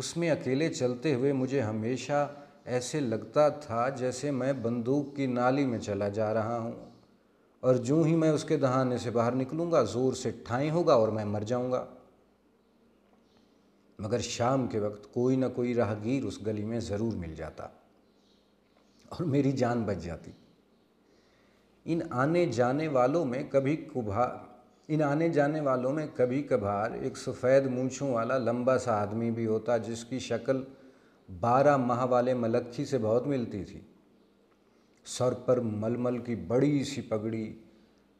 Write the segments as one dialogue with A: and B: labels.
A: اس میں اکیلے چلتے ہوئے مجھے ہمیشہ ایسے لگتا تھا جیسے میں بندوق کی نالی میں چلا جا رہا ہوں، اور جوں ہی میں اس کے دہانے سے باہر نکلوں گا زور سے ٹھائیں ہوگا اور میں مر جاؤں گا۔ مگر شام کے وقت کوئی نہ کوئی راہگیر اس گلی میں ضرور مل جاتا اور میری جان بچ جاتی۔ ان آنے جانے والوں میں کبھی کبھار ایک سفید مونچھوں والا لمبا سا آدمی بھی ہوتا جس کی شکل 12 ماہ والے ملکھی سے بہت ملتی تھی۔ سر پر ململ کی بڑی سی پگڑی،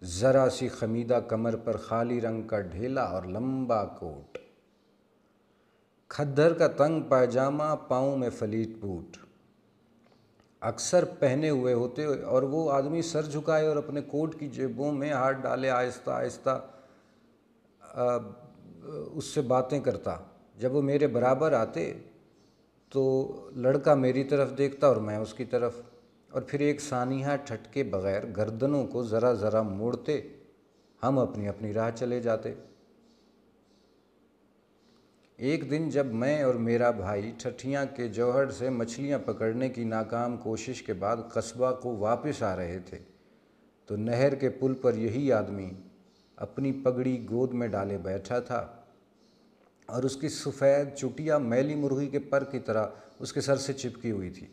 A: ذرا سی خمیدہ کمر پر خالی رنگ کا ڈھیلا اور لمبا کوٹ، کھدر کا تنگ پائجامہ، پاؤں میں فلیٹ بوٹ اکثر پہنے ہوئے ہوتے، اور وہ آدمی سر جھکائے اور اپنے کوٹ کی جیبوں میں ہاتھ ڈالے آہستہ آہستہ اس سے باتیں کرتا۔ جب وہ میرے برابر آتے تو لڑکا میری طرف دیکھتا اور میں اس کی طرف، اور پھر ایک سانحہ ٹھٹکے بغیر گردنوں کو ذرا ذرا موڑتے ہم اپنی اپنی راہ چلے جاتے۔ ایک دن جب میں اور میرا بھائی ٹھٹھیاں کے جوہر سے مچھلیاں پکڑنے کی ناکام کوشش کے بعد قصبہ کو واپس آ رہے تھے تو نہر کے پل پر یہی آدمی اپنی پگڑی گود میں ڈالے بیٹھا تھا، اور اس کی سفید چٹیا میلی مرغی کے پر کی طرح اس کے سر سے چپکی ہوئی تھی۔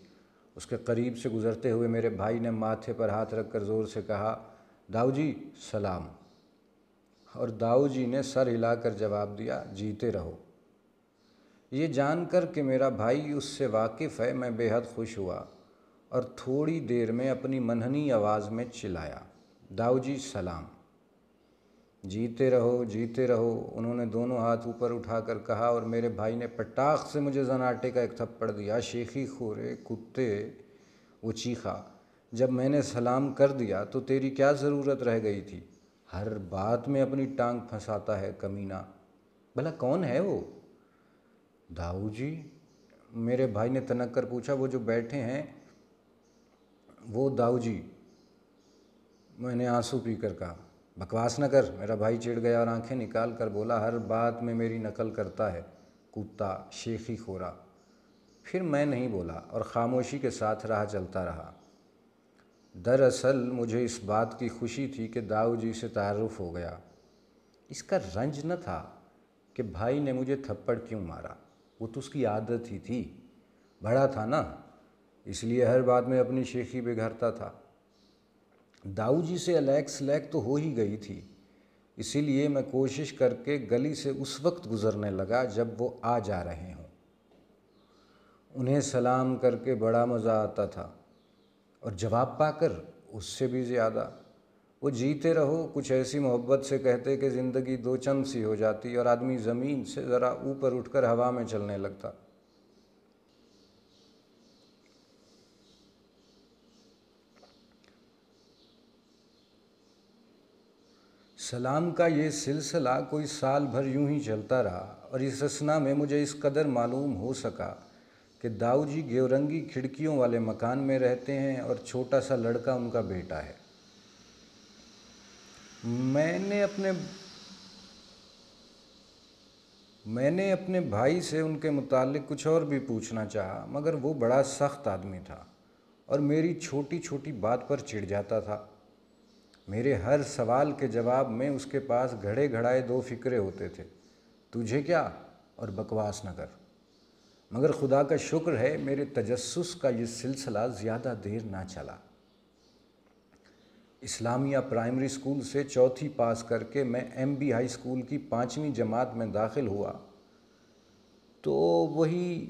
A: اس کے قریب سے گزرتے ہوئے میرے بھائی نے ماتھے پر ہاتھ رکھ کر زور سے کہا، داؤ جی سلام۔ اور داؤ جی نے سر ہلا کر جواب دیا، جیتے رہو۔ یہ جان کر کہ میرا بھائی اس سے واقف ہے میں بے حد خوش ہوا، اور تھوڑی دیر میں اپنی منحنی آواز میں چلایا، داؤ جی سلام۔ جیتے رہو جیتے رہو، انہوں نے دونوں ہاتھ اوپر اٹھا کر کہا، اور میرے بھائی نے پٹاخ سے مجھے زناٹے کا ایک تھپڑ دیا۔ شیخی خورے کتے، وہ چیخا، جب میں نے سلام کر دیا تو تیری کیا ضرورت رہ گئی تھی؟ ہر بات میں اپنی ٹانگ پھنساتا ہے کمینہ۔ بھلا کون ہے وہ؟ داؤ جی، میرے بھائی نے تنک کر پوچھا، وہ جو بیٹھے ہیں وہ داؤ جی؟ میں نے آنسو پی کر کہا۔ بکواس نہ کر، میرا بھائی چڑ گیا اور آنکھیں نکال کر بولا، ہر بات میں میری نقل کرتا ہے کتا شیخی خورا۔ پھر میں نہیں بولا اور خاموشی کے ساتھ راہ چلتا رہا۔ دراصل مجھے اس بات کی خوشی تھی کہ داؤ جی سے تعارف ہو گیا۔ اس کا رنج نہ تھا کہ بھائی نے مجھے تھپڑ کیوں مارا، وہ تو اس کی عادت ہی تھی، بڑا تھا نا، اس لیے ہر بات میں اپنی شیخی بگھارتا تھا۔ داؤ جی سے الیک سلیک تو ہو ہی گئی تھی، اسی لیے میں کوشش کر کے گلی سے اس وقت گزرنے لگا جب وہ آ جا رہے ہوں۔ انہیں سلام کر کے بڑا مزہ آتا تھا، اور جواب پا کر اس سے بھی زیادہ۔ وہ جیتے رہو کچھ ایسی محبت سے کہتے کہ زندگی دو چند سی ہو جاتی اور آدمی زمین سے ذرا اوپر اٹھ کر ہوا میں چلنے لگتا۔ سلام کا یہ سلسلہ کوئی سال بھر یوں ہی چلتا رہا، اور اس اثنا میں مجھے اس قدر معلوم ہو سکا کہ داؤ جی گیورنگی کھڑکیوں والے مکان میں رہتے ہیں اور چھوٹا سا لڑکا ان کا بیٹا ہے۔ میں نے اپنے بھائی سے ان کے متعلق کچھ اور بھی پوچھنا چاہا، مگر وہ بڑا سخت آدمی تھا اور میری چھوٹی چھوٹی بات پر چڑ جاتا تھا۔ میرے ہر سوال کے جواب میں اس کے پاس گھڑے گھڑائے 2 فقرے ہوتے تھے، تجھے کیا اور بکواس نہ کر۔ مگر خدا کا شکر ہے میرے تجسس کا یہ سلسلہ زیادہ دیر نہ چلا۔ اسلامیہ پرائمری سکول سے 4تھی پاس کر کے میں ایم بی ہائی سکول کی 5ویں جماعت میں داخل ہوا تو وہی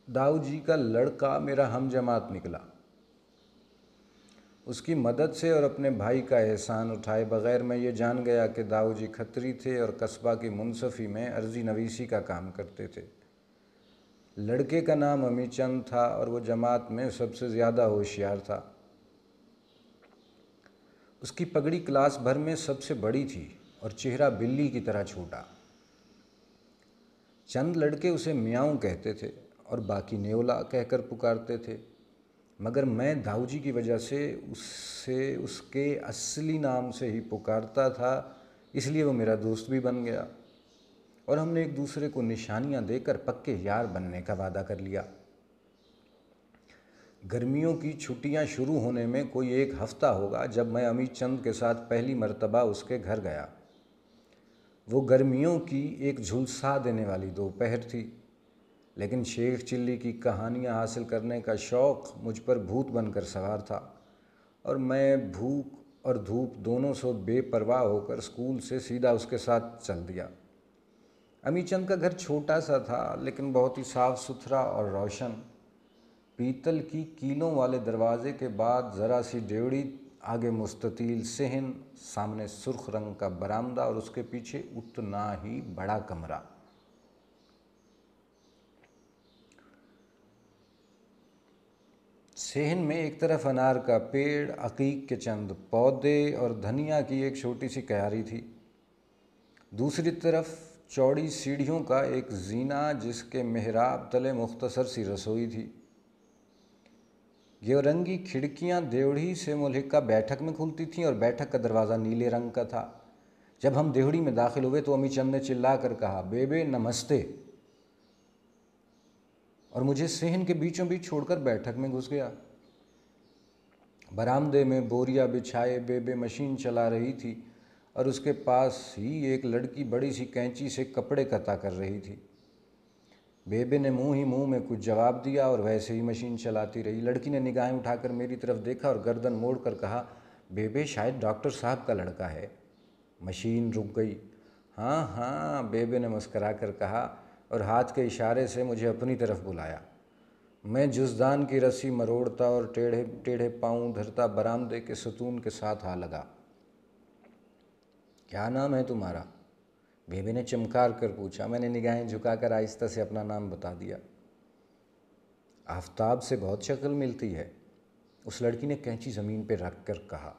A: داؤ جی کا لڑکا میرا ہم جماعت نکلا۔ اس کی مدد سے اور اپنے بھائی کا احسان اٹھائے بغیر میں یہ جان گیا کہ داؤ جی کھتری تھے اور قصبہ کی منصفی میں عرضی نویسی کا کام کرتے تھے۔ لڑکے کا نام امی چند تھا اور وہ جماعت میں سب سے زیادہ ہوشیار تھا۔ اس کی پگڑی کلاس بھر میں سب سے بڑی تھی اور چہرہ بلی کی طرح چھوٹا۔ چند لڑکے اسے میاؤں کہتے تھے اور باقی نیولا کہہ کر پکارتے تھے، مگر میں داؤ جی کی وجہ سے اسے اس کے اصلی نام سے ہی پکارتا تھا، اس لیے وہ میرا دوست بھی بن گیا۔ اور ہم نے ایک دوسرے کو نشانیاں دے کر پکے یار بننے کا وعدہ کر لیا۔ گرمیوں کی چھٹیاں شروع ہونے میں کوئی 1 ہفتہ ہوگا جب میں امی چند کے ساتھ پہلی مرتبہ اس کے گھر گیا۔ وہ گرمیوں کی ایک جھلسا دینے والی دوپہر تھی، لیکن شیخ چلی کی کہانیاں حاصل کرنے کا شوق مجھ پر بھوت بن کر سوار تھا، اور میں بھوک اور دھوپ دونوں سے بے پرواہ ہو کر اسکول سے سیدھا اس کے ساتھ چل دیا۔ امی چند کا گھر چھوٹا سا تھا لیکن بہت ہی صاف ستھرا اور روشن۔ پیتل کی کیلوں والے دروازے کے بعد ذرا سی ڈیوڑی، آگے مستطیل صحن، سامنے سرخ رنگ کا برآمدہ اور اس کے پیچھے اتنا ہی بڑا کمرہ۔ صحن میں ایک طرف انار کا پیڑ، عقیق کے چند پودے اور دھنیا کی ایک چھوٹی سی کیاری تھی۔ دوسری طرف چوڑی سیڑھیوں کا ایک زینہ جس کے محراب تلے مختصر سی رسوئی تھی۔ یہ رنگی کھڑکیاں دیوڑی سے ملحقہ بیٹھک میں کھلتی تھیں اور بیٹھک کا دروازہ نیلے رنگ کا تھا۔ جب ہم دیوڑی میں داخل ہوئے تو امی چند نے چلا کر کہا، بیبے نمستے، اور مجھے صحن کے بیچوں بیچ چھوڑ کر بیٹھک میں گھس گیا۔ برآمدے میں بوریا بچھائے بیبے مشین چلا رہی تھی اور اس کے پاس ہی ایک لڑکی بڑی سی کینچی سے کپڑے قطع کر رہی تھی۔ بیبے نے منہ ہی منہ میں کچھ جواب دیا اور ویسے ہی مشین چلاتی رہی۔ لڑکی نے نگاہیں اٹھا کر میری طرف دیکھا اور گردن موڑ کر کہا، بیبے شاید ڈاکٹر صاحب کا لڑکا ہے۔ مشین رک گئی۔ ہاں ہاں، بیبے نے مسکرا کر کہا اور ہاتھ کے اشارے سے مجھے اپنی طرف بلایا۔ میں جزدان کی رسی مروڑتا اور ٹیڑھے پاؤں دھرتا برآمدے کے ستون کے ساتھ آ لگا۔ کیا نام ہے تمہارا؟ بیبے نے چمکار کر پوچھا۔ میں نے نگاہیں جھکا کر آہستہ سے اپنا نام بتا دیا۔ آفتاب سے بہت شکل ملتی ہے، اس لڑکی نے کینچی زمین پہ رکھ کر کہا۔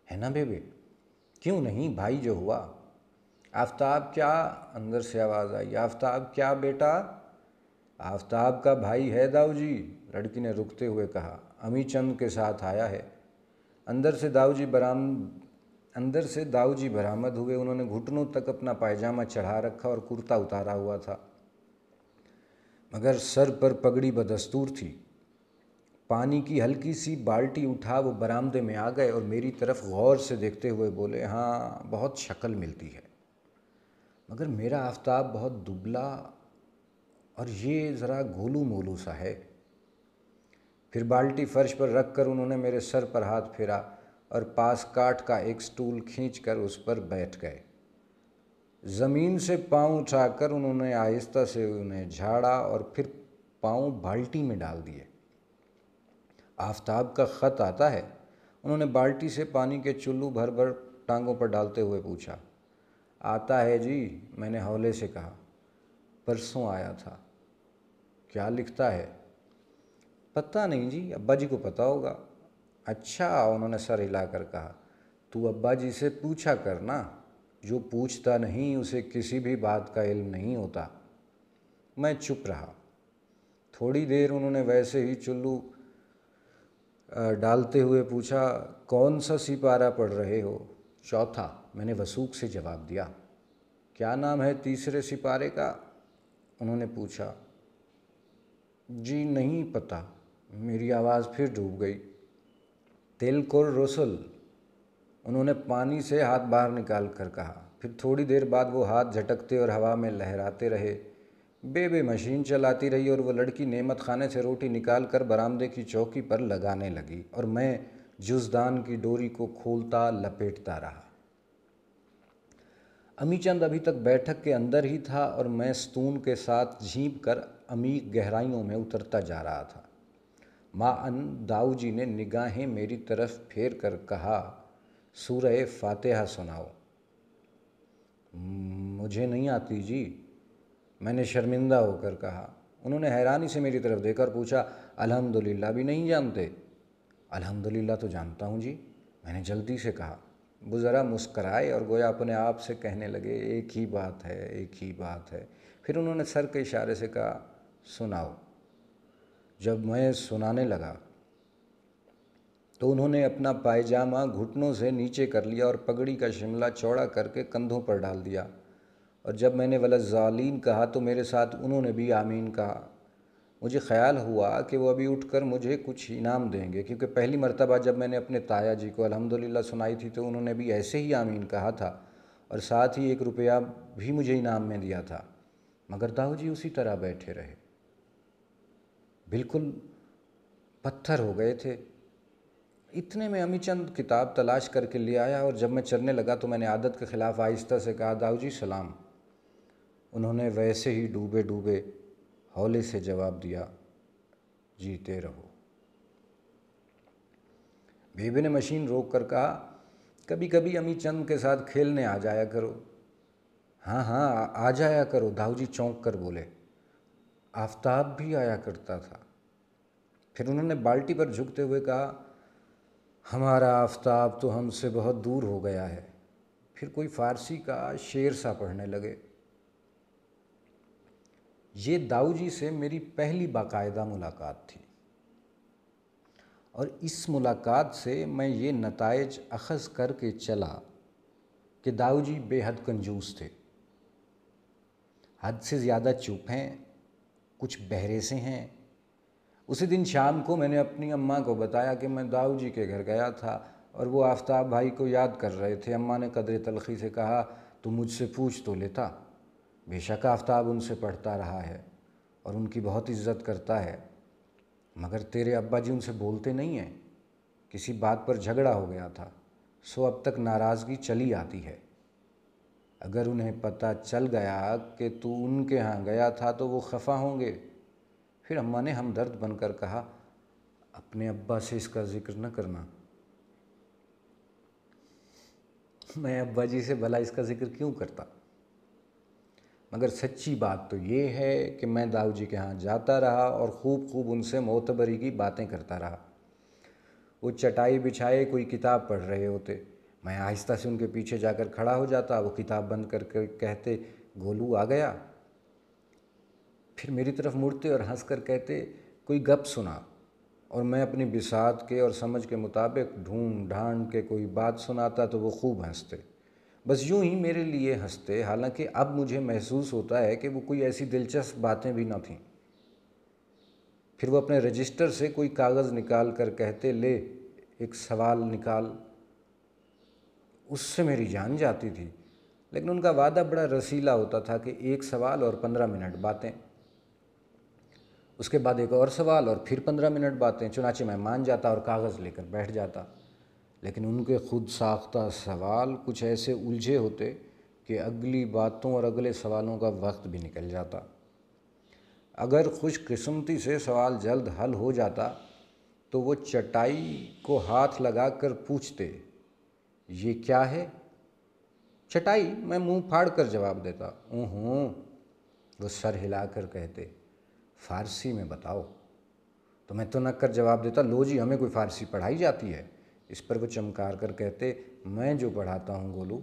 A: ہے نا بیبے؟ کیوں نہیں، بھائی جو ہوا۔ آفتاب کیا؟ اندر سے آواز آئی، آفتاب کیا بیٹا؟ آفتاب کا بھائی ہے داؤ جی، لڑکی نے رکتے ہوئے کہا، امی چند کے ساتھ آیا ہے۔ اندر سے داؤ جی برآمد ہوئے۔ انہوں نے گھٹنوں تک اپنا پائجامہ چڑھا رکھا اور کرتا اتارا ہوا تھا، مگر سر پر پگڑی بدستور تھی۔ پانی کی ہلکی سی بالٹی اٹھا وہ برآمدے میں آ گئے اور میری طرف غور سے دیکھتے ہوئے بولے، ہاں بہت شکل ملتی ہے، مگر میرا آفتاب بہت دبلا اور یہ ذرا گولو مولو سا ہے۔ پھر بالٹی فرش پر رکھ کر انہوں نے میرے سر پر ہاتھ پھیرا اور پاس کاٹھ کا ایک سٹول کھینچ کر اس پر بیٹھ گئے۔ زمین سے پاؤں اٹھا کر انہوں نے آہستہ سے انہیں جھاڑا اور پھر پاؤں بالٹی میں ڈال دیے۔ آفتاب کا خط آتا ہے؟ انہوں نے بالٹی سے پانی کے چلو بھر بھر ٹانگوں پر ڈالتے ہوئے پوچھا۔ آتا ہے جی، میں نے ہولے سے کہا، پرسوں آیا تھا۔ کیا لکھتا ہے؟ پتہ نہیں جی، ابا جی کو پتہ ہوگا۔ اچھا، انہوں نے سر ہلا کر کہا، تو ابا جی سے پوچھا کرنا، جو پوچھتا نہیں اسے کسی بھی بات کا علم نہیں ہوتا۔ میں چپ رہا۔ تھوڑی دیر انہوں نے ویسے ہی چلو ڈالتے ہوئے پوچھا، کون سا سپارہ پڑھ رہے ہو؟ چوتھا، میں نے وثوق سے جواب دیا۔ کیا نام ہے تیسرے سپارے کا؟ انہوں نے پوچھا۔ جی نہیں پتہ، میری آواز پھر ڈوب گئی۔ تلکور رسل، انہوں نے پانی سے ہاتھ باہر نکال کر کہا۔ پھر تھوڑی دیر بعد وہ ہاتھ جھٹکتے اور ہوا میں لہراتے رہے۔ بیبے مشین چلاتی رہی اور وہ لڑکی نعمت خانے سے روٹی نکال کر برآمدے کی چوکی پر لگانے لگی اور میں جزدان کی ڈوری کو کھولتا لپیٹتا رہا۔ امی چند ابھی تک بیٹھک کے اندر ہی تھا اور میں ستون کے ساتھ جھینپ کر عمیق گہرائیوں میں اترتا جا رہا تھا۔ ماً داؤ جی نے نگاہیں میری طرف پھیر کر کہا، سورہ فاتحہ سناؤ۔ مجھے نہیں آتی جی، میں نے شرمندہ ہو کر کہا۔ انہوں نے حیرانی سے میری طرف دیکھ کر پوچھا، الحمدللہ بھی نہیں جانتے؟ الحمدللہ تو جانتا ہوں جی، میں نے جلدی سے کہا۔ وہ ذرا مسکرائے اور گویا اپنے آپ سے کہنے لگے، ایک ہی بات ہے، ایک ہی بات ہے۔ پھر انہوں نے سر کے اشارے سے کہا، سناؤ۔ جب میں سنانے لگا تو انہوں نے اپنا پائجامہ گھٹنوں سے نیچے کر لیا اور پگڑی کا شملہ چوڑا کر کے کندھوں پر ڈال دیا۔ اور جب میں نے ولضالین کہا تو میرے ساتھ انہوں نے بھی آمین کہا۔ مجھے خیال ہوا کہ وہ ابھی اٹھ کر مجھے کچھ انعام دیں گے، کیونکہ پہلی مرتبہ جب میں نے اپنے تایا جی کو الحمدللہ سنائی تھی تو انہوں نے بھی ایسے ہی آمین کہا تھا اور ساتھ ہی 1 روپیہ بھی مجھے انعام میں دیا تھا، مگر داؤ جی اسی طرح بیٹھے رہے، بالکل پتھر ہو گئے تھے۔ اتنے میں امی چند کتاب تلاش کر کے لے آیا اور جب میں چلنے لگا تو میں نے عادت کے خلاف آہستہ سے کہا، داؤ جی سلام۔ انہوں نے ویسے ہی ڈوبے ڈوبے ہولے سے جواب دیا، جیتے رہو۔ بیبی نے مشین روک کر کہا، کبھی کبھی امی چند کے ساتھ کھیلنے آ جایا کرو۔ ہاں ہاں آ جایا کرو، داؤ جی چونک کر بولے۔ آفتاب بھی آیا کرتا تھا۔ پھر انہوں نے بالٹی پر جھکتے ہوئے کہا، ہمارا آفتاب تو ہم سے بہت دور ہو گیا ہے۔ پھر کوئی فارسی کا شعر سا پڑھنے لگے۔ یہ داؤ جی سے میری پہلی باقاعدہ ملاقات تھی، اور اس ملاقات سے میں یہ نتائج اخذ کر کے چلا کہ داؤ جی بے حد کنجوس تھے، حد سے زیادہ چپ ہیں، کچھ بہرے سے ہیں۔ اسی دن شام کو میں نے اپنی اماں کو بتایا کہ میں داؤ جی کے گھر گیا تھا اور وہ آفتاب بھائی کو یاد کر رہے تھے۔ اماں نے قدر تلخی سے کہا، تو مجھ سے پوچھ تو لیتا، بے شک آفتاب ان سے پڑھتا رہا ہے اور ان کی بہت عزت کرتا ہے، مگر تیرے ابا جی ان سے بولتے نہیں ہیں، کسی بات پر جھگڑا ہو گیا تھا، سو اب تک ناراضگی چلی آتی ہے۔ اگر انہیں پتہ چل گیا کہ تو ان کے ہاں گیا تھا تو وہ خفا ہوں گے۔ پھر اماں نے ہمدرد بن کر کہا، اپنے ابا سے اس کا ذکر نہ کرنا۔ میں ابا جی سے بھلا اس کا ذکر کیوں کرتا؟ مگر سچی بات تو یہ ہے کہ میں داؤ جی کے ہاں جاتا رہا اور خوب خوب ان سے معتبری کی باتیں کرتا رہا۔ وہ چٹائی بچھائے کوئی کتاب پڑھ رہے ہوتے، میں آہستہ سے ان کے پیچھے جا کر کھڑا ہو جاتا، وہ کتاب بند کر کے کہتے، گولو آ گیا؟ پھر میری طرف مڑتے اور ہنس کر کہتے، کوئی گپ سنا، اور میں اپنی بساط کے اور سمجھ کے مطابق ڈھونڈ ڈھانڈ کے کوئی بات سناتا تو وہ خوب ہنستے، بس یوں ہی میرے لیے ہنستے، حالانکہ اب مجھے محسوس ہوتا ہے کہ وہ کوئی ایسی دلچسپ باتیں بھی نہ تھیں۔ پھر وہ اپنے رجسٹر سے کوئی کاغذ نکال کر کہتے، لے ایک سوال نکال۔ اس سے میری جان جاتی تھی، لیکن ان کا وعدہ بڑا رسیلا ہوتا تھا کہ 1 سوال اور 15 منٹ باتیں، اس کے بعد ایک اور سوال اور پھر 15 منٹ باتیں۔ چنانچہ میں مان جاتا اور کاغذ لے کر بیٹھ جاتا، لیکن ان کے خود ساختہ سوال کچھ ایسے الجھے ہوتے کہ اگلی باتوں اور اگلے سوالوں کا وقت بھی نکل جاتا۔ اگر خوش قسمتی سے سوال جلد حل ہو جاتا تو وہ چٹائی کو ہاتھ لگا کر پوچھتے، یہ کیا ہے؟ چٹائی؟ میں منہ پھاڑ کر جواب دیتا، ہوں۔ وہ سر ہلا کر کہتے، فارسی میں بتاؤ۔ تو میں تنک کر جواب دیتا، لو جی ہمیں کوئی فارسی پڑھائی جاتی ہے؟ اس پر وہ چمکار کر کہتے، میں جو پڑھاتا ہوں گولو،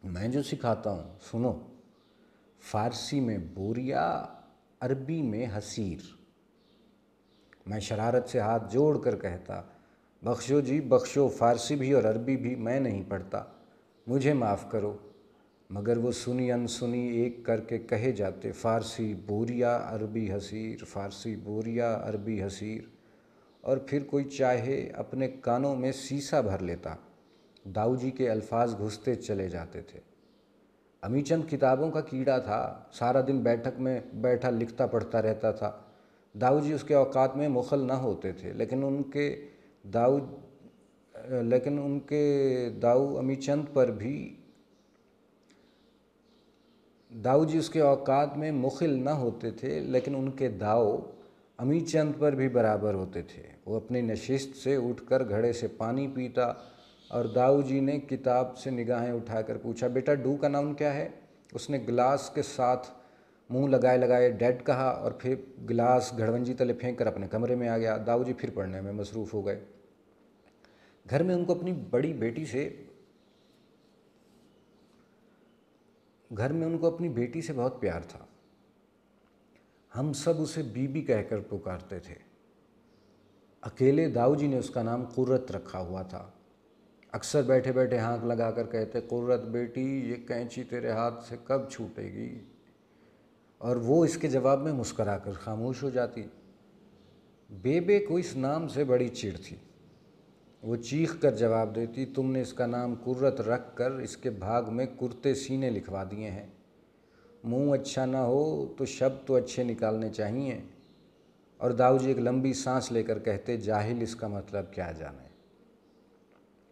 A: میں جو سکھاتا ہوں، سنو، فارسی میں بوریا، عربی میں حسیر۔ میں شرارت سے ہاتھ جوڑ کر کہتا، بخشو جی بخشو، فارسی بھی اور عربی بھی میں نہیں پڑھتا، مجھے معاف کرو۔ مگر وہ سنی انسنی ایک کر کے کہے جاتے، فارسی بوریا عربی حسیر، فارسی بوریا عربی حسیر، اور پھر کوئی چاہے اپنے کانوں میں سیسا بھر لیتا، داؤ جی کے الفاظ گھستے چلے جاتے تھے۔ امی چند کتابوں کا کیڑا تھا، سارا دن بیٹھک میں بیٹھا لکھتا پڑھتا رہتا تھا۔ داؤ جی اس کے اوقات میں مخل نہ ہوتے تھے، لیکن ان کے داؤ امی چند پر بھی داؤ جی اس کے اوقات میں مخل نہ ہوتے تھے، لیکن ان کے داؤ امی چند پر بھی برابر ہوتے تھے۔ وہ اپنی نشست سے اٹھ کر گھڑے سے پانی پیتا اور داؤ جی نے کتاب سے نگاہیں اٹھا کر پوچھا، بیٹا ڈو کا نام کیا ہے؟ اس نے گلاس کے ساتھ منہ لگائے لگائے ڈیڈ کہا اور پھر گلاس گھڑونجی تلے پھینک کر اپنے کمرے میں آ گیا۔ داؤ جی پھر پڑھنے میں مصروف ہو گئے۔ گھر میں ان کو اپنی بڑی بیٹی سے بہت پیار تھا۔ ہم سب اسے بی بی کہہ کر پکارتے تھے۔ اکیلے داؤ جی نے اس کا نام قرت رکھا ہوا تھا۔ اکثر بیٹھے بیٹھے ہانک لگا کر کہتے، قرت بیٹی یہ کینچی تیرے ہاتھ سے کب چھوٹے گی، اور وہ اس کے جواب میں مسکرا کر خاموش ہو جاتی۔ بیبے کو اس نام سے بڑی چڑ تھی۔ وہ چیخ کر جواب دیتی، تم نے اس کا نام قرت رکھ کر اس کے بھاگ میں کرتے سینے لکھوا دیے ہیں۔ منہ اچھا نہ ہو تو شب تو اچھے نکالنے چاہیے۔ اور داؤ جی ایک لمبی سانس لے کر کہتے، جاہل اس کا مطلب کیا جانے۔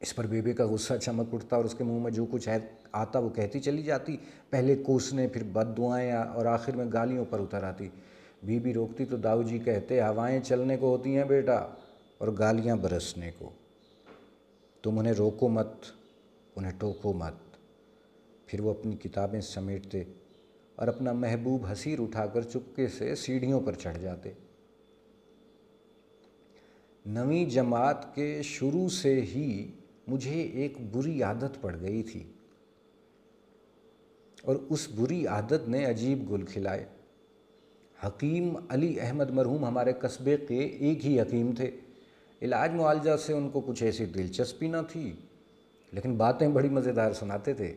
A: اس پر بیبے کا غصہ چمک اٹھتا اور اس کے منہ میں جو کچھ آتا وہ کہتی چلی جاتی، پہلے کوسنے، پھر بد دعائیں اور آخر میں گالیوں پر اتر آتی۔ بی بی روکتی تو داؤ جی کہتے، ہوائیں چلنے کو ہوتی ہیں بیٹا، اور گالیاں برسنے کو۔ تم انہیں روکو مت، انہیں ٹوکو مت۔ پھر وہ اپنی کتابیں سمیٹتے اور اپنا محبوب حصیر اٹھا کر چپکے سے سیڑھیوں پر چڑھ جاتے۔ نویں جماعت کے شروع سے ہی مجھے ایک بری عادت پڑ گئی تھی، اور اس بری عادت نے عجیب گل کھلائے۔ حکیم علی احمد مرحوم ہمارے قصبے کے ایک ہی حکیم تھے۔ علاج معالجہ سے ان کو کچھ ایسی دلچسپی نہ تھی، لیکن باتیں بڑی مزیدار سناتے تھے۔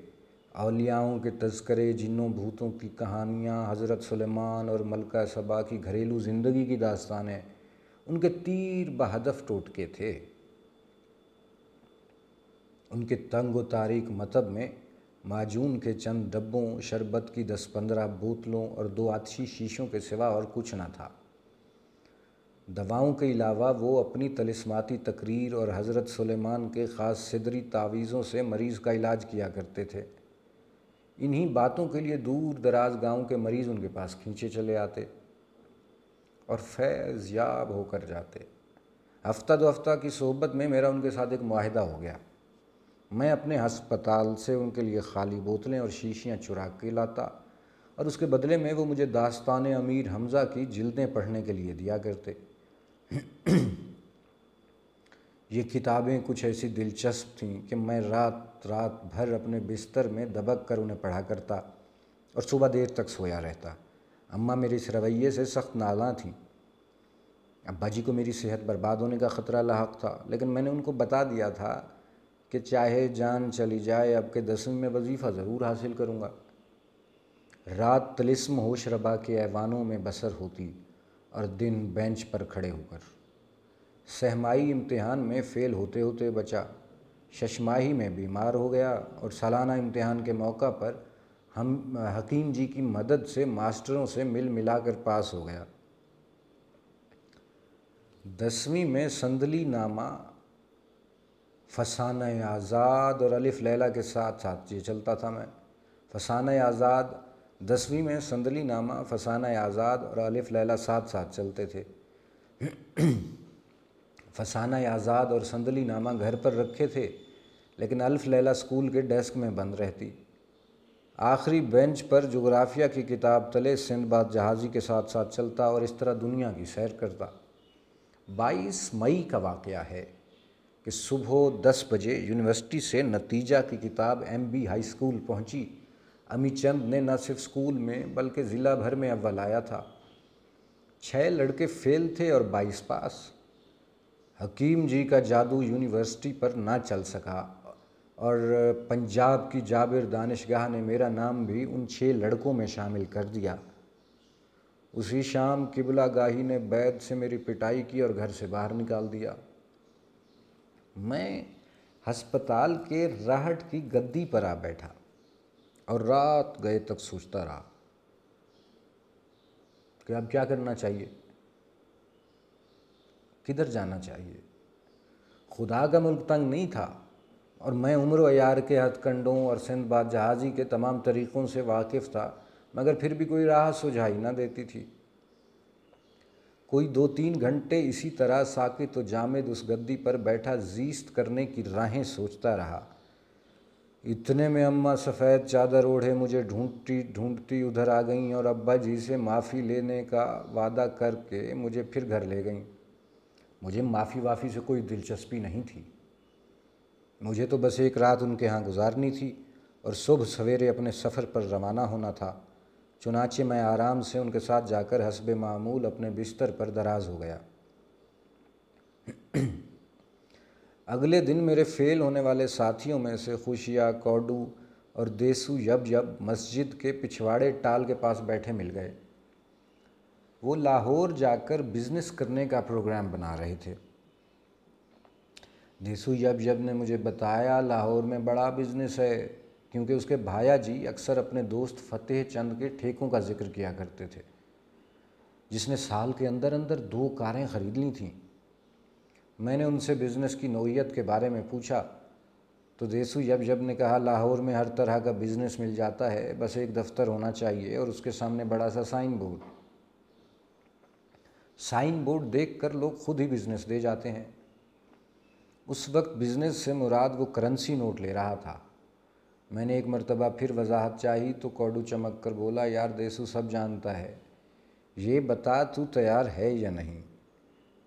A: اولیاؤں کے تذکرے، جنوں بھوتوں کی کہانیاں، حضرت سلیمان اور ملکہ سبا کی گھریلو زندگی کی داستانیں ان کے تیر بہدف ٹوٹکے تھے۔ ان کے تنگ و تاریک مطب میں معجون کے چند ڈبوں، شربت کی 10-15 بوتلوں اور 2 آتشی شیشوں کے سوا اور کچھ نہ تھا۔ دواؤں کے علاوہ وہ اپنی طلسماتی تقریر اور حضرت سلیمان کے خاص صدری تعویذوں سے مریض کا علاج کیا کرتے تھے۔ انہی باتوں کے لیے دور دراز گاؤں کے مریض ان کے پاس کھینچے چلے آتے اور فیض یاب ہو کر جاتے۔ ہفتہ 2 ہفتہ کی صحبت میں میرا ان کے ساتھ ایک معاہدہ ہو گیا۔ میں اپنے ہسپتال سے ان کے لیے خالی بوتلیں اور شیشیاں چرا کے لاتا، اور اس کے بدلے میں وہ مجھے داستان امیر حمزہ کی جلدیں پڑھنے کے لیے دیا کرتے۔ یہ کتابیں کچھ ایسی دلچسپ تھیں کہ میں رات بھر اپنے بستر میں دبک کر انہیں پڑھا کرتا اور صبح دیر تک سویا رہتا۔ اماں میرے اس رویے سے سخت نالاں تھیں۔ ابا جی کو میری صحت برباد ہونے کا خطرہ لاحق تھا، لیکن میں نے ان کو بتا دیا تھا کہ چاہے جان چلی جائے اب کے 10ویں میں وظیفہ ضرور حاصل کروں گا۔ رات طلسم ہوش ربا کے ایوانوں میں بسر ہوتی اور دن بینچ پر کھڑے ہو کر۔ سہمائی امتحان میں فیل ہوتے ہوتے بچا، ششماہی میں بیمار ہو گیا، اور سالانہ امتحان کے موقع پر ہم حکیم جی کی مدد سے ماسٹروں سے مل ملا کر پاس ہو گیا۔ 10ویں میں سندلی نامہ، فسانہ آزاد اور الف لیلہ کے ساتھ ساتھ یہ چلتا تھا۔ میں فسانہ آزاد 10ویں میں سندلی نامہ، فسانہ آزاد اور الف لیلہ ساتھ ساتھ چلتے تھے۔ فسانہ آزاد اور سندلی نامہ گھر پر رکھے تھے، لیکن الف لیلہ اسکول کے ڈیسک میں بند رہتی۔ آخری بینچ پر جغرافیہ کی کتاب تلے سندھ باد جہازی کے ساتھ ساتھ چلتا اور اس طرح دنیا کی سیر کرتا۔ 22 مئی کا واقعہ ہے کہ صبح 10 بجے یونیورسٹی سے نتیجہ کی کتاب MB ہائی اسکول پہنچی۔ امی چند نے نہ صرف اسکول میں بلکہ ضلع بھر میں اول آیا تھا۔ 6 لڑکے فیل تھے اور 22 پاس۔ حکیم جی کا جادو یونیورسٹی پر نہ چل سکا، اور پنجاب کی جابر دانشگاہ نے میرا نام بھی ان 6 لڑکوں میں شامل کر دیا۔ اسی شام قبلہ گاہی نے بیت سے میری پٹائی کی اور گھر سے باہر نکال دیا۔ میں ہسپتال کے راہٹ کی گدی پر آ بیٹھا اور رات گئے تک سوچتا رہا کہ اب کیا کرنا چاہیے، کدھر جانا چاہیے۔ خدا کا ملک تنگ نہیں تھا، اور میں عمر و عیار کے ہتھ کنڈوں اور سندھ باد جہازی کے تمام طریقوں سے واقف تھا، مگر پھر بھی کوئی راہ سجھائی نہ دیتی تھی۔ کوئی 2-3 گھنٹے اسی طرح ساکت و جامد اس گدی پر بیٹھا زیست کرنے کی راہیں سوچتا رہا۔ اتنے میں اماں سفید چادر اوڑھے مجھے ڈھونڈتی ڈھونڈتی ادھر آ گئیں اور ابا جی سے معافی لینے کا وعدہ کر کے مجھے پھر گھر لے گئیں۔ مجھے معافی وافی سے کوئی دلچسپی نہیں تھی، مجھے تو بس ایک رات ان کے ہاں گزارنی تھی اور صبح سویرے اپنے سفر پر روانہ ہونا تھا۔ چنانچہ میں آرام سے ان کے ساتھ جا کر حسب معمول اپنے بستر پر دراز ہو گیا۔ اگلے دن میرے فیل ہونے والے ساتھیوں میں سے خوشیا، کوڈو اور دیسو یب یب مسجد کے پچھواڑے ٹال کے پاس بیٹھے مل گئے۔ وہ لاہور جا کر بزنس کرنے کا پروگرام بنا رہے تھے۔ دیسو یب یب نے مجھے بتایا لاہور میں بڑا بزنس ہے، کیونکہ اس کے بھایا جی اکثر اپنے دوست فتح چند کے ٹھیکوں کا ذکر کیا کرتے تھے، جس نے سال کے اندر اندر 2 کاریں خرید لی تھیں۔ میں نے ان سے بزنس کی نوعیت کے بارے میں پوچھا تو دیسو یب یب نے کہا لاہور میں ہر طرح کا بزنس مل جاتا ہے، بس ایک دفتر ہونا چاہیے اور اس کے سامنے بڑا سا سائن بورڈ۔ سائن بورڈ دیکھ کر لوگ خود ہی بزنس دے جاتے ہیں۔ اس وقت بزنس سے مراد وہ کرنسی نوٹ لے رہا تھا۔ میں نے ایک مرتبہ پھر وضاحت چاہی تو کوڈو چمک کر بولا، یار دیسو سب جانتا ہے، یہ بتا تو تیار ہے یا نہیں؟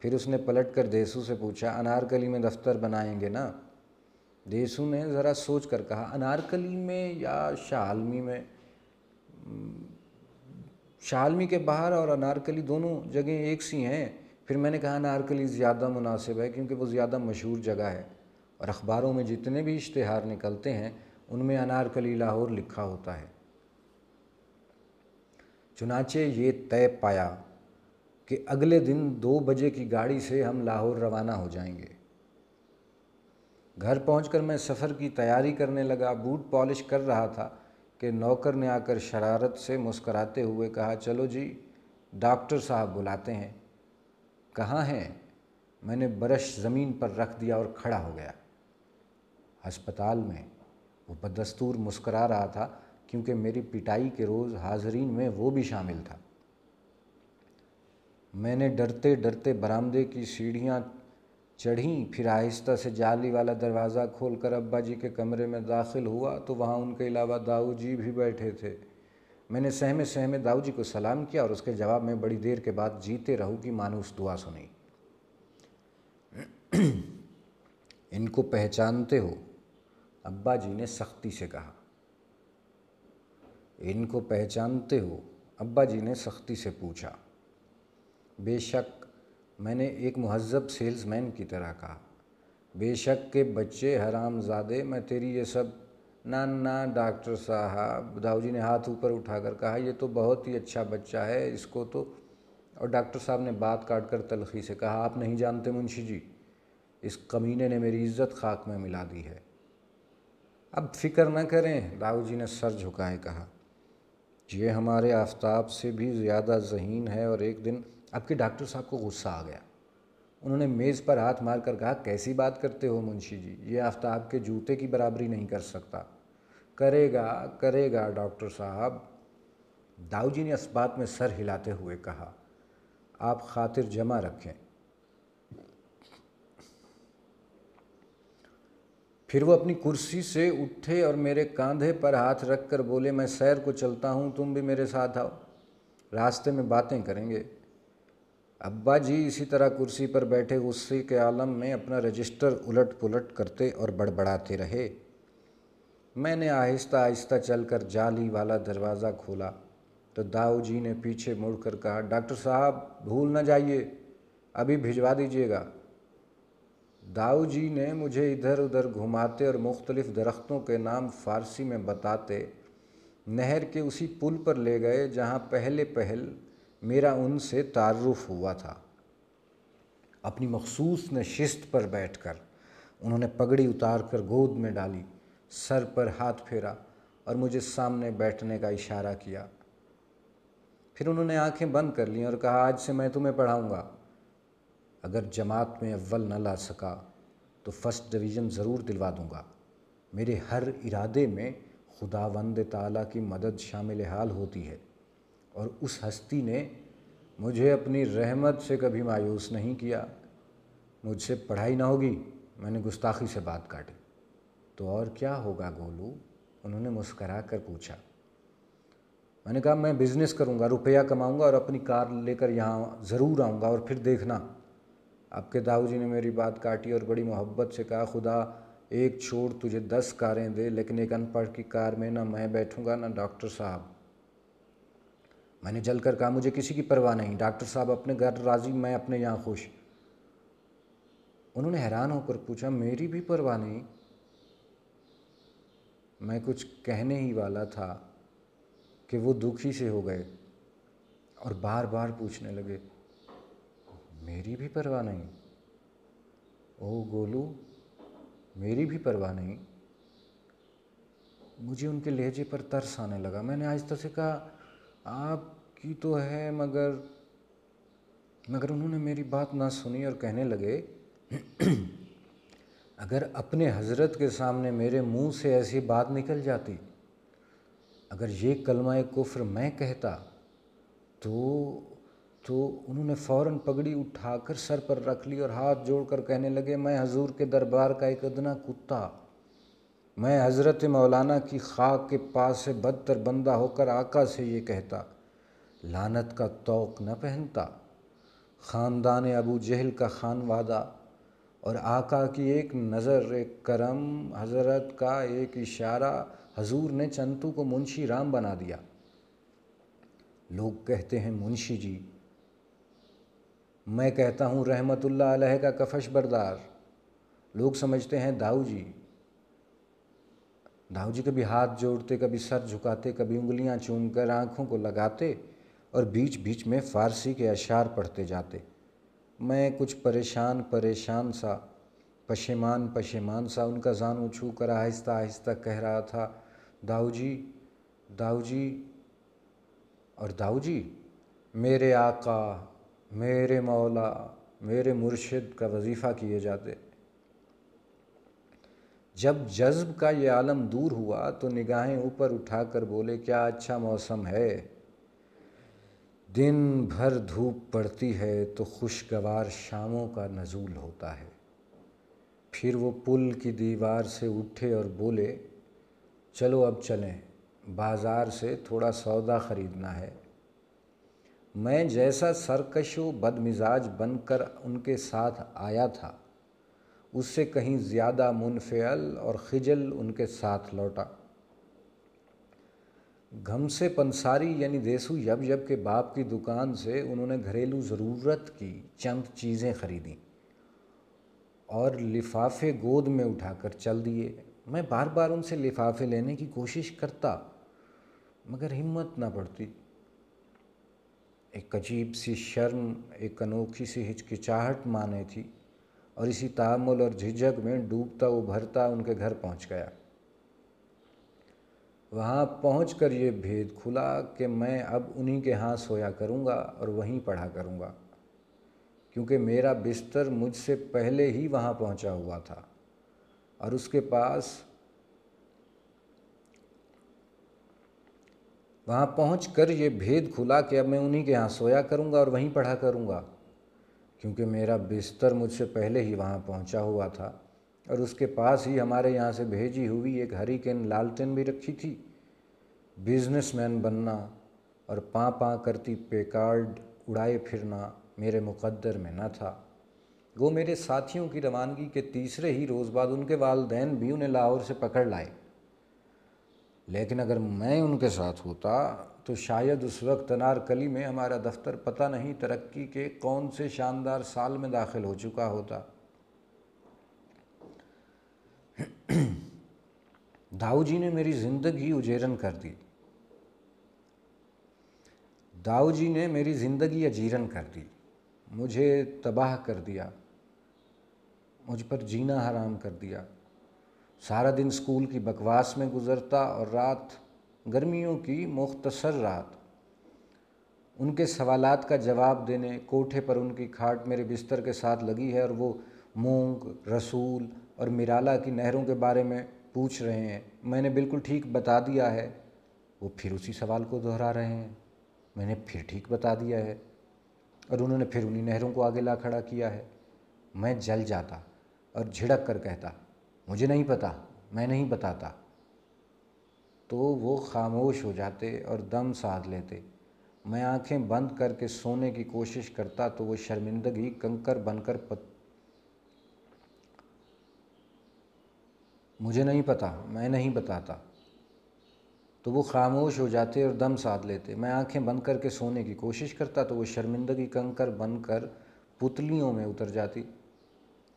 A: پھر اس نے پلٹ کر دیسو سے پوچھا، انارکلی میں دفتر بنائیں گے نا؟ دیسو نے ذرا سوچ کر کہا، انارکلی میں یا شاہ عالمی میں؟ شاہ عالمی کے باہر اور انارکلی دونوں جگہیں ایک سی ہیں۔ پھر میں نے کہا انارکلی زیادہ مناسب ہے کیونکہ وہ زیادہ مشہور جگہ ہے اور اخباروں میں جتنے بھی اشتہار نکلتے ہیں ان میں انارکلی لاہور لکھا ہوتا ہے۔ چنانچہ یہ طے پایا کہ اگلے دن 2 بجے کی گاڑی سے ہم لاہور روانہ ہو جائیں گے۔ گھر پہنچ کر میں سفر کی تیاری کرنے لگا، بوٹ پالش کر رہا تھا کہ نوکر نے آ کر شرارت سے مسکراتے ہوئے کہا، چلو جی ڈاکٹر صاحب بلاتے ہیں۔ کہاں ہیں؟ میں نے برش زمین پر رکھ دیا اور کھڑا ہو گیا۔ ہسپتال میں۔ وہ بدستور مسکرا رہا تھا کیونکہ میری پٹائی کے روز حاضرین میں وہ بھی شامل تھا۔ میں نے ڈرتے ڈرتے برآمدے کی سیڑھیاں چڑھیں، پھر آہستہ سے جالی والا دروازہ کھول کر ابا جی کے کمرے میں داخل ہوا تو وہاں ان کے علاوہ داؤ جی بھی بیٹھے تھے۔ میں نے سہمے سہمے داؤ جی کو سلام کیا اور اس کے جواب میں بڑی دیر کے بعد جیتے رہو کی مانوس دعا سنی۔ ان کو پہچانتے ہو؟ ابا جی نے سختی سے کہا۔ ان کو پہچانتے ہو؟ ابا جی نے سختی سے پوچھا۔ بے شک، میں نے ایک مہذب سیلز مین کی طرح کہا۔ بے شک کے بچے حرام زادے، میں تیری یہ سب نا ڈاکٹر صاحب، داؤ جی نے ہاتھ اوپر اٹھا کر کہا، یہ تو بہت ہی اچھا بچہ ہے، اس کو تو… اور ڈاکٹر صاحب نے بات کاٹ کر تلخی سے کہا، آپ نہیں جانتے منشی جی، اس کمینے نے میری عزت خاک میں ملا دی ہے۔ اب فکر نہ کریں، داؤ جی نے سر جھکائے کہا، یہ ہمارے آفتاب سے بھی زیادہ ذہین ہے۔ اور ایک دن… اب کے ڈاکٹر صاحب کو غصہ آ گیا۔ انہوں نے میز پر ہاتھ مار کر کہا، کیسی بات کرتے ہو منشی جی، یہ آفتاب کے جوتے کی برابری نہیں کر سکتا۔ کرے گا ڈاکٹر صاحب۔ داؤ جی نے اس بات میں سر ہلاتے ہوئے کہا، آپ خاطر جمع رکھیں۔ پھر وہ اپنی کرسی سے اٹھے اور میرے کاندھے پر ہاتھ رکھ کر بولے، میں سیر کو چلتا ہوں، تم بھی میرے ساتھ آؤ، راستے میں باتیں کریں گے۔ ابا جی اسی طرح کرسی پر بیٹھے غصے کے عالم میں اپنا رجسٹر الٹ پلٹ کرتے اور بڑبڑاتے رہے۔ میں نے آہستہ آہستہ چل کر جالی والا دروازہ کھولا تو داؤ جی نے پیچھے مڑ کر کہا، ڈاکٹر صاحب بھول نہ جائیے، ابھی بھجوا دیجیے گا۔ داؤ جی نے مجھے ادھر ادھر گھماتے اور مختلف درختوں کے نام فارسی میں بتاتے نہر کے اسی پل پر لے گئے جہاں پہل میرا ان سے تعارف ہوا تھا۔ اپنی مخصوص نشست پر بیٹھ کر انہوں نے پگڑی اتار کر گود میں ڈالی، سر پر ہاتھ پھیرا اور مجھے سامنے بیٹھنے کا اشارہ کیا۔ پھر انہوں نے آنکھیں بند کر لیں اور کہا، آج سے میں تمہیں پڑھاؤں گا۔ اگر جماعت میں اول نہ لا سکا تو فرسٹ ڈویژن ضرور دلوا دوں گا۔ میرے ہر ارادے میں خداوند تعالیٰ کی مدد شامل حال ہوتی ہے اور اس ہستی نے مجھے اپنی رحمت سے کبھی مایوس نہیں کیا۔ مجھ سے پڑھائی نہ ہوگی؟ میں نے گستاخی سے بات کاٹی۔ تو اور کیا ہوگا گولو؟ انہوں نے مسکرا کر پوچھا۔ میں نے کہا، میں بزنس کروں گا، روپیہ کماؤں گا اور اپنی کار لے کر یہاں ضرور آؤں گا اور پھر دیکھنا۔ اب کے داؤ جی نے میری بات کاٹی اور بڑی محبت سے کہا، خدا ایک چھوڑ تجھے 10 کاریں دے، لیکن ایک ان پڑھ کی کار میں نہ میں بیٹھوں گا نہ ڈاکٹر صاحب۔ میں نے جل کر کہا، مجھے کسی کی پرواہ نہیں، ڈاکٹر صاحب اپنے گھر راضی، میں اپنے یہاں خوش۔ انہوں نے حیران ہو کر پوچھا میری بھی پرواہ نہیں؟ میں کچھ کہنے ہی والا تھا کہ وہ دکھی سے ہو گئے اور بار بار پوچھنے لگے میری بھی پرواہ نہیں؟ او گولو، میری بھی پرواہ نہیں؟ مجھے ان کے لہجے پر ترس آنے لگا۔ میں نے آہستہ سے کہا آپ کی تو ہے مگر انہوں نے میری بات نہ سنی اور کہنے لگے اگر اپنے حضرت کے سامنے میرے منہ سے ایسی بات نکل جاتی، اگر یہ کلمہ کفر میں کہتا تو انہوں نے فوراً پگڑی اٹھا کر سر پر رکھ لی اور ہاتھ جوڑ کر کہنے لگے میں حضور کے دربار کا ایک ادنا کتا، میں حضرت مولانا کی خاک کے پاس سے بدتر بندہ ہو کر آقا سے یہ کہتا لعنت کا طوق نہ پہنتا، خاندان ابو جہل کا خانوادہ اور آقا کی ایک نظر، ایک کرم، حضرت کا ایک اشارہ، حضور نے چنتو کو منشی رام بنا دیا۔ لوگ کہتے ہیں منشی جی، میں کہتا ہوں رحمت اللہ علیہ کا کفش بردار۔ لوگ سمجھتے ہیں داؤ جی کبھی ہاتھ جوڑتے، کبھی سر جھکاتے، کبھی انگلیاں چوم کر آنکھوں کو لگاتے اور بیچ بیچ میں فارسی کے اشعار پڑھتے جاتے۔ میں کچھ پریشان سا، پشیمان سا ان کا زانو چھو کر آہستہ آہستہ کہہ رہا تھا داؤ جی اور داؤ جی میرے آقا، میرے مولا، میرے مرشد کا وظیفہ کیے جاتے۔ جب جذب کا یہ عالم دور ہوا تو نگاہیں اوپر اٹھا کر بولے کیا اچھا موسم ہے، دن بھر دھوپ پڑتی ہے تو خوشگوار شاموں کا نزول ہوتا ہے۔ پھر وہ پل کی دیوار سے اٹھے اور بولے چلو اب چلیں، بازار سے تھوڑا سودا خریدنا ہے۔ میں جیسا سرکش و بدمزاج بن کر ان کے ساتھ آیا تھا اس سے کہیں زیادہ منفعل اور خجل ان کے ساتھ لوٹا۔ گھم سے پنساری یعنی دیسو یب یب کے باپ کی دکان سے انہوں نے گھریلو ضرورت کی چند چیزیں خریدیں اور لفافے گود میں اٹھا کر چل دیے۔ میں بار بار ان سے لفافے لینے کی کوشش کرتا مگر ہمت نہ پڑتی۔ ایک عجیب سی شرم، ایک انوکھی سی ہچکچاہٹ مانے تھی اور اسی تامل اور جھجک میں ڈوبتا ابھرتا ان کے گھر پہنچ گیا۔ وہاں پہنچ کر یہ بھید کھلا کہ میں اب انہی کے ہاں سویا کروں گا اور وہیں پڑھا کروں گا، کیونکہ میرا بستر مجھ سے پہلے ہی وہاں پہنچا ہوا تھا اور اس کے پاس وہاں پہنچ کر یہ بھید کھلا کہ اب میں انہی کے ہاں سویا کروں گا اور وہیں پڑھا کروں گا، کیونکہ میرا بستر مجھ سے پہلے ہی وہاں پہنچا ہوا تھا اور اس کے پاس ہی ہمارے یہاں سے بھیجی ہوئی ایک ہریکین لالٹین بھی رکھی تھی۔ بزنس مین بننا اور پاں پاں کرتی پیکارڈ اڑائے پھرنا میرے مقدر میں نہ تھا۔ وہ میرے ساتھیوں کی روانگی کے تیسرے ہی روز بعد ان کے والدین بھی انہیں لاہور سے پکڑ لائے، لیکن اگر میں ان کے ساتھ ہوتا تو شاید اس وقت انارکلی میں ہمارا دفتر پتہ نہیں ترقی کے کون سے شاندار سال میں داخل ہو چکا ہوتا۔ داؤ جی نے میری زندگی اجیرن کر دی۔ داؤ جی نے میری زندگی اجیرن کر دی، مجھے تباہ کر دیا، مجھ پر جینا حرام کر دیا۔ سارا دن اسکول کی بکواس میں گزرتا اور رات، گرمیوں کی مختصر رات، ان کے سوالات کا جواب دینے۔ کوٹھے پر ان کی کھاٹ میرے بستر کے ساتھ لگی ہے اور وہ مونگ، رسول اور میرالا کی نہروں کے بارے میں پوچھ رہے ہیں۔ میں نے بالکل ٹھیک بتا دیا ہے، وہ پھر اسی سوال کو دہرا رہے ہیں۔ میں نے پھر ٹھیک بتا دیا ہے اور انہوں نے پھر انہی نہروں کو آگے لا کھڑا کیا ہے۔ میں جل جاتا اور جھڑک کر کہتا مجھے نہیں پتا، میں نہیں بتاتا، تو وہ خاموش ہو جاتے اور دم سادھ لیتے۔ میں آنکھیں بند کر کے سونے کی کوشش کرتا تو وہ شرمندگی کنکر بن کر مجھے نہیں پتا، میں نہیں بتاتا، تو وہ خاموش ہو جاتے اور دم سادھ لیتے۔ میں آنکھیں بند کر کے سونے کی کوشش کرتا تو وہ شرمندگی کنکر بن کر پتلیوں میں اتر جاتی۔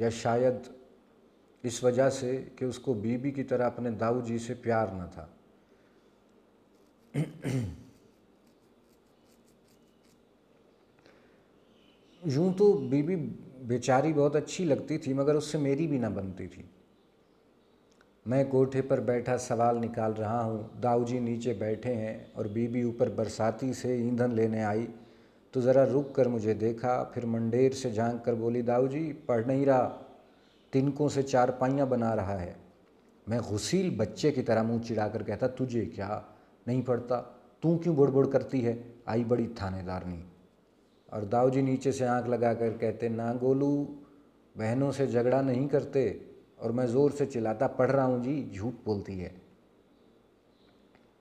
A: یا شاید اس وجہ سے کہ اس کو بیوی کی طرح اپنے داؤ جی سے پیار نہ تھا۔ یوں تو بیوی بیچاری بہت اچھی لگتی تھی، مگر اس سے میری بھی نہ بنتی تھی۔ میں کوٹھے پر بیٹھا سوال نکال رہا ہوں، داؤ جی نیچے بیٹھے ہیں اور بیوی اوپر برساتی سے ایندھن لینے آئی تو ذرا رک کر مجھے دیکھا، پھر منڈیر سے جھانک کر بولی، داؤ جی پڑھ نہیں رہا، تنکوں سے چارپائیاں بنا رہا ہے۔ میں غسیل بچے کی طرح منہ چڑھا کر کہتا، تجھے کیا نہیں پڑھتا، تو کیوں بڑ بڑ کرتی ہے، آئی بڑی تھانے دارنی۔ اور داؤ جی نیچے سے آنکھ لگا کر کہتے، نا گولو، بہنوں سے جھگڑا نہیں کرتے۔ اور میں زور سے چلاتا، پڑھ رہا ہوں جی، جھوٹ بولتی ہے۔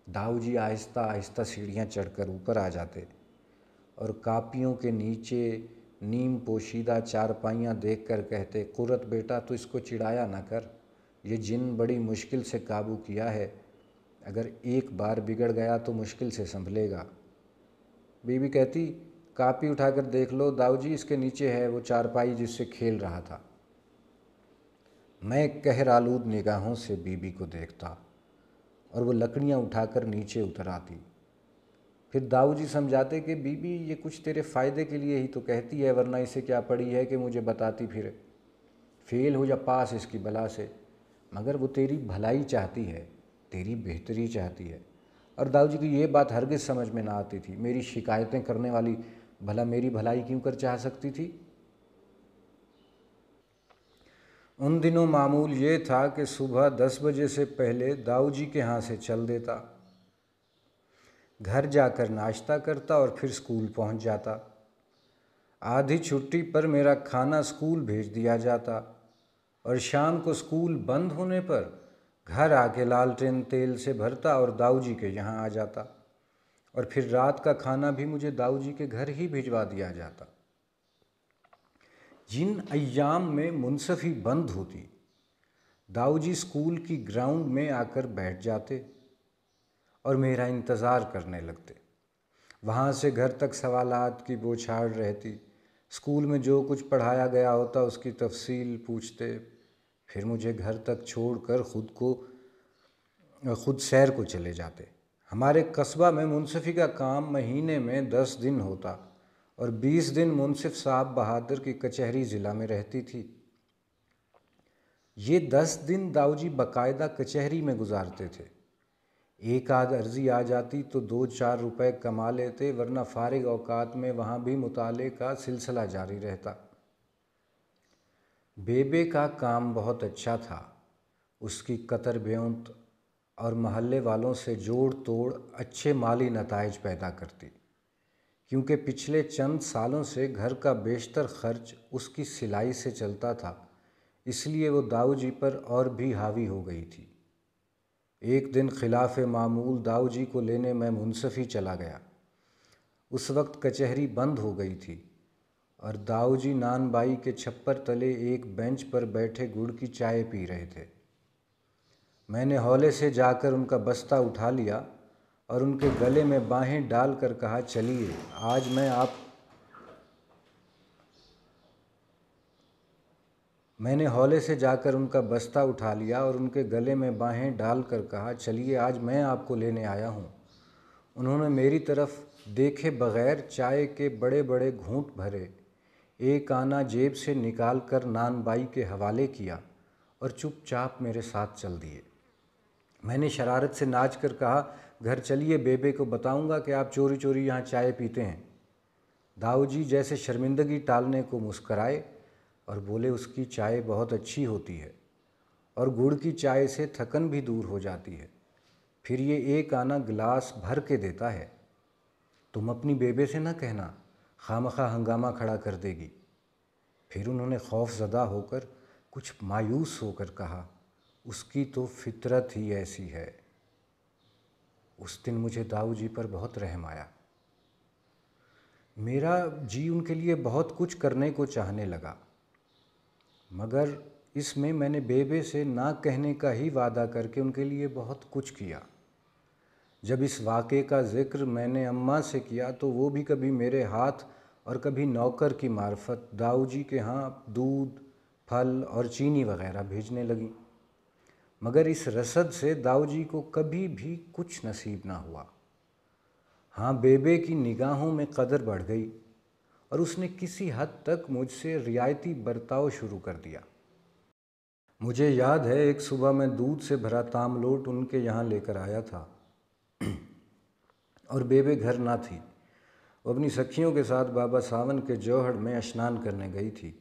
A: داؤ جی آہستہ آہستہ سیڑھیاں چڑھ کر اوپر آ جاتے اور کاپیوں کے نیچے نیم پوشیدہ چارپائیاں دیکھ کر کہتے، قرت بیٹا تو اس کو چڑھایا نہ کر، یہ جن بڑی مشکل سے قابو کیا ہے، اگر ایک بار بگڑ گیا تو مشکل سے سنبھلے گا۔ بیوی کہتی، کاپی اٹھا کر دیکھ لو داؤ جی، اس کے نیچے ہے وہ چارپائی جس سے کھیل رہا تھا۔ میں قہر آلود نگاہوں سے بیوی کو دیکھتا اور وہ لکڑیاں اٹھا کر نیچے اتر آتی۔ پھر داؤ جی سمجھاتے کہ بیوی یہ کچھ تیرے فائدے کے لیے ہی تو کہتی ہے، ورنہ اسے کیا پڑی ہے کہ مجھے بتاتی پھرے، فیل ہو یا پاس اس کی بلا سے، مگر وہ تیری بھلائی چاہتی ہے، تیری بہتری چاہتی ہے۔ اور داؤ جی کی یہ بات ہرگز سمجھ میں نہ آتی تھی، میری شکایتیں کرنے والی بھلا میری بھلائی کیوں کر چاہ سکتی تھی؟ ان دنوں معمول یہ تھا کہ صبح 10 بجے سے پہلے داؤ جی کے ہاں سے چل دیتا، گھر جا کر ناشتہ کرتا اور پھر اسکول پہنچ جاتا۔ آدھی چھٹی پر میرا کھانا اسکول بھیج دیا جاتا اور شام کو اسکول بند ہونے پر گھر آ کے لالٹین تیل سے بھرتا اور داؤ جی کے یہاں آ جاتا، اور پھر رات کا کھانا بھی مجھے داؤ جی کے گھر ہی بھجوا دیا جاتا۔ جن ایام میں منصفی بند ہوتی، داؤ جی اسکول کی گراؤنڈ میں آ کر بیٹھ جاتے اور میرا انتظار کرنے لگتے۔ وہاں سے گھر تک سوالات کی بوچھاڑ رہتی، اسکول میں جو کچھ پڑھایا گیا ہوتا اس کی تفصیل پوچھتے، پھر مجھے گھر تک چھوڑ کر خود سیر کو چلے جاتے۔ ہمارے قصبہ میں منصفی کا کام مہینے میں 10 دن ہوتا اور 20 دن منصف صاحب بہادر کی کچہری ضلع میں رہتی تھی۔ یہ 10 دن داؤ جی باقاعدہ کچہری میں گزارتے تھے۔ ایک آدھ عرضی آ جاتی تو 2-4 روپے کما لیتے، ورنہ فارغ اوقات میں وہاں بھی مطالعے کا سلسلہ جاری رہتا۔ بیبے کا کام بہت اچھا تھا، اس کی قطر بیونت اور محلے والوں سے جوڑ توڑ اچھے مالی نتائج پیدا کرتی، کیونکہ پچھلے چند سالوں سے گھر کا بیشتر خرچ اس کی سلائی سے چلتا تھا، اس لیے وہ داؤ جی پر اور بھی حاوی ہو گئی تھی۔ ایک دن خلاف معمول داؤ جی کو لینے میں منصفی چلا گیا۔ اس وقت کچہری بند ہو گئی تھی اور داؤ جی نان بائی کے چھپر تلے ایک بینچ پر بیٹھے گڑ کی چائے پی رہے تھے۔ میں نے ہولے سے جا کر ان کا بستہ اٹھا لیا اور ان کے گلے میں باہیں ڈال کر کہا، چلیے آج میں آپ کو لینے آیا ہوں۔ انہوں نے میری طرف دیکھے بغیر چائے کے بڑے بڑے گھونٹ بھرے، ایک آنا جیب سے نکال کر نان بائی کے حوالے کیا اور چپ چاپ میرے ساتھ چل دیے۔ میں نے شرارت سے ناچ کر کہا، گھر چلیے، بیبے کو بتاؤں گا کہ آپ چوری چوری یہاں چائے پیتے ہیں۔ داؤ جی جیسے شرمندگی ٹالنے کو مسکرائے اور بولے، اس کی چائے بہت اچھی ہوتی ہے اور گڑ کی چائے سے تھکن بھی دور ہو جاتی ہے، پھر یہ ایک آنا گلاس بھر کے دیتا ہے، تم اپنی بیبے سے نہ کہنا، خواہ ہنگامہ کھڑا کر دے گی۔ پھر انہوں نے خوف زدہ ہو کر کچھ مایوس ہو کر کہا، اس کی تو فطرت ہی ایسی ہے۔ اس دن مجھے داؤ جی پر بہت رحم آیا۔ میرا جی ان کے لیے بہت کچھ کرنے کو چاہنے لگا، مگر اس میں نے بیبے سے نہ کہنے کا ہی وعدہ کر کے ان کے لیے بہت کچھ کیا۔ جب اس واقعے کا ذکر میں نے اماں سے کیا تو وہ بھی کبھی میرے ہاتھ اور کبھی نوکر کی معرفت داؤ جی کے ہاں دودھ پھل اور چینی وغیرہ بھیجنے لگیں، مگر اس رسد سے داؤ جی کو کبھی بھی کچھ نصیب نہ ہوا۔ ہاں، بیبے کی نگاہوں میں قدر بڑھ گئی اور اس نے کسی حد تک مجھ سے رعایتی برتاؤ شروع کر دیا۔ مجھے یاد ہے ایک صبح میں دودھ سے بھرا تام لوٹ ان کے یہاں لے کر آیا تھا اور بیبے گھر نہ تھی۔ وہ اپنی سکھیوں کے ساتھ بابا ساون کے جوہڑ میں اشنان کرنے گئی تھی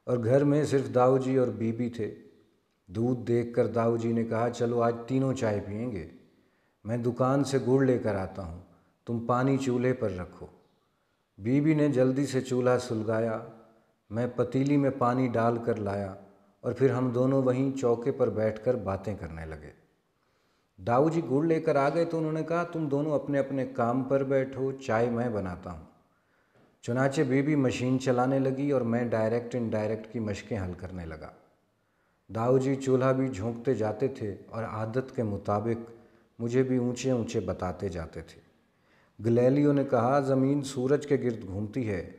A: اور گھر میں صرف داؤ جی اور بی بی تھے۔ دودھ دیکھ کر داؤ جی نے کہا، چلو آج تینوں چائے پئیں گے، میں دکان سے گڑ لے کر آتا ہوں، تم پانی چولہے پر رکھو۔ بی بی نے جلدی سے چولہا سلگایا، میں پتیلی میں پانی ڈال کر لایا اور پھر ہم دونوں وہیں چوکے پر بیٹھ کر باتیں کرنے لگے۔ داؤ جی گڑ لے کر آ گئے تو انہوں نے کہا، تم دونوں اپنے اپنے کام پر بیٹھو، چائے میں بناتا ہوں۔ چنانچہ بی بی مشین چلانے لگی اور میں ڈائریکٹ انڈائریکٹ کی مشقیں حل کرنے لگا۔ داؤ جی چولہا بھی جھونکتے جاتے تھے اور عادت کے مطابق مجھے بھی اونچے اونچے بتاتے جاتے تھے۔ گلیلیو نے کہا، زمین سورج کے گرد گھومتی ہے۔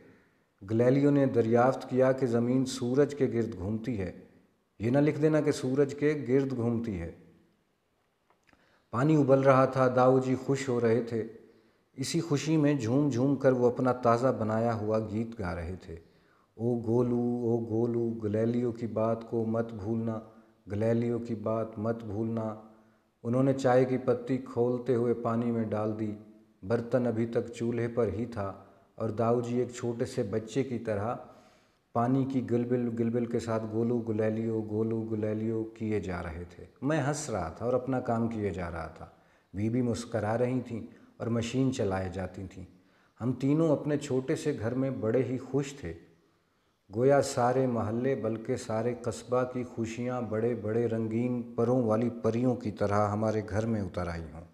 A: گلیلیو نے دریافت کیا کہ زمین سورج کے گرد گھومتی ہے، یہ نہ لکھ دینا کہ سورج کے گرد گھومتی ہے۔ پانی ابل رہا تھا، داؤ جی خوش ہو رہے تھے۔ اسی خوشی میں جھوم جھوم کر وہ اپنا تازہ بنایا ہوا گیت گا رہے تھے۔ او گولو او گولو، گلیلیو کی بات کو مت بھولنا، گلیلیو کی بات مت بھولنا۔ انہوں نے چائے کی پتی کھولتے ہوئے پانی میں ڈال دی۔ برتن ابھی تک چولہے پر ہی تھا اور داؤ جی ایک چھوٹے سے بچے کی طرح پانی کی گلبل گلبل کے ساتھ گولو گلیلیو کیے جا رہے تھے۔ میں ہنس رہا تھا اور اپنا کام کیے جا رہا تھا۔ بی بی مسکرا رہی تھیں اور مشین چلائے جاتی تھیں۔ ہم تینوں اپنے چھوٹے سے گھر میں بڑے ہی خوش تھے، گویا سارے محلے بلکہ سارے قصبہ کی خوشیاں بڑے بڑے رنگین پروں والی پریوں کی طرح ہمارے گھر میں اتر آئی ہوں۔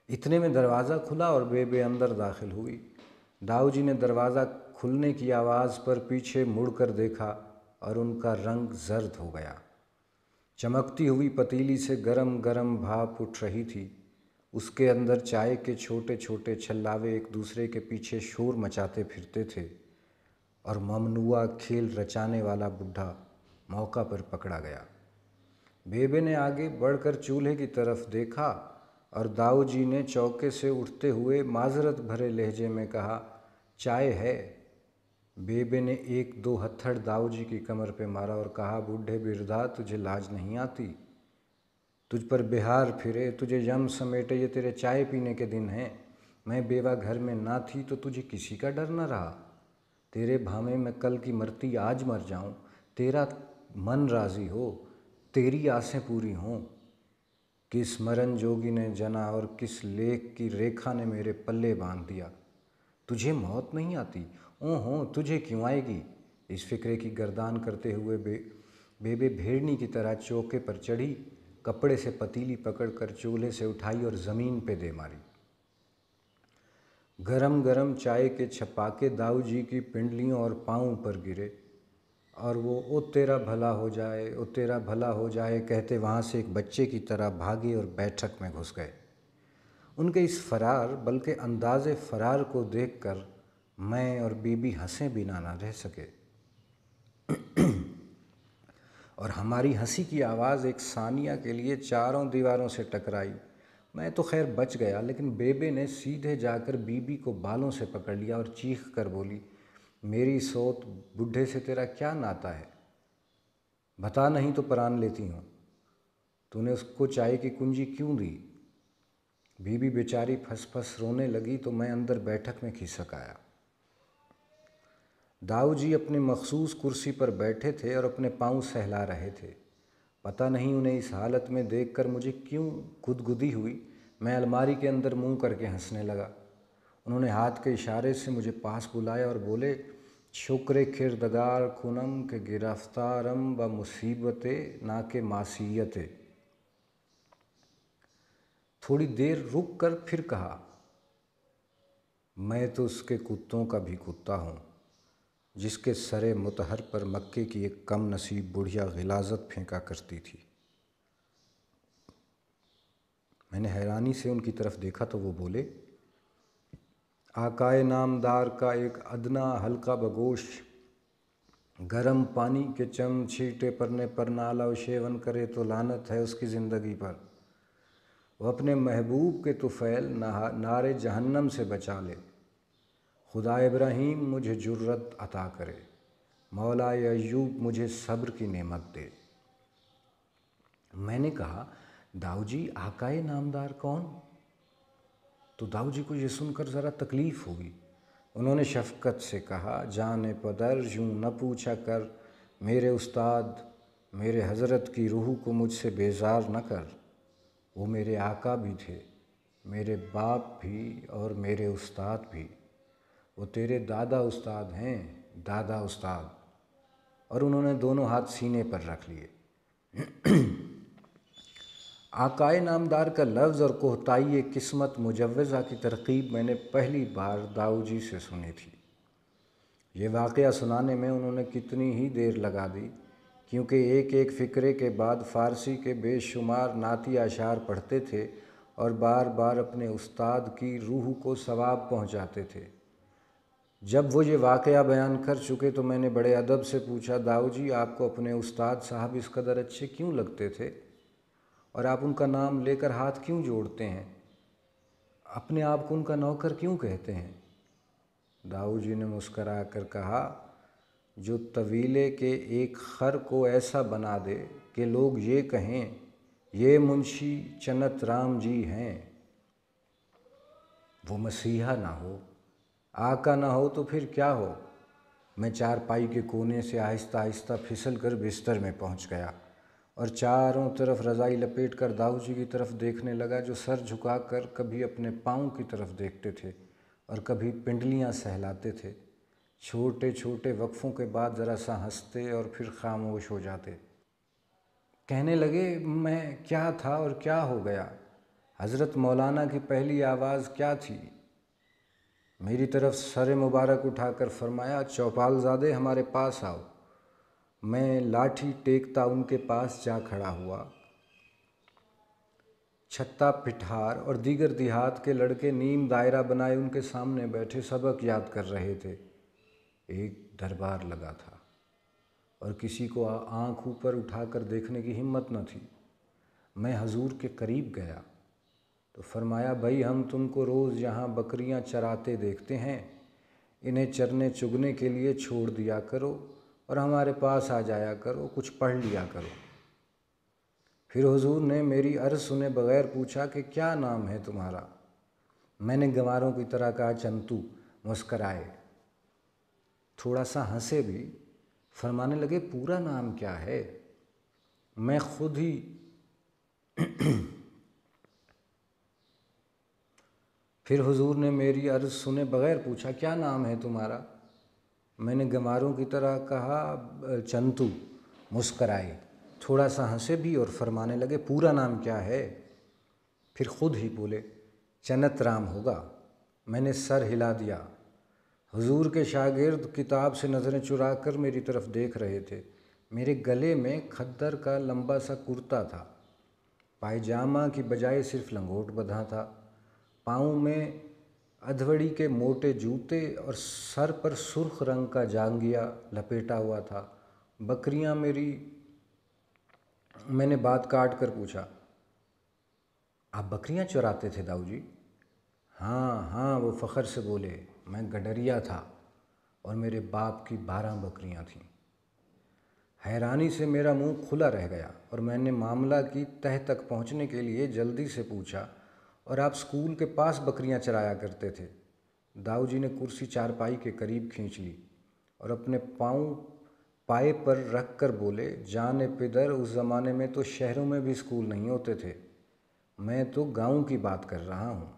A: اتنے میں دروازہ کھلا اور بیبے اندر داخل ہوئی۔ داؤ جی نے دروازہ کھلنے کی آواز پر پیچھے مڑ کر دیکھا اور ان کا رنگ زرد ہو گیا۔ چمکتی ہوئی پتیلی سے گرم گرم بھاپ اٹھ رہی تھی، اس کے اندر چائے کے چھوٹے چھوٹے چھلاوے ایک دوسرے کے پیچھے شور مچاتے پھرتے تھے اور ممنوعہ کھیل رچانے والا بڈھا موقع پر پکڑا گیا۔ بیبے نے آگے بڑھ کر چولہے کی طرف دیکھا اور داؤ جی نے چوکے سے اٹھتے ہوئے معذرت بھرے لہجے میں کہا، چائے ہے۔ بیبے نے ایک دو ہتھڑ داؤ جی کی کمر پہ مارا اور کہا، بوڑھے بردا، تجھے لاج نہیں آتی؟ تجھ پر بہار پھرے، تجھے یم سمیٹے، یہ تیرے چائے پینے کے دن ہیں۔ میں بیوہ گھر میں نہ تھی تو تجھے کسی کا ڈر نہ رہا؟ تیرے بھامے میں کل کی مرتی آج مر جاؤں، تیرا من راضی ہو، تیری آسیں پوری ہوں۔ کس مرن جوگی نے جنا اور کس لیک کی ریکھا نے میرے پلے باندھ دیا۔ تجھے موت نہیں آتی؟ ہوں تجھے کیوں آئے گی؟ اس فکرے کی گردان کرتے ہوئے بیبے بھیڑنی کی طرح چوکے پر چڑھی، کپڑے سے پتیلی پکڑ کر چولہے سے اٹھائی اور زمین پہ دے ماری۔ گرم گرم چائے کے چھپاکے داؤ جی کی پنڈلیوں اور پاؤں پر گرے اور وہ او تیرا بھلا ہو جائے، او تیرا بھلا ہو جائے کہتے وہاں سے ایک بچے کی طرح بھاگے اور بیٹھک میں گھس گئے۔ ان کے اس فرار بلکہ انداز فرار کو دیکھ کر میں اور بی بی ہنسے بنا نہ رہ سکے اور ہماری ہنسی کی آواز ایک ثانیہ کے لیے چاروں دیواروں سے ٹکرائی۔ میں تو خیر بچ گیا، لیکن بیبے نے سیدھے جا کر بی بی کو بالوں سے پکڑ لیا اور چیخ کر بولی، میری سوت، بڈھے سے تیرا کیا ناتا ہے؟ بتا، نہیں تو پران لیتی ہوں۔ تو نے اس کو چائے کی کنجی کیوں دی؟ بی بی بیچاری پھس پھس رونے لگی تو میں اندر بیٹھک میں کھسک آیا۔ داؤ جی اپنی مخصوص کرسی پر بیٹھے تھے اور اپنے پاؤں سہلا رہے تھے۔ پتہ نہیں انہیں اس حالت میں دیکھ کر مجھے کیوں گدگدی ہوئی۔ میں الماری کے اندر منہ کر کے ہنسنے لگا۔ انہوں نے ہاتھ کے اشارے سے مجھے پاس بلایا اور بولے، شکر کردگار کنم کہ گرفتارم و مصیبت نہ کہ معصیت۔ تھوڑی دیر رک کر پھر کہا، میں تو اس کے کتوں کا بھی کتا ہوں جس کے سرے مطہر پر مکے کی ایک کم نصیب بڑھیا غلاظت پھینکا کرتی تھی۔ میں نے حیرانی سے ان کی طرف دیکھا تو وہ بولے، آقائے نامدار کا ایک ادنا حلقہ بگوش گرم پانی کے چم چھیٹے پرنے پر نالا و شیون کرے تو لعنت ہے اس کی زندگی پر۔ وہ اپنے محبوب کے طفیل نار جہنم سے بچا لے۔ خدا ابراہیم مجھے جرت عطا کرے، مولا ایوب مجھے صبر کی نعمت دے۔ میں نے کہا داؤ جی آقائے نامدار کون؟ تو داؤ جی کو یہ سن کر ذرا تکلیف ہوئی۔ انہوں نے شفقت سے کہا جان پدر یوں نہ پوچھا کر، میرے استاد میرے حضرت کی روح کو مجھ سے بیزار نہ کر۔ وہ میرے آقا بھی تھے، میرے باپ بھی اور میرے استاد بھی۔ وہ تیرے دادا استاد ہیں، دادا استاد۔ اور انہوں نے دونوں ہاتھ سینے پر رکھ لیے۔ آقائے نامدار کا لفظ اور کوہتائی قسمت مجوزہ کی ترکیب میں نے پہلی بار داؤ جی سے سنی تھی۔ یہ واقعہ سنانے میں انہوں نے کتنی ہی دیر لگا دی، کیونکہ ایک ایک فقرے کے بعد فارسی کے بے شمار نعتی اشعار پڑھتے تھے اور بار بار اپنے استاد کی روح کو ثواب پہنچاتے تھے۔ جب وہ یہ واقعہ بیان کر چکے تو میں نے بڑے ادب سے پوچھا داؤ جی آپ کو اپنے استاد صاحب اس قدر اچھے کیوں لگتے تھے اور آپ ان کا نام لے کر ہاتھ کیوں جوڑتے ہیں؟ اپنے آپ کو ان کا نوکر کیوں کہتے ہیں؟ داؤ جی نے مسکرا کر کہا جو طویلے کے ایک خر کو ایسا بنا دے کہ لوگ یہ کہیں یہ منشی چنت رام جی ہیں، وہ مسیحا نہ ہو، آقا نہ ہو تو پھر کیا ہو؟ میں چارپائی کے کونے سے آہستہ آہستہ پھسل کر بستر میں پہنچ گیا اور چاروں طرف رضائی لپیٹ کر داؤ جی کی طرف دیکھنے لگا، جو سر جھکا کر کبھی اپنے پاؤں کی طرف دیکھتے تھے اور کبھی پنڈلیاں سہلاتے تھے۔ چھوٹے چھوٹے وقفوں کے بعد ذرا سا ہنستے اور پھر خاموش ہو جاتے۔ کہنے لگے میں کیا تھا اور کیا ہو گیا؟ حضرت مولانا کی پہلی آواز کیا تھی؟ میری طرف سر مبارک اٹھا کر فرمایا چوپال زادے ہمارے پاس آؤ۔ میں لاٹھی ٹیکتا ان کے پاس جا کھڑا ہوا۔ چھتا پٹھار اور دیگر دیہات کے لڑکے نیم دائرہ بنائے ان کے سامنے بیٹھے سبق یاد کر رہے تھے۔ ایک دربار لگا تھا اور کسی کو آنکھ اوپر اٹھا کر دیکھنے کی ہمت نہ تھی۔ میں حضور کے قریب گیا تو فرمایا بھائی ہم تم کو روز یہاں بکریاں چراتے دیکھتے ہیں، انہیں چرنے چگنے کے لیے چھوڑ دیا کرو اور ہمارے پاس آ جایا کرو، کچھ پڑھ لیا کرو۔ پھر حضور نے میری عرض سنے بغیر پوچھا کہ کیا نام ہے تمہارا؟ میں نے گنواروں کی طرح کہا چنتو۔ مسکرائے، تھوڑا سا ہنسے بھی، فرمانے لگے پورا نام کیا ہے؟ میں خود ہی پھر حضور نے میری عرض سنے بغیر پوچھا کیا نام ہے تمہارا؟ میں نے گنواروں کی طرح کہا چنتو۔ مسکرائے، تھوڑا سا ہنسے بھی اور فرمانے لگے پورا نام کیا ہے؟ پھر خود ہی بولے چنت رام ہوگا۔ میں نے سر ہلا دیا۔ حضور کے شاگرد کتاب سے نظریں چرا کر میری طرف دیکھ رہے تھے۔ میرے گلے میں کھدر کا لمبا سا کرتا تھا، پائجامہ کی بجائے صرف لنگوٹ بندھا تھا، پاؤں میں ادھوڑی کے موٹے جوتے اور سر پر سرخ رنگ کا جانگیا لپیٹا ہوا تھا۔ بکریاں میں نے بات کاٹ کر پوچھا آپ بکریاں چراتے تھے داؤ جی؟ ہاں وہ فخر سے بولے میں گڈریا تھا اور میرے باپ کی 12 بکریاں تھیں۔ حیرانی سے میرا منہ کھلا رہ گیا اور میں نے معاملہ کی تہ تک پہنچنے کے لیے جلدی سے پوچھا اور آپ اسکول کے پاس بکریاں چرایا کرتے تھے؟ داؤ جی نے کرسی چارپائی کے قریب کھینچ لی اور اپنے پاؤں پائے پر رکھ کر بولے جان پدر اس زمانے میں تو شہروں میں بھی اسکول نہیں ہوتے تھے، میں تو گاؤں کی بات کر رہا ہوں۔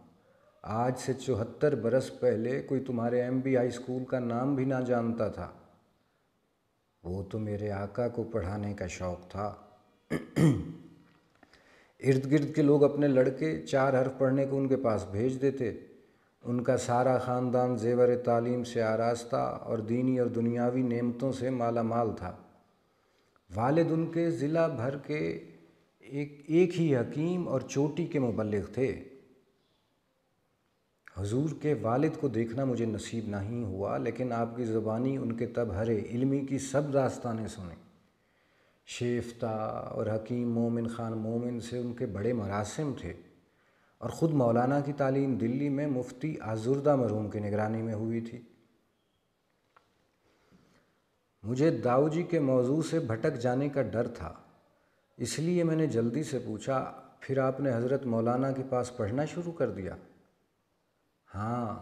A: آج سے 74 برس پہلے کوئی تمہارے MB ہائی اسکول کا نام بھی نہ جانتا تھا۔ وہ تو میرے آقا کو پڑھانے کا شوق تھا۔ ارد گرد کے لوگ اپنے لڑکے 4 حرف پڑھنے کو ان کے پاس بھیج دیتے۔ ان کا سارا خاندان زیور تعلیم سے آراستہ اور دینی اور دنیاوی نعمتوں سے مالا مال تھا۔ والد ان کے ضلع بھر کے ایک ہی حکیم اور چوٹی کے مبلغ تھے۔ حضور کے والد کو دیکھنا مجھے نصیب نہیں ہوا، لیکن آپ کی زبانی ان کے تبحر علمی کی سب داستانیں سنیں۔ شیفتہ اور حکیم مومن خان مومن سے ان کے بڑے مراسم تھے، اور خود مولانا کی تعلیم دلی میں مفتی آزردہ مرحوم کی نگرانی میں ہوئی تھی۔ مجھے داؤ جی کے موضوع سے بھٹک جانے کا ڈر تھا، اس لیے میں نے جلدی سے پوچھا، پھر آپ نے حضرت مولانا کے پاس پڑھنا شروع کر دیا؟ ہاں،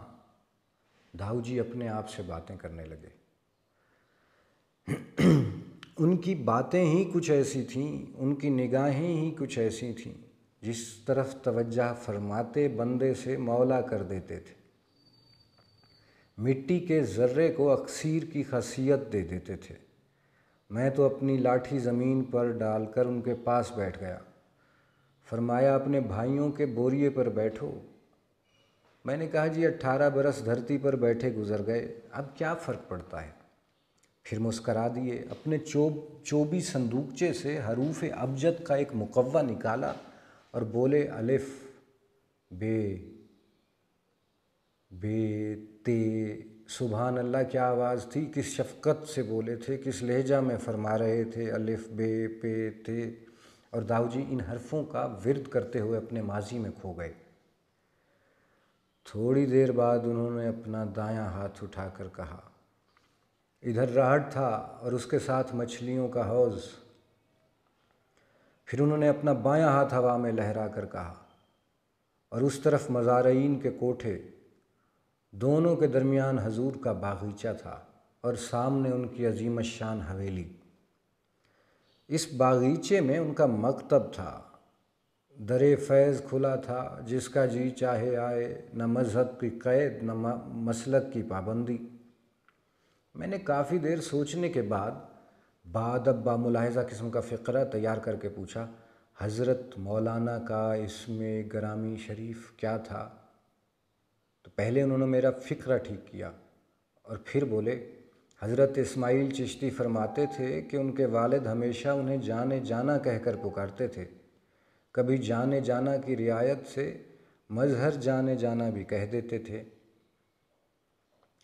A: داؤ جی اپنے آپ سے باتیں کرنے لگے۔ ان کی باتیں ہی کچھ ایسی تھیں، ان کی نگاہیں ہی کچھ ایسی تھیں، جس طرف توجہ فرماتے بندے سے مولا کر دیتے تھے۔ مٹی کے ذرے کو اکسیر کی خاصیت دے دیتے تھے۔ میں تو اپنی لاٹھی زمین پر ڈال کر ان کے پاس بیٹھ گیا۔ فرمایا، اپنے بھائیوں کے بوریے پر بیٹھو۔ میں نے کہا، جی 18 برس دھرتی پر بیٹھے گزر گئے، اب کیا فرق پڑتا ہے؟ پھر مسکرا دیے، اپنے چوبی صندوقچے سے حروف ابجد کا ایک مقوہ نکالا اور بولے، الف بے بے تے۔ سبحان اللہ، کیا آواز تھی، کس شفقت سے بولے تھے، کس لہجہ میں فرما رہے تھے، الف بے پے تے۔ اور داؤ جی ان حرفوں کا ورد کرتے ہوئے اپنے ماضی میں کھو گئے۔ تھوڑی دیر بعد انہوں نے اپنا دایاں ہاتھ اٹھا کر کہا، ادھر راہٹ تھا اور اس کے ساتھ مچھلیوں کا حوض۔ پھر انہوں نے اپنا بایاں ہاتھ ہوا میں لہرا کر کہا، اور اس طرف مزارعین کے کوٹھے۔ دونوں کے درمیان حضور کا باغیچہ تھا اور سامنے ان کی عظیم الشان حویلی۔ اس باغیچے میں ان کا مکتب تھا۔ در فیض کھلا تھا، جس کا جی چاہے آئے، نہ مذہب کی قید نہ مسلک کی پابندی۔ میں نے کافی دیر سوچنے کے بعد بادب با ملاحظہ قسم کا فقرہ تیار کر کے پوچھا، حضرت مولانا کا اسم گرامی شریف کیا تھا؟ تو پہلے انہوں نے میرا فقرہ ٹھیک کیا اور پھر بولے، حضرت اسماعیل چشتی فرماتے تھے کہ ان کے والد ہمیشہ انہیں جانے جانا کہہ کر پکارتے تھے۔ کبھی جانے جانا کی رعایت سے مظہر جانے جانا بھی کہہ دیتے تھے۔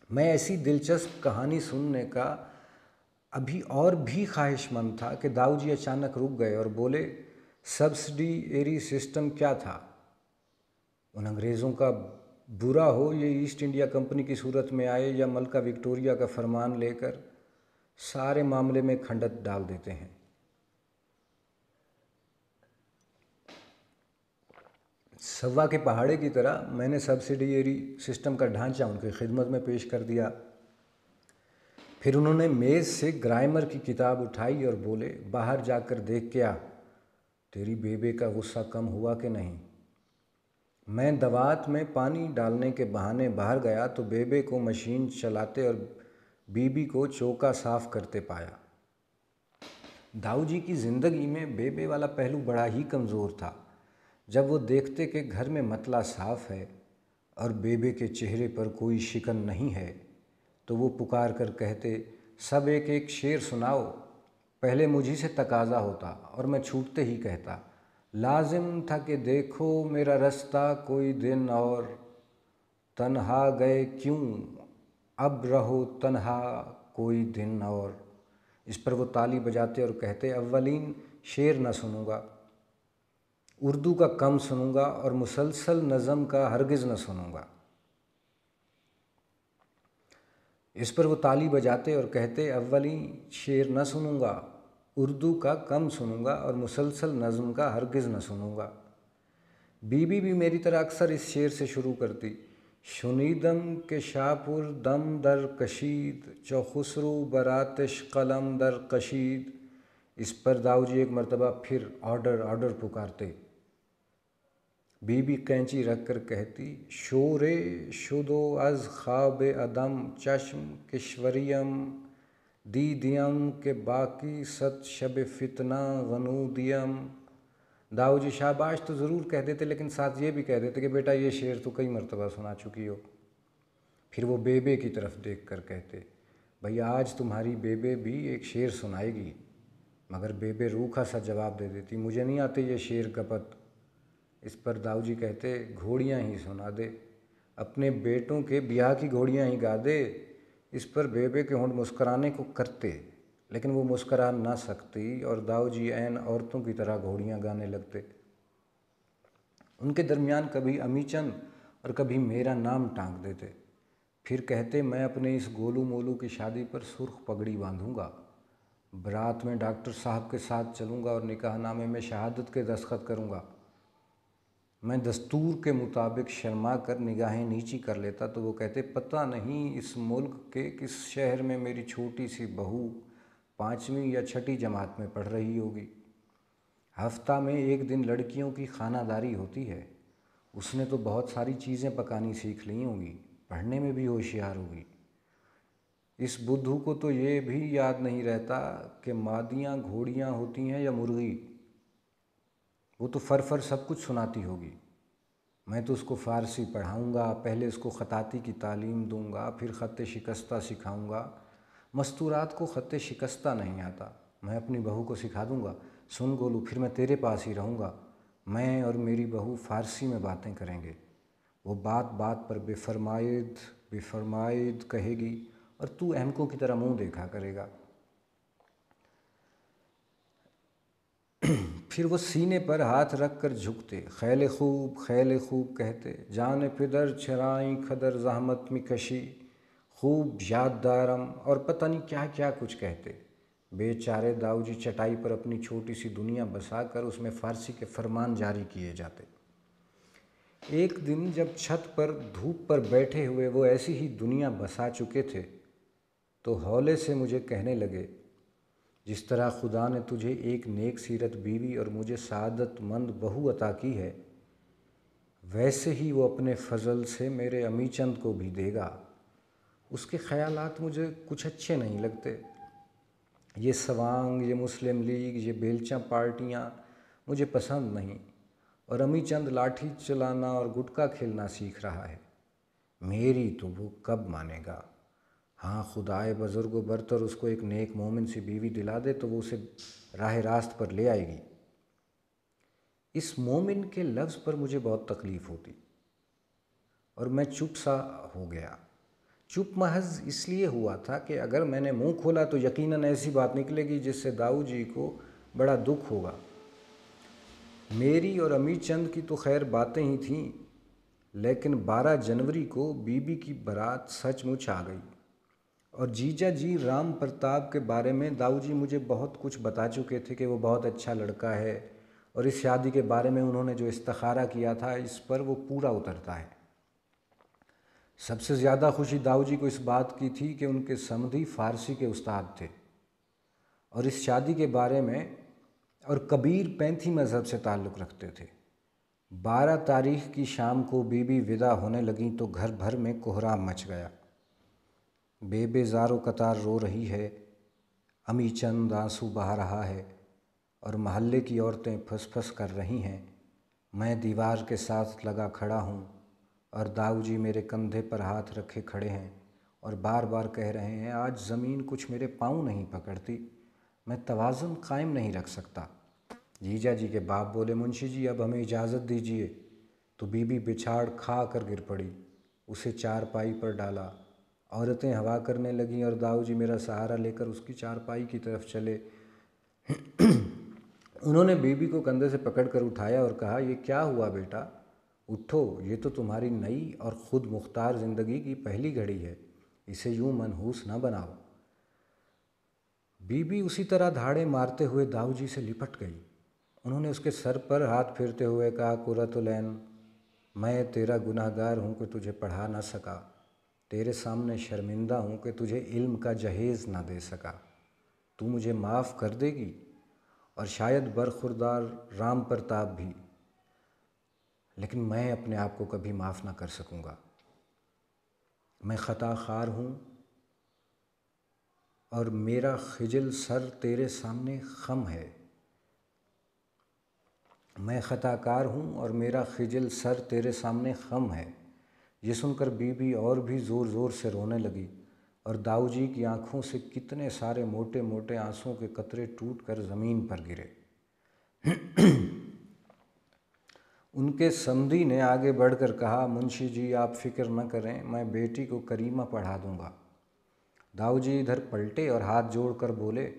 A: میں ایسی دلچسپ کہانی سننے کا ابھی اور بھی خواہش مند تھا کہ داؤ جی اچانک رک گئے اور بولے، سبسڈیئری سسٹم کیا تھا؟ ان انگریزوں کا برا ہو یہ ایسٹ انڈیا کمپنی کی صورت میں آئے یا ملکہ وکٹوریہ کا فرمان لے کر سارے معاملے میں کھنڈت ڈال دیتے ہیں۔ سوا کے پہاڑے کی طرح میں نے سبسڈیئری سسٹم کا ڈھانچہ ان کی خدمت میں پیش کر دیا۔ پھر انہوں نے میز سے گرامر کی کتاب اٹھائی اور بولے، باہر جا کر دیکھ کے آ، تیری بیبے کا غصہ کم ہوا کہ نہیں؟ میں دوات میں پانی ڈالنے کے بہانے باہر گیا تو بیبے کو مشین چلاتے اور بی کو چوکا صاف کرتے پایا۔ داؤ جی کی زندگی میں بیبے والا پہلو بڑا ہی کمزور تھا۔ جب وہ دیکھتے کہ گھر میں متلا صاف ہے اور بیبے کے چہرے پر کوئی شکن نہیں ہے تو وہ پکار کر کہتے، سب ایک ایک شعر سناؤ۔ پہلے مجھی سے تقاضا ہوتا اور میں چھوٹتے ہی کہتا، لازم تھا کہ دیکھو میرا رستہ کوئی دن اور، تنہا گئے کیوں اب رہو تنہا کوئی دن اور۔ اس پر وہ تالی بجاتے اور کہتے، اولین شعر نہ سنوں گا، اردو کا کم سنوں گا اور مسلسل نظم کا ہرگز نہ سنوں گا۔ اس پر وہ تالی بجاتے اور کہتے، اولین شعر نہ سنوں گا، اردو کا کم سنوں گا اور مسلسل نظم کا ہرگز نہ سنوں گا۔ بی بھی میری طرح اکثر اس شعر سے شروع کرتی، شنیدم کے شاپور دم در کشید، چو خسرو براتش قلم در کشید۔ اس پر داؤ جی ایک مرتبہ پھر آرڈر پکارتے۔ بی کینچی رکھ کر کہتی، شورے شدو از خواب عدم چشم کشوریم دیدیم کہ باقی ست شب فتنہ غنودیم۔ داؤ جی شاباش تو ضرور کہہ دیتے، لیکن ساتھ یہ بھی کہہ دیتے کہ بیٹا یہ شعر تو کئی مرتبہ سنا چکی ہو۔ پھر وہ بیبے کی طرف دیکھ کر کہتے، بھئی آج تمہاری بیبے بھی ایک شعر سنائے گی۔ مگر بیبے روکھا سا جواب دے دیتی، مجھے نہیں آتے یہ شعر گپت۔ اس پر داؤ جی کہتے، گھوڑیاں ہی سنا دے۔ اپنے بیٹوں کے بیاہ کی گھوڑیاں ہی گا دے۔ اس پر بیبے کے ہونٹ مسکرانے کو کرتے، لیکن وہ مسکرا نہ سکتی اور داؤ جی عین عورتوں کی طرح گھوڑیاں گانے لگتے۔ ان کے درمیان کبھی امی چند اور کبھی میرا نام ٹانک دیتے، پھر کہتے میں اپنے اس گولو مولو کی شادی پر سرخ پگڑی باندھوں گا، برات میں ڈاکٹر صاحب کے ساتھ چلوں گا اور نکاح نامے میں شہادت کے دستخط کروں گا۔ میں دستور کے مطابق شرما کر نگاہیں نیچی کر لیتا تو وہ کہتے پتہ نہیں اس ملک کے کس شہر میں میری چھوٹی سی بہو 5ویں یا 6ٹھی جماعت میں پڑھ رہی ہوگی۔ ہفتہ میں ایک دن لڑکیوں کی خانہ داری ہوتی ہے، اس نے تو بہت ساری چیزیں پکانی سیکھ لی ہوں گی، پڑھنے میں بھی ہوشیار ہوگی۔ اس بدھو کو تو یہ بھی یاد نہیں رہتا کہ مادیاں گھوڑیاں ہوتی ہیں یا مرغی، وہ تو فر سب کچھ سناتی ہوگی۔ میں تو اس کو فارسی پڑھاؤں گا، پہلے اس کو خطاطی کی تعلیم دوں گا، پھر خط شکستہ سکھاؤں گا۔ مستورات کو خط شکستہ نہیں آتا، میں اپنی بہو کو سکھا دوں گا۔ سن گولو، پھر میں تیرے پاس ہی رہوں گا، میں اور میری بہو فارسی میں باتیں کریں گے۔ وہ بات بات پر بے فرمائد کہے گی اور تو احمقوں کی طرح منہ دیکھا کرے گا۔ پھر وہ سینے پر ہاتھ رکھ کر جھکتے، خیل خوب کہتے، جان پدر چھرائیں کھدر زحمت می کشی، خوب یاد دارم، اور پتہ نہیں کیا کیا کچھ کہتے۔ بے چارے داؤ جی چٹائی پر اپنی چھوٹی سی دنیا بسا کر اس میں فارسی کے فرمان جاری کیے جاتے۔ ایک دن جب چھت پر دھوپ پر بیٹھے ہوئے وہ ایسی ہی دنیا بسا چکے تھے تو ہولے سے مجھے کہنے لگے، جس طرح خدا نے تجھے ایک نیک سیرت بیوی اور مجھے سعادت مند بہو عطا کی ہے، ویسے ہی وہ اپنے فضل سے میرے امی چند کو بھی دے گا۔ اس کے خیالات مجھے کچھ اچھے نہیں لگتے۔ یہ سوانگ، یہ مسلم لیگ، یہ بیلچاں پارٹیاں مجھے پسند نہیں، اور امی چند لاٹھی چلانا اور گٹکا کھیلنا سیکھ رہا ہے۔ میری تو وہ کب مانے گا؟ ہاں، خدائے بزرگ و برتر اس کو ایک نیک مومن سی بیوی دلا دے تو وہ اسے راہ راست پر لے آئے گی۔ اس مومن کے لفظ پر مجھے بہت تکلیف ہوتی اور میں چپ سا ہو گیا۔ چپ محض اس لیے ہوا تھا کہ اگر میں نے منہ کھولا تو یقیناً ایسی بات نکلے گی جس سے داؤ جی کو بڑا دکھ ہوگا۔ میری اور امی چند کی تو خیر باتیں ہی تھیں، لیکن 12 جنوری کو بی بی کی بارات سچ مچ آ گئی، اور جیجا جی رام پرتاپ کے بارے میں داؤ جی مجھے بہت کچھ بتا چکے تھے کہ وہ بہت اچھا لڑکا ہے، اور اس شادی کے بارے میں انہوں نے جو استخارہ کیا تھا اس پر وہ پورا اترتا ہے۔ سب سے زیادہ خوشی داؤ جی کو اس بات کی تھی کہ ان کے سمدھی فارسی کے استاد تھے اور اس شادی کے بارے میں اور کبیر پینتھی مذہب سے تعلق رکھتے تھے۔ 12 تاریخ کی شام کو بی بی ودا ہونے لگیں تو گھر بھر میں کوہرام مچ گیا۔ بیبے زار و قطار رو رہی ہے، امی چند آنسو بہا رہا ہے، اور محلے کی عورتیں پھس پھس کر رہی ہیں۔ میں دیوار کے ساتھ لگا کھڑا ہوں اور داؤ جی میرے کندھے پر ہاتھ رکھے کھڑے ہیں اور بار بار کہہ رہے ہیں، آج زمین کچھ میرے پاؤں نہیں پکڑتی، میں توازن قائم نہیں رکھ سکتا۔ جیجا جی کے باپ بولے، منشی جی اب ہمیں اجازت دیجیے، تو بی بی بچھاڑ کھا کر گر پڑی، اسے چارپائی پر ڈالا، عورتیں ہوا کرنے لگیں اور داؤ جی میرا سہارا لے کر اس کی چارپائی کی طرف چلے۔ انہوں نے بی بی کو کندھے سے پکڑ کر اٹھایا اور کہا، یہ کیا ہوا بیٹا؟ اٹھو، یہ تو تمہاری نئی اور خود مختار زندگی کی پہلی گھڑی ہے، اسے یوں منحوس نہ بناؤ۔ بی بی اسی طرح دھاڑے مارتے ہوئے داؤ جی سے لپٹ گئی۔ انہوں نے اس کے سر پر ہاتھ پھیرتے ہوئے کہا، قرۃ العین، میں تیرا گناہ گار ہوں کہ تجھے پڑھا نہ سکا، تیرے سامنے شرمندہ ہوں کہ تجھے علم کا جہیز نہ دے سکا۔ تو مجھے معاف کر دے گی، اور شاید برخوردار رام پرتاپ بھی، لیکن میں اپنے آپ کو کبھی معاف نہ کر سکوں گا۔ میں خطا خار ہوں اور میرا خجل سر تیرے سامنے خم ہے۔ میں خطا کار ہوں اور میرا خجل سر تیرے سامنے خم ہے۔ یہ سن کر بی بی اور بھی زور زور سے رونے لگی اور داؤ جی کی آنکھوں سے کتنے سارے موٹے موٹے آنسوؤں کے قطرے ٹوٹ کر زمین پر گرے۔ ان کے سمدھی نے آگے بڑھ کر کہا، منشی جی آپ فکر نہ کریں، میں بیٹی کو کریمہ پڑھا دوں گا۔ داؤ جی ادھر پلٹے اور ہاتھ جوڑ کر بولے،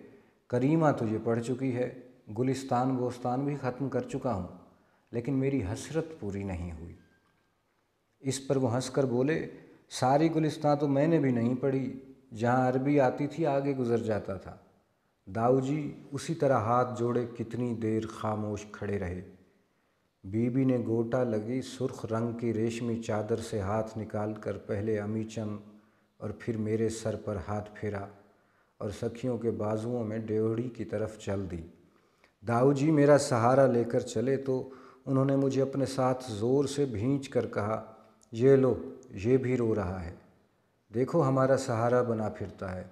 A: کریمہ تو یہ پڑھ چکی ہے، گلستان بوستان بھی ختم کر چکا ہوں، لیکن میری حسرت پوری نہیں ہوئی۔ اس پر وہ ہنس کر بولے، ساری گلستان تو میں نے بھی نہیں پڑھی، جہاں عربی آتی تھی آگے گزر جاتا تھا۔ داؤ جی اسی طرح ہاتھ جوڑے کتنی دیر خاموش کھڑے رہے۔ بی بی نے گوٹا لگی سرخ رنگ کی ریشمی چادر سے ہاتھ نکال کر پہلے امی چند اور پھر میرے سر پر ہاتھ پھیرا اور سکھیوں کے بازوؤں میں ڈیوڑی کی طرف چل دی۔ داؤ جی میرا سہارا لے کر چلے تو انہوں نے مجھے اپنے ساتھ زور سے بھینچ کر کہا، یہ لو، یہ بھی رو رہا ہے، دیکھو ہمارا سہارا بنا پھرتا ہے۔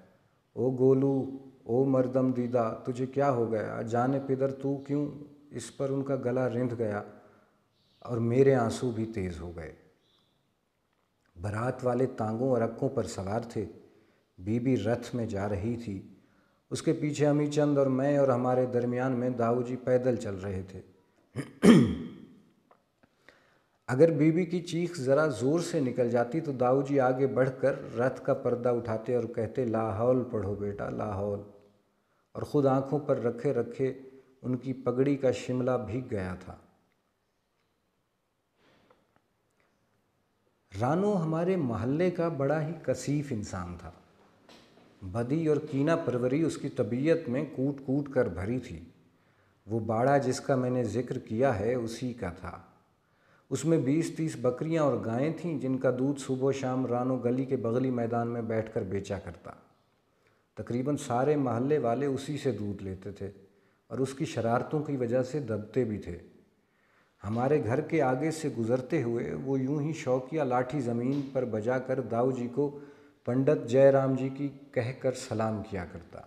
A: او گولو، او مردم دیدہ، تجھے کیا ہو گیا؟ جانے پدر تو کیوں؟ اس پر ان کا گلا رندھ گیا اور میرے آنسو بھی تیز ہو گئے۔ بارات والے تانگوں اور اکوں پر سوار تھے۔ بی بی رتھ میں جا رہی تھی، اس کے پیچھے امی چند اور میں، اور ہمارے درمیان میں داؤ جی پیدل چل رہے تھے۔ اگر بی بی کی چیخ ذرا زور سے نکل جاتی تو داؤ جی آگے بڑھ کر رتھ کا پردہ اٹھاتے اور کہتے، لا حول پڑھو بیٹا، لا حول، اور خود آنکھوں پر رکھے رکھے ان کی پگڑی کا شملہ بھیگ گیا تھا۔ رانو ہمارے محلے کا بڑا ہی کثیف انسان تھا۔ بدی اور کینہ پروری اس کی طبیعت میں کوٹ کوٹ کر بھری تھی۔ وہ باڑہ جس کا میں نے ذکر کیا ہے اسی کا تھا۔ اس میں 20-30 بکریاں اور گائیں تھیں جن کا دودھ صبح و شام رانو گلی کے بغلی میدان میں بیٹھ کر بیچا کرتا۔ تقریباً سارے محلے والے اسی سے دودھ لیتے تھے اور اس کی شرارتوں کی وجہ سے دبتے بھی تھے۔ ہمارے گھر کے آگے سے گزرتے ہوئے وہ یوں ہی شوقیہ لاٹھی زمین پر بجا کر داؤ جی کو پنڈت جے رام جی کی کہہ کر سلام کیا کرتا۔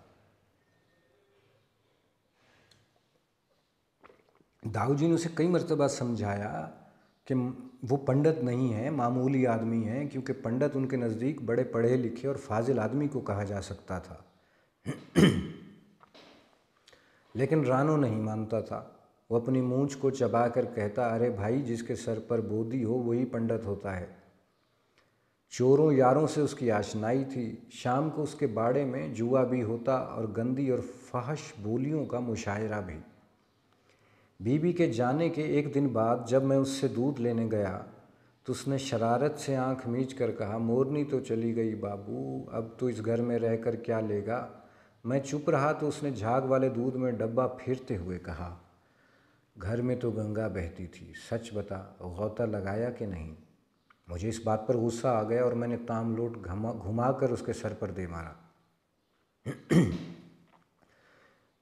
A: داؤ جی نے اسے کئی مرتبہ سمجھایا کہ وہ پنڈت نہیں ہیں، معمولی آدمی ہیں، کیونکہ پنڈت ان کے نزدیک بڑے پڑھے لکھے اور فاضل آدمی کو کہا جا سکتا تھا۔ لیکن رانو نہیں مانتا تھا۔ وہ اپنی مونچھ کو چبا کر کہتا، ارے بھائی، جس کے سر پر بودی ہو وہی پنڈت ہوتا ہے۔ چوروں یاروں سے اس کی آشنائی تھی۔ شام کو اس کے باڑے میں جوا بھی ہوتا اور گندی اور فحش بولیوں کا مشاعرہ بھی۔ بی بی کے جانے کے ایک دن بعد جب میں اس سے دودھ لینے گیا تو اس نے شرارت سے آنکھ میچ کر کہا، مورنی تو چلی گئی بابو، اب تو اس گھر میں رہ کر کیا لے گا؟ میں چپ رہا تو اس نے جھاگ والے دودھ میں ڈبہ پھیرتے ہوئے کہا، گھر میں تو گنگا بہتی تھی، سچ بتا غوطہ لگایا کہ نہیں؟ مجھے اس بات پر غصہ آ گیا اور میں نے تام لوٹ گھما کر اس کے سر پر دے مارا۔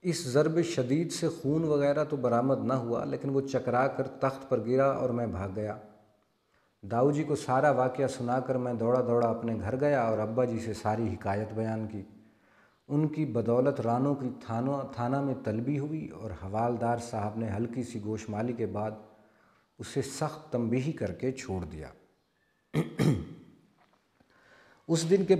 A: اس ضرب شدید سے خون وغیرہ تو برآمد نہ ہوا، لیکن وہ چکرا کر تخت پر گرا اور میں بھاگ گیا۔ داؤ جی کو سارا واقعہ سنا کر میں دوڑا دوڑا اپنے گھر گیا اور ابا جی سے ساری حکایت بیان کی۔ ان کی بدولت رانو کی تھانہ میں طلبی ہوئی اور حوالدار صاحب نے ہلکی سی گوشمالی کے بعد اسے سخت تنبیہ کر کے چھوڑ دیا۔ اس دن کے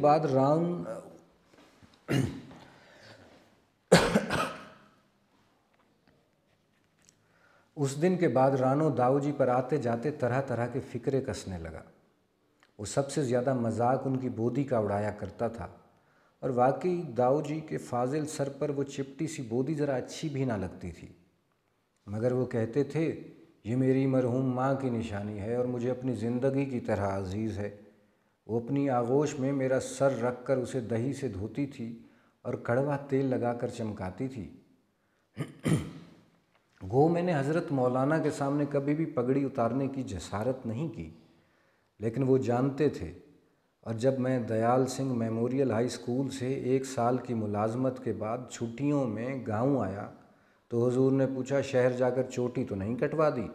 A: بعد رانو داؤ جی پر آتے جاتے طرح طرح کے فکرے کسنے لگا۔ وہ سب سے زیادہ مذاق ان کی بودی کا اڑایا کرتا تھا، اور واقعی داؤ جی کے فاضل سر پر وہ چپٹی سی بودی ذرا اچھی بھی نہ لگتی تھی، مگر وہ کہتے تھے یہ میری مرحوم ماں کی نشانی ہے اور مجھے اپنی زندگی کی طرح عزیز ہے۔ وہ اپنی آغوش میں میرا سر رکھ کر اسے دہی سے دھوتی تھی اور کڑوا تیل لگا کر چمکاتی تھی۔ گو میں نے حضرت مولانا کے سامنے کبھی بھی پگڑی اتارنے کی جسارت نہیں کی، لیکن وہ جانتے تھے، اور جب میں Dayal Singh memorial high school سے 1 سال کی ملازمت کے بعد چھٹیوں میں گاؤں آیا تو حضور نے پوچھا، شہر جا کر چوٹی تو نہیں کٹوا دی؟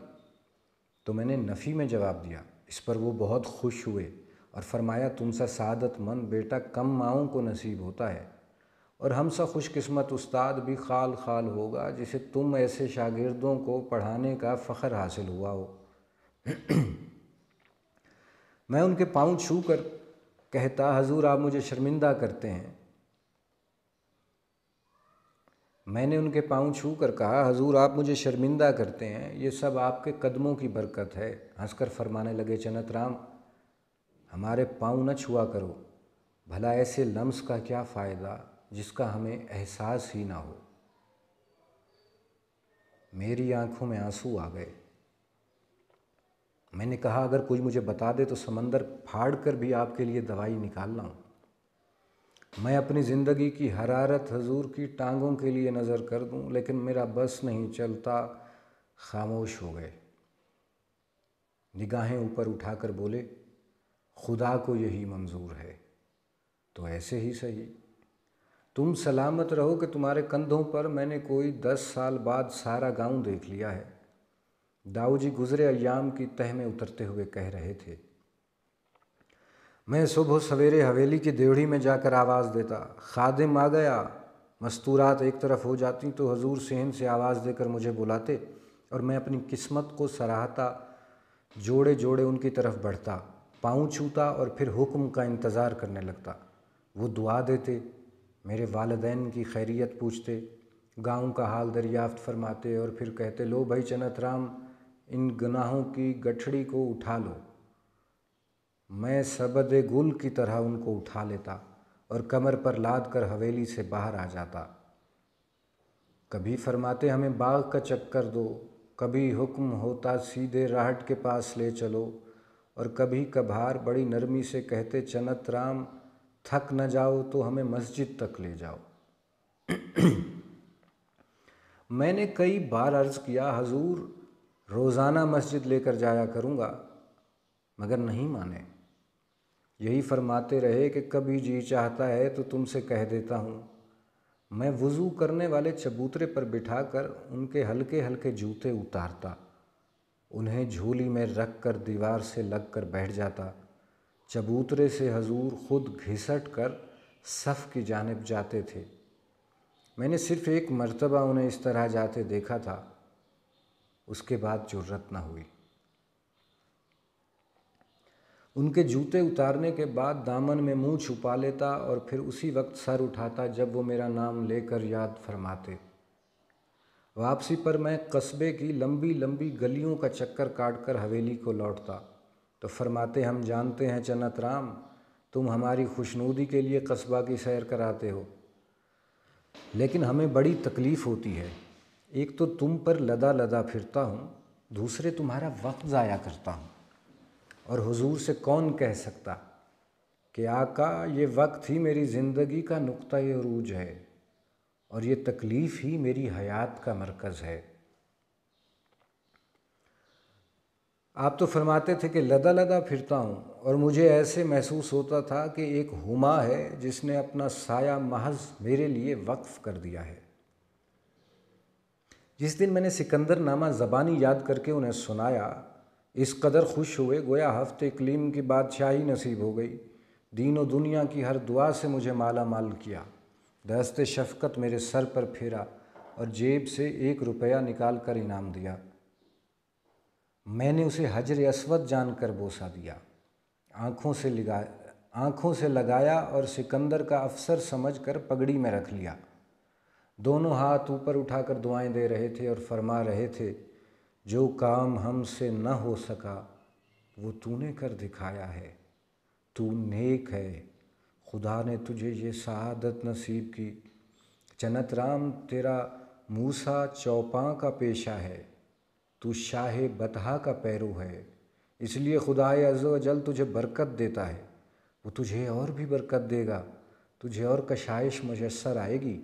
A: تو میں نے نفی میں جواب دیا۔ اس پر وہ بہت خوش ہوئے اور فرمایا، تم سا سعادت مند بیٹا کم ماؤں کو نصیب ہوتا ہے، اور ہم سا خوش قسمت استاد بھی خال خال ہوگا جسے تم ایسے شاگردوں کو پڑھانے کا فخر حاصل ہوا ہو۔ میں ان کے پاؤں چھو کر کہتا، حضور آپ مجھے شرمندہ کرتے ہیں، میں نے ان کے پاؤں چھو کر کہا، حضور آپ مجھے شرمندہ کرتے ہیں، یہ سب آپ کے قدموں کی برکت ہے۔ ہنس کر فرمانے لگے، چنت رام ہمارے پاؤں نہ چھوا کرو، بھلا ایسے لمس کا کیا فائدہ جس کا ہمیں احساس ہی نہ ہو۔ میری آنکھوں میں آنسو آ گئے۔ میں نے کہا، اگر کوئی مجھے بتا دے تو سمندر پھاڑ کر بھی آپ کے لیے دوائی نکال لاؤں۔ میں اپنی زندگی کی حرارت حضور کی ٹانگوں کے لیے نظر کر دوں، لیکن میرا بس نہیں چلتا۔ خاموش ہو گئے، نگاہیں اوپر اٹھا کر بولے، خدا کو یہی منظور ہے تو ایسے ہی صحیح۔ تم سلامت رہو کہ تمہارے کندھوں پر میں نے کوئی 10 سال بعد سارا گاؤں دیکھ لیا ہے۔ داؤ جی گزرے ایام کی تہ میں اترتے ہوئے کہہ رہے تھے، میں صبح سویرے حویلی کی دیوڑی میں جا کر آواز دیتا، خادم آ گیا۔ مستورات ایک طرف ہو جاتی تو حضور صحن سے آواز دے کر مجھے بلاتے اور میں اپنی قسمت کو سراہتا، جوڑے جوڑے ان کی طرف بڑھتا، پاؤں چھوتا اور پھر حکم کا انتظار کرنے لگتا۔ وہ دعا دیتے، میرے والدین کی خیریت پوچھتے، گاؤں کا حال دریافت فرماتے اور پھر کہتے، لو بھائی چنت رام ان گناہوں کی گٹھڑی کو اٹھا لو۔ میں سبد گل کی طرح ان کو اٹھا لیتا اور کمر پر لاد کر حویلی سے باہر آ جاتا۔ کبھی فرماتے ہمیں باغ کا چکر دو، کبھی حکم ہوتا سیدھے راہٹ کے پاس لے چلو، اور کبھی کبھار بڑی نرمی سے کہتے، چنت رام تھک نہ جاؤ تو ہمیں مسجد تک لے جاؤ۔ میں نے کئی بار عرض کیا، حضور روزانہ مسجد لے کر جایا کروں گا، مگر نہیں مانے۔ یہی فرماتے رہے کہ کبھی جی چاہتا ہے تو تم سے کہہ دیتا ہوں۔ میں وضو کرنے والے چبوترے پر بٹھا کر ان کے ہلکے ہلکے جوتے اتارتا، انہیں جھولی میں رکھ کر دیوار سے لگ کر بیٹھ جاتا۔ چبوترے سے حضور خود گھسٹ کر صف کی جانب جاتے تھے۔ میں نے صرف ایک مرتبہ انہیں اس طرح جاتے دیکھا تھا، اس کے بعد جرأت نہ ہوئی۔ ان کے جوتے اتارنے کے بعد دامن میں منہ چھپا لیتا اور پھر اسی وقت سر اٹھاتا جب وہ میرا نام لے کر یاد فرماتے۔ واپسی پر میں قصبے کی لمبی لمبی گلیوں کا چکر کاٹ کر حویلی کو لوٹتا تو فرماتے، ہم جانتے ہیں چنت رام تم ہماری خوشنودی کے لیے قصبہ کی سیر کراتے ہو، لیکن ہمیں بڑی تکلیف ہوتی ہے۔ ایک تو تم پر لدا لدا پھرتا ہوں، دوسرے تمہارا وقت ضائع کرتا ہوں، اور حضور سے کون کہہ سکتا کہ آقا یہ وقت ہی میری زندگی کا نقطۂ عروج ہے اور یہ تکلیف ہی میری حیات کا مرکز ہے۔ آپ تو فرماتے تھے کہ لدا لدا پھرتا ہوں، اور مجھے ایسے محسوس ہوتا تھا کہ ایک ہما ہے جس نے اپنا سایہ محض میرے لیے وقف کر دیا ہے۔ جس دن میں نے سکندر نامہ زبانی یاد کر کے انہیں سنایا، اس قدر خوش ہوئے گویا ہفت اقلیم کی بادشاہی نصیب ہو گئی۔ دین و دنیا کی ہر دعا سے مجھے مالا مال کیا، دست شفقت میرے سر پر پھیرا اور جیب سے 1 روپیہ نکال کر انعام دیا۔ میں نے اسے حجر اسود جان کر بوسہ دیا، آنکھوں سے لگایا اور سکندر کا افسر سمجھ کر پگڑی میں رکھ لیا۔ دونوں ہاتھ اوپر اٹھا کر دعائیں دے رہے تھے اور فرما رہے تھے، جو کام ہم سے نہ ہو سکا وہ تو نے کر دکھایا ہے، تو نیک ہے، خدا نے تجھے یہ سعادت نصیب کی۔ چنت رام تیرا موسیٰ چوپاں کا پیشہ ہے، تو شاہ بطحا کا پیرو ہے، اس لیے خدائے عز و جل تجھے برکت دیتا ہے، وہ تجھے اور بھی برکت دے گا، تجھے اور کشائش میسر آئے گی۔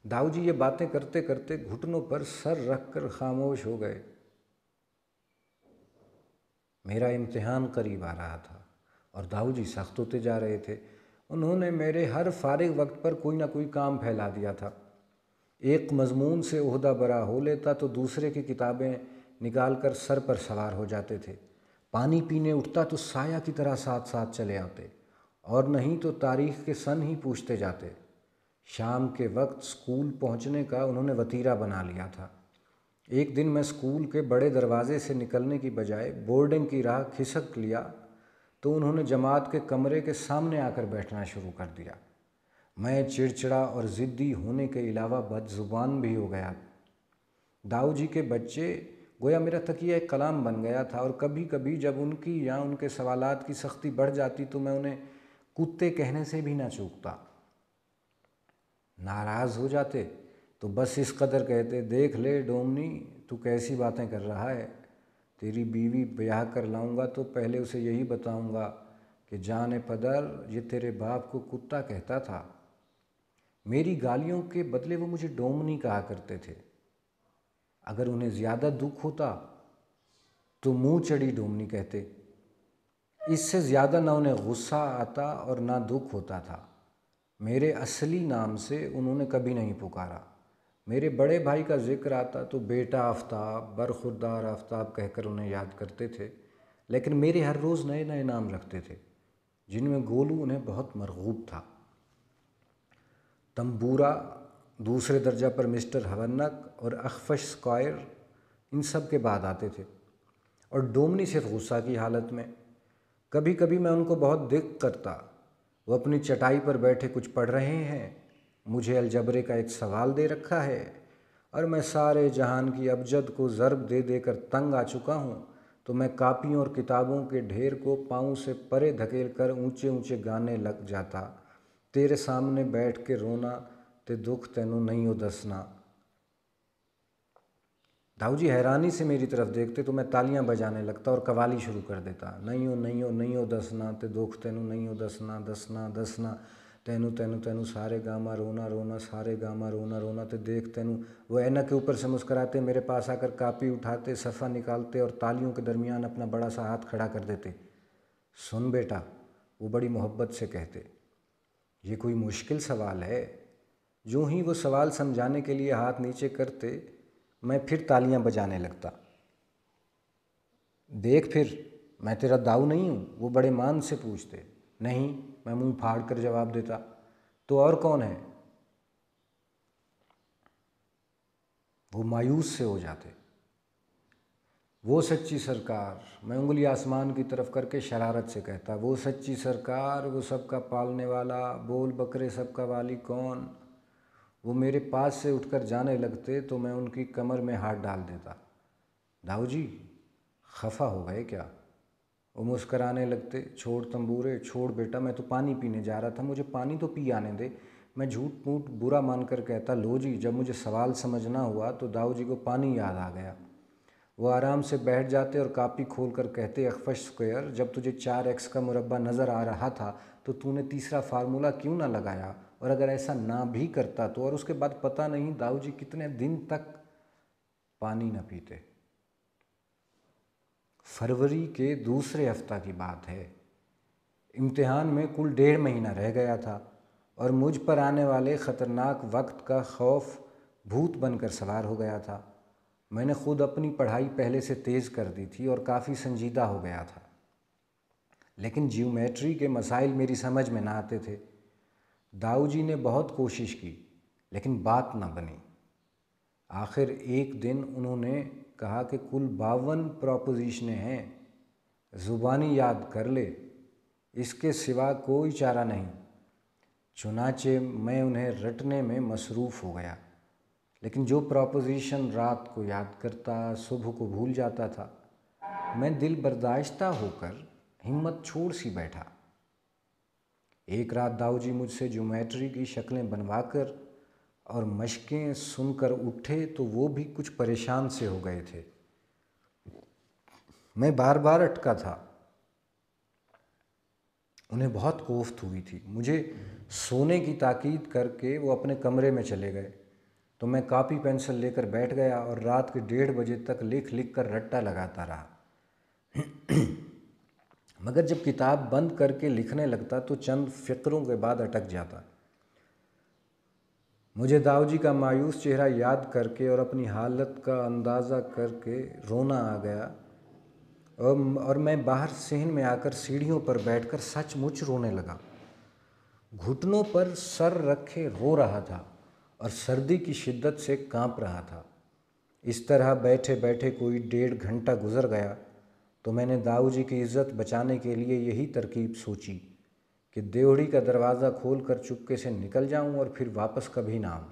A: داؤ جی یہ باتیں کرتے کرتے گھٹنوں پر سر رکھ کر خاموش ہو گئے۔ میرا امتحان قریب آ رہا تھا اور داؤ جی سخت ہوتے جا رہے تھے۔ انہوں نے میرے ہر فارغ وقت پر کوئی نہ کوئی کام پھیلا دیا تھا۔ ایک مضمون سے عہدہ برا ہو لیتا تو دوسرے کی کتابیں نکال کر سر پر سوار ہو جاتے تھے۔ پانی پینے اٹھتا تو سایہ کی طرح ساتھ ساتھ چلے آتے، اور نہیں تو تاریخ کے سن ہی پوچھتے جاتے۔ شام کے وقت اسکول پہنچنے کا انہوں نے وتیرہ بنا لیا تھا۔ ایک دن میں اسکول کے بڑے دروازے سے نکلنے کی بجائے بورڈنگ کی راہ کھسک لیا تو انہوں نے جماعت کے کمرے کے سامنے آ کر بیٹھنا شروع کر دیا۔ میں چڑچڑا اور ضدی ہونے کے علاوہ بد زبان بھی ہو گیا۔ داؤ جی کے بچے گویا میرا تکیہ کلام بن گیا تھا، اور کبھی کبھی جب ان کی یا ان کے سوالات کی سختی بڑھ جاتی تو میں انہیں کتے کہنے سے بھی نہ چوکتا۔ ناراض ہو جاتے تو بس اس قدر کہتے، دیکھ لے ڈومنی، تو کیسی باتیں کر رہا ہے، تیری بیوی بیاہ کر لاؤں گا تو پہلے اسے یہی بتاؤں گا کہ جان پدر یہ تیرے باپ کو کتا کہتا تھا۔ میری گالیوں کے بدلے وہ مجھے ڈومنی کہا کرتے تھے۔ اگر انہیں زیادہ دکھ ہوتا تو منہ چڑی ڈومنی کہتے، اس سے زیادہ نہ انہیں غصہ آتا اور نہ دکھ ہوتا تھا۔ میرے اصلی نام سے انہوں نے کبھی نہیں پکارا۔ میرے بڑے بھائی کا ذکر آتا تو بیٹا آفتاب، برخوردار آفتاب کہہ کر انہیں یاد کرتے تھے، لیکن میرے ہر روز نئے نئے نام رکھتے تھے، جن میں گولو انہیں بہت مرغوب تھا۔ تمبورا، دوسرے درجہ پر مسٹر ہونک اور اخفش سکوائر ان سب کے بعد آتے تھے، اور ڈومنی صرف غصہ کی حالت میں۔ کبھی کبھی میں ان کو بہت دق کرتا، وہ اپنی چٹائی پر بیٹھے کچھ پڑھ رہے ہیں، مجھے الجبرے کا ایک سوال دے رکھا ہے، اور میں سارے جہان کی ابجد کو ضرب دے دے کر تنگ آ چکا ہوں، تو میں کاپیوں اور کتابوں کے ڈھیر کو پاؤں سے پرے دھکیل کر اونچے اونچے گانے لگ جاتا، تیرے سامنے بیٹھ کے رونا تے دکھ تینوں نہیں ہو دسنا۔ داؤ جی حیرانی سے میری طرف دیکھتے تو میں تالیاں بجانے لگتا اور قوالی شروع کر دیتا، نہیں ہو نہیں ہو نہیں ہو دسنا تے دکھ تینوں نہیں ہو دسنا، دسنا دسنا تینوں تینوں تینوں سارے گاما رونا رونا، سارے گاما رونا رونا تے دیکھ تینوں۔ وہ اینک کے اوپر سے مسکراتے، میرے پاس آ کر کاپی اٹھاتے، صفحہ نکالتے اور تالیوں کے درمیان اپنا بڑا سا ہاتھ کھڑا کر دیتے۔ سن بیٹا، وہ بڑی محبت سے کہتے، یہ کوئی مشکل سوال ہے؟ جو ہی وہ سوال سمجھانے کے لیے ہاتھ نیچے کرتے، میں پھر تالیاں بجانے لگتا۔ دیکھ پھر، میں تیرا داؤ نہیں ہوں؟ وہ بڑے مان سے پوچھتے۔ نہیں، میں منہ پھاڑ کر جواب دیتا۔ تو اور کون ہے؟ وہ مایوس سے ہو جاتے۔ وہ سچی سرکار، میں انگلی آسمان کی طرف کر کے شرارت سے کہتا، وہ سچی سرکار، وہ سب کا پالنے والا، بول بکرے سب کا والی کون؟ وہ میرے پاس سے اٹھ کر جانے لگتے تو میں ان کی کمر میں ہاتھ ڈال دیتا۔ داؤ جی خفا ہو گئے کیا؟ وہ مسکرانے لگتے، چھوڑ تمبورے، چھوڑ بیٹا، میں تو پانی پینے جا رہا تھا، مجھے پانی تو پی آنے دے۔ میں جھوٹ موٹ برا مان کر کہتا، لو جی، جب مجھے سوال سمجھنا ہوا تو داؤ جی کو پانی یاد آ گیا۔ وہ آرام سے بیٹھ جاتے اور کاپی کھول کر کہتے، اخفش سکوئر، جب تجھے 4x کا مربع نظر آ رہا تھا تو تو نے تیسرا فارمولہ کیوں نہ لگایا؟ اور اگر ایسا نہ بھی کرتا تو؟ اور اس کے بعد پتہ نہیں داؤ جی کتنے دن تک پانی نہ پیتے۔ فروری کے دوسرے ہفتہ کی بات ہے۔ امتحان میں کل 1.5 مہینہ رہ گیا تھا، اور مجھ پر آنے والے خطرناک وقت کا خوف بھوت بن کر سوار ہو گیا تھا۔ میں نے خود اپنی پڑھائی پہلے سے تیز کر دی تھی اور کافی سنجیدہ ہو گیا تھا، لیکن جیومیٹری کے مسائل میری سمجھ میں نہ آتے تھے۔ داؤ جی نے بہت کوشش کی، لیکن بات نہ بنی۔ آخر ایک دن انہوں نے کہا کہ کل 52 پروپوزیشنیں ہیں، زبانی یاد کر لے، اس کے سوا کوئی چارہ نہیں۔ چنانچہ میں انہیں رٹنے میں مصروف ہو گیا، لیکن جو پروپوزیشن رات کو یاد کرتا صبح کو بھول جاتا تھا۔ میں دل برداشتہ ہو کر ہمت چھوڑ سی بیٹھا۔ ایک رات داؤ جی مجھ سے جیومیٹری کی شکلیں بنوا کر اور مشقیں سن کر اٹھے تو وہ بھی کچھ پریشان سے ہو گئے تھے۔ میں بار بار اٹکا تھا۔ انہیں بہت کوفت ہوئی تھی۔ مجھے سونے کی تاکید کر کے وہ اپنے کمرے میں چلے گئے، تو میں کاپی پینسل لے کر بیٹھ گیا اور رات کے 1:30 بجے تک لکھ لکھ کر رٹا لگاتا رہا۔ مگر جب کتاب بند کر کے لکھنے لگتا تو چند فقروں کے بعد اٹک جاتا۔ مجھے داؤ جی کا مایوس چہرہ یاد کر کے اور اپنی حالت کا اندازہ کر کے رونا آ گیا، اور میں باہر صحن میں آ کر سیڑھیوں پر بیٹھ کر سچ مچ رونے لگا۔ گھٹنوں پر سر رکھے رو رہا تھا اور سردی کی شدت سے کانپ رہا تھا۔ اس طرح بیٹھے بیٹھے کوئی 1.5 گھنٹہ گزر گیا، تو میں نے داؤ جی کی عزت بچانے کے لیے یہی ترکیب سوچی کہ دیوڑی کا دروازہ کھول کر چپکے سے نکل جاؤں اور پھر واپس کبھی نہ آؤں۔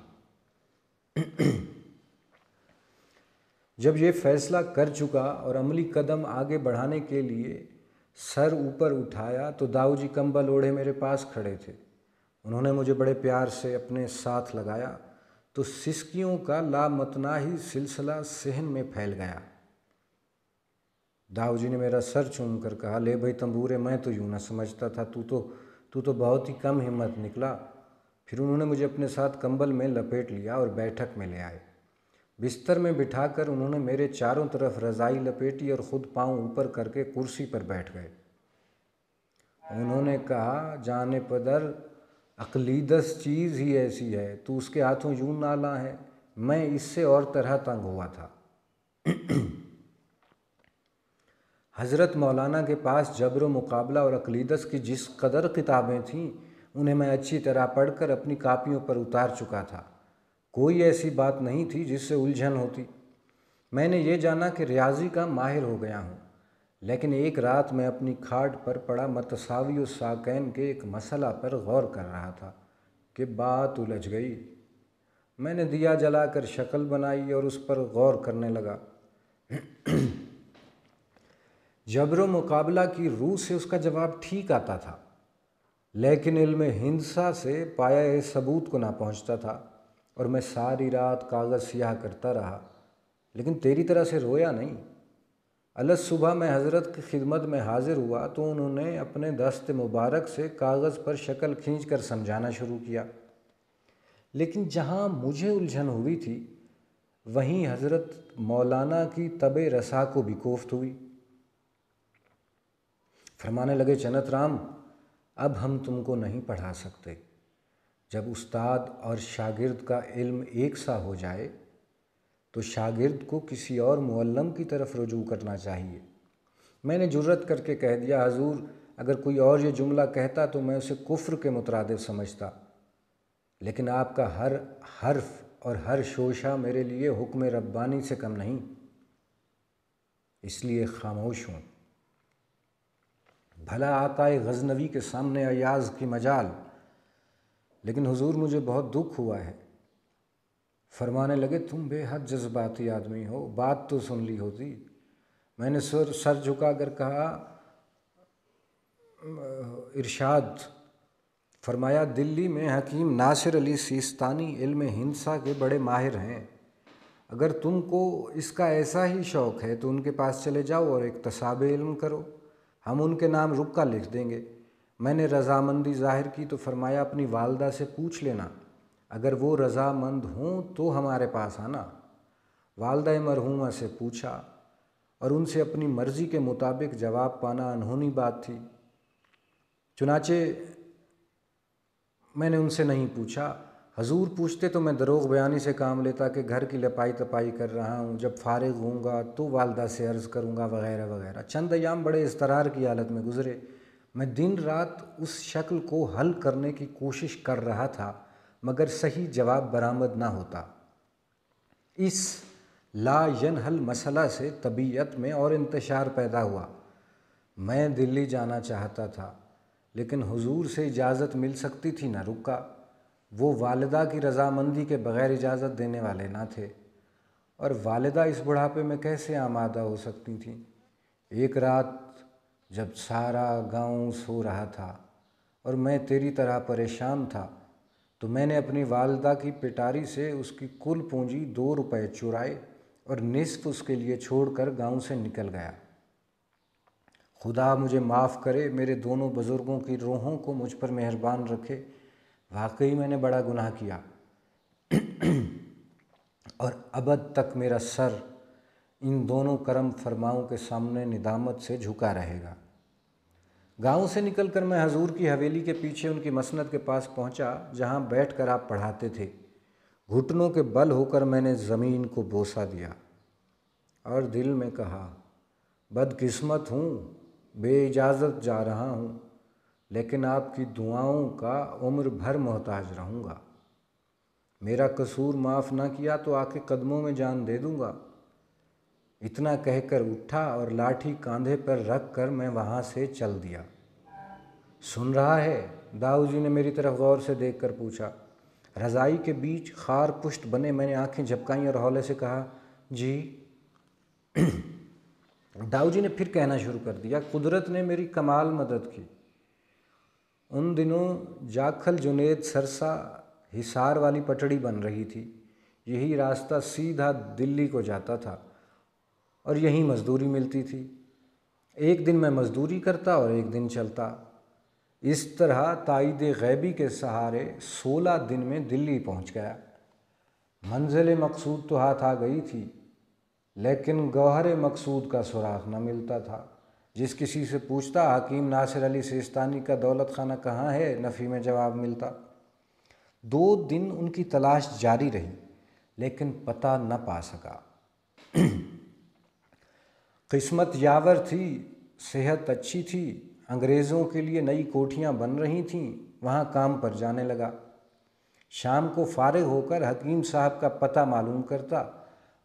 A: جب یہ فیصلہ کر چکا اور عملی قدم آگے بڑھانے کے لیے سر اوپر اٹھایا تو داؤ جی کمبل اوڑھے میرے پاس کھڑے تھے۔ انہوں نے مجھے بڑے پیار سے اپنے ساتھ لگایا تو سسکیوں کا لامتناہی سلسلہ صحن میں پھیل گیا۔ داؤ جی نے میرا سر چوم کر کہا، لے بھائی تنبورے، میں تو یوں نہ سمجھتا تھا، تو تو بہت ہی کم ہمت نکلا۔ پھر انہوں نے مجھے اپنے ساتھ کمبل میں لپیٹ لیا اور بیٹھک میں لے آئے۔ بستر میں بٹھا کر انہوں نے میرے چاروں طرف رضائی لپیٹی اور خود پاؤں اوپر کر کے کرسی پر بیٹھ گئے۔ انہوں نے کہا، جانے پدر، اقلیدس چیز ہی ایسی ہے، تو اس کے ہاتھوں یوں نالا ہے، میں اس سے اور طرح تنگ ہوا تھا۔ حضرت مولانا کے پاس جبر و مقابلہ اور اقلیدس کی جس قدر کتابیں تھیں، انہیں میں اچھی طرح پڑھ کر اپنی کاپیوں پر اتار چکا تھا۔ کوئی ایسی بات نہیں تھی جس سے الجھن ہوتی۔ میں نے یہ جانا کہ ریاضی کا ماہر ہو گیا ہوں، لیکن ایک رات میں اپنی کھاٹ پر پڑا متساوی الساقین کے ایک مسئلہ پر غور کر رہا تھا کہ بات الجھ گئی۔ میں نے دیا جلا کر شکل بنائی اور اس پر غور کرنے لگا۔ جبر و مقابلہ کی روح سے اس کا جواب ٹھیک آتا تھا، لیکن علم ہندسہ سے پایہ ثبوت کو نہ پہنچتا تھا، اور میں ساری رات کاغذ سیاہ کرتا رہا، لیکن تیری طرح سے رویا نہیں۔ الگ صبح میں حضرت کی خدمت میں حاضر ہوا تو انہوں نے اپنے دست مبارک سے کاغذ پر شکل کھینچ کر سمجھانا شروع کیا، لیکن جہاں مجھے الجھن ہوئی تھی وہیں حضرت مولانا کی طبع رسا کو بھی کوفت ہوئی۔ فرمانے لگے، چنت رام، اب ہم تم کو نہیں پڑھا سکتے۔ جب استاد اور شاگرد کا علم ایک سا ہو جائے تو شاگرد کو کسی اور معلم کی طرف رجوع کرنا چاہیے۔ میں نے جرأت کر کے کہہ دیا، حضور، اگر کوئی اور یہ جملہ کہتا تو میں اسے کفر کے مترادف سمجھتا، لیکن آپ کا ہر حرف اور ہر شوشہ میرے لیے حکم ربانی سے کم نہیں، اس لیے خاموش ہوں۔ بھلا آقائے غزنوی کے سامنے ایاز کی مجال، لیکن حضور مجھے بہت دکھ ہوا ہے۔ فرمانے لگے، تم بے حد جذباتی آدمی ہو، بات تو سن لی ہوتی۔ میں نے سر جھکا کر کہا، ارشاد۔ فرمایا، دلی میں حکیم ناصر علی سیستانی علم ہندسہ کے بڑے ماہر ہیں، اگر تم کو اس کا ایسا ہی شوق ہے تو ان کے پاس چلے جاؤ اور اکتساب علم کرو، ہم ان کے نام رکا لکھ دیں گے۔ میں نے رضامندی ظاہر کی تو فرمایا، اپنی والدہ سے پوچھ لینا، اگر وہ رضامند ہوں تو ہمارے پاس آنا۔ والدہ مرحومہ سے پوچھا اور ان سے اپنی مرضی کے مطابق جواب پانا انہونی بات تھی، چنانچہ میں نے ان سے نہیں پوچھا۔ حضور پوچھتے تو میں دروغ بیانی سے کام لیتا کہ گھر کی لپائی تپائی کر رہا ہوں، جب فارغ ہوں گا تو والدہ سے عرض کروں گا، وغیرہ وغیرہ۔ چند ایام بڑے اضطرار کی حالت میں گزرے۔ میں دن رات اس شکل کو حل کرنے کی کوشش کر رہا تھا، مگر صحیح جواب برآمد نہ ہوتا۔ اس لا ینحل مسئلہ سے طبیعت میں اور انتشار پیدا ہوا۔ میں دلی جانا چاہتا تھا، لیکن حضور سے اجازت مل سکتی تھی نہ رکا۔ وہ والدہ کی رضامندی کے بغیر اجازت دینے والے نہ تھے، اور والدہ اس بڑھاپے میں کیسے آمادہ ہو سکتی تھیں؟ ایک رات جب سارا گاؤں سو رہا تھا اور میں تیری طرح پریشان تھا تو میں نے اپنی والدہ کی پٹاری سے اس کی کل پونجی 2 روپے چرائے اور نصف اس کے لیے چھوڑ کر گاؤں سے نکل گیا۔ خدا مجھے معاف کرے، میرے دونوں بزرگوں کی روحوں کو مجھ پر مہربان رکھے، واقعی میں نے بڑا گناہ کیا، اور ابد تک میرا سر ان دونوں کرم فرماؤں کے سامنے ندامت سے جھکا رہے گا۔ گاؤں سے نکل کر میں حضور کی حویلی کے پیچھے ان کی مسند کے پاس پہنچا، جہاں بیٹھ کر آپ پڑھاتے تھے۔ گھٹنوں کے بل ہو کر میں نے زمین کو بوسہ دیا اور دل میں کہا، بدقسمت ہوں، بے اجازت جا رہا ہوں، لیکن آپ کی دعاؤں کا عمر بھر محتاج رہوں گا۔ میرا قصور معاف نہ کیا تو آ کے قدموں میں جان دے دوں گا۔ اتنا کہہ کر اٹھا اور لاٹھی کاندھے پر رکھ کر میں وہاں سے چل دیا۔ سن رہا ہے؟ داؤ جی نے میری طرف غور سے دیکھ کر پوچھا۔ رضائی کے بیچ خار پشت بنے میں نے آنکھیں جھپکائیں اور ہولے سے کہا، جی۔ داؤ جی نے پھر کہنا شروع کر دیا، قدرت نے میری کمال مدد کی۔ ان دنوں جاکھل جنید سرسا حصار والی پٹڑی بن رہی تھی۔ یہی راستہ سیدھا دلی کو جاتا تھا اور یہیں مزدوری ملتی تھی۔ ایک دن میں مزدوری کرتا اور ایک دن چلتا۔ اس طرح تائید غیبی کے سہارے 16 دن میں دلی پہنچ گیا۔ منزل مقصود تو ہاتھ آ گئی تھی، لیکن گوہر مقصود کا سراغ نہ ملتا تھا۔ جس کسی سے پوچھتا حکیم ناصر علی سیستانی کا دولت خانہ کہاں ہے، نفی میں جواب ملتا۔ 2 دن ان کی تلاش جاری رہی، لیکن پتہ نہ پا سکا۔ قسمت یاور تھی، صحت اچھی تھی، انگریزوں کے لیے نئی کوٹھیاں بن رہی تھیں، وہاں کام پر جانے لگا۔ شام کو فارغ ہو کر حکیم صاحب کا پتہ معلوم کرتا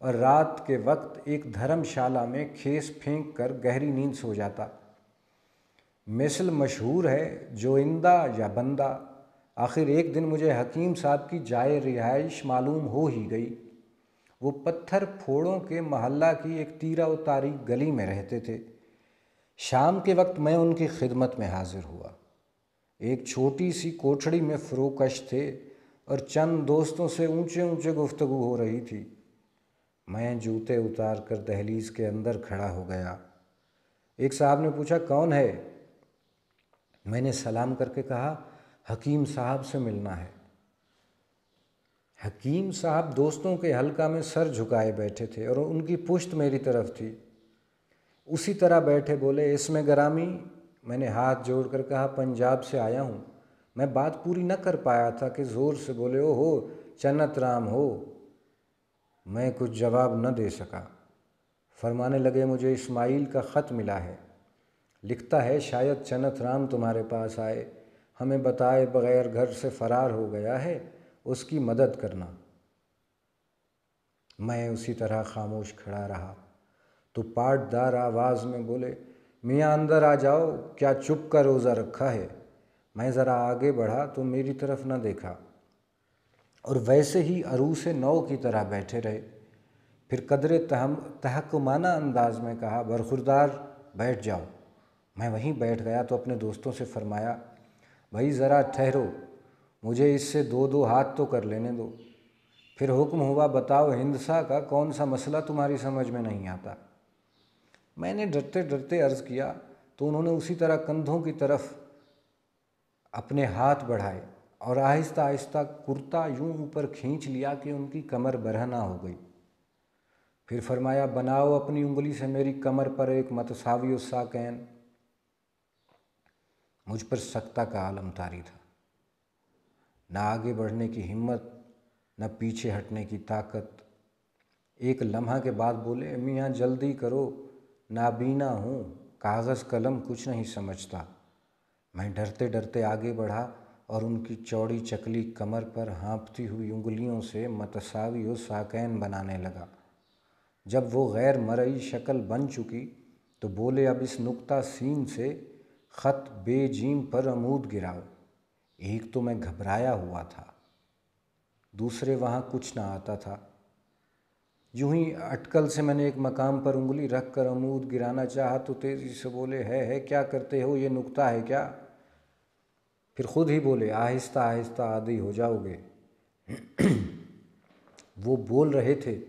A: اور رات کے وقت ایک دھرم شالہ میں کھیس پھینک کر گہری نیند سو جاتا۔ مثل مشہور ہے، جو اندہ یا بندہ۔ آخر ایک دن مجھے حکیم صاحب کی جائے رہائش معلوم ہو ہی گئی۔ وہ پتھر پھوڑوں کے محلہ کی ایک تیرہ و تاریک گلی میں رہتے تھے۔ شام کے وقت میں ان کی خدمت میں حاضر ہوا۔ ایک چھوٹی سی کوٹھڑی میں فروکش تھے اور چند دوستوں سے اونچے اونچے گفتگو ہو رہی تھی۔ میں جوتے اتار کر دہلیز کے اندر کھڑا ہو گیا۔ ایک صاحب نے پوچھا، کون ہے؟ میں نے سلام کر کے کہا، حکیم صاحب سے ملنا ہے۔ حکیم صاحب دوستوں کے حلقہ میں سر جھکائے بیٹھے تھے اور ان کی پشت میری طرف تھی۔ اسی طرح بیٹھے بولے، اس میں گرامی؟ میں نے ہاتھ جوڑ کر کہا، پنجاب سے آیا ہوں۔ میں بات پوری نہ کر پایا تھا کہ زور سے بولے، او ہو چنت رام ہو۔ میں کچھ جواب نہ دے سکا۔ فرمانے لگے، مجھے اسماعیل کا خط ملا ہے، لکھتا ہے شاید چنت رام تمہارے پاس آئے، ہمیں بتائے بغیر گھر سے فرار ہو گیا ہے، اس کی مدد کرنا۔ میں اسی طرح خاموش کھڑا رہا تو پاٹ دار آواز میں بولے، میاں اندر آ جاؤ، کیا چپ کا روزہ رکھا ہے؟ میں ذرا آگے بڑھا تو میری طرف نہ دیکھا اور ویسے ہی عروس نو کی طرح بیٹھے رہے۔ پھر قدرے تحکمانہ انداز میں کہا، برخوردار بیٹھ جاؤ۔ میں وہیں بیٹھ گیا تو اپنے دوستوں سے فرمایا، بھائی ذرا ٹھہرو، مجھے اس سے 2 ہاتھ تو کر لینے دو۔ پھر حکم ہوا، بتاؤ ہندسا کا کون سا مسئلہ تمہاری سمجھ میں نہیں آتا؟ میں نے ڈرتے ڈرتے عرض کیا تو انہوں نے اسی طرح کندھوں کی طرف اپنے ہاتھ بڑھائے اور آہستہ آہستہ کرتا یوں اوپر کھینچ لیا کہ ان کی کمر برہنہ ہو گئی۔ پھر فرمایا، بناؤ اپنی انگلی سے میری کمر پر ایک متساوی الساقین۔ مجھ پر سکتہ کا عالم طاری تھا، نہ آگے بڑھنے کی ہمت، نہ پیچھے ہٹنے کی طاقت۔ ایک لمحہ کے بعد بولے، میاں جلدی کرو، نابینا ہوں، کاغذ قلم کچھ نہیں سمجھتا۔ میں ڈرتے ڈرتے آگے بڑھا اور ان کی چوڑی چکلی کمر پر ہانپتی ہوئی انگلیوں سے متساوی الساقین بنانے لگا۔ جب وہ غیر مرئی شکل بن چکی تو بولے، اب اس نقطہ سین سے خط بے جیم پر عمود گراؤ۔ ایک تو میں گھبرایا ہوا تھا، دوسرے وہاں کچھ نہ آتا تھا۔ یوں ہی اٹکل سے میں نے ایک مقام پر انگلی رکھ کر عمود گرانا چاہا تو تیزی سے بولے، ہے کیا کرتے ہو، یہ نقطہ ہے کیا؟ پھر خود ہی بولے، آہستہ آہستہ عادی ہو جاؤ گے۔ وہ بول رہے تھے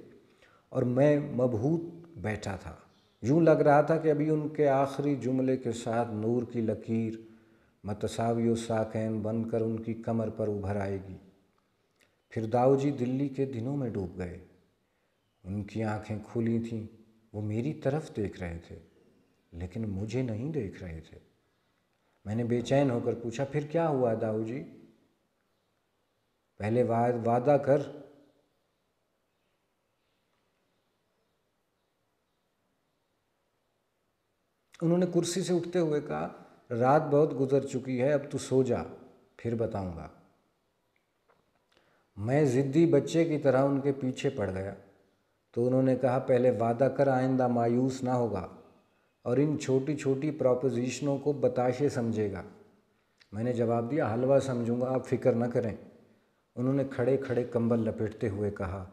A: اور میں مبہوت بیٹھا تھا۔ یوں لگ رہا تھا کہ ابھی ان کے آخری جملے کے ساتھ نور کی لکیر متساوی الساقین بن کر ان کی کمر پر ابھر آئے گی۔ پھر داؤ جی دلی کے دنوں میں ڈوب گئے۔ ان کی آنکھیں کھلی تھیں، وہ میری طرف دیکھ رہے تھے لیکن مجھے نہیں دیکھ رہے تھے۔ میں نے بے چین ہو کر پوچھا، پھر کیا ہوا داؤ جی؟ پہلے وعدہ کر۔ انہوں نے کرسی سے اٹھتے ہوئے کہا، رات بہت گزر چکی ہے، اب تو سو جا، پھر بتاؤں گا۔ میں ضدی بچے کی طرح ان کے پیچھے پڑ گیا تو انہوں نے کہا، پہلے وعدہ کر آئندہ مایوس نہ ہوگا اور ان چھوٹی چھوٹی پروپوزیشنوں کو بتاشے سمجھے گا۔ میں نے جواب دیا، حلوہ سمجھوں گا، آپ فکر نہ کریں۔ انہوں نے کھڑے کھڑے کمبل لپیٹتے ہوئے کہا،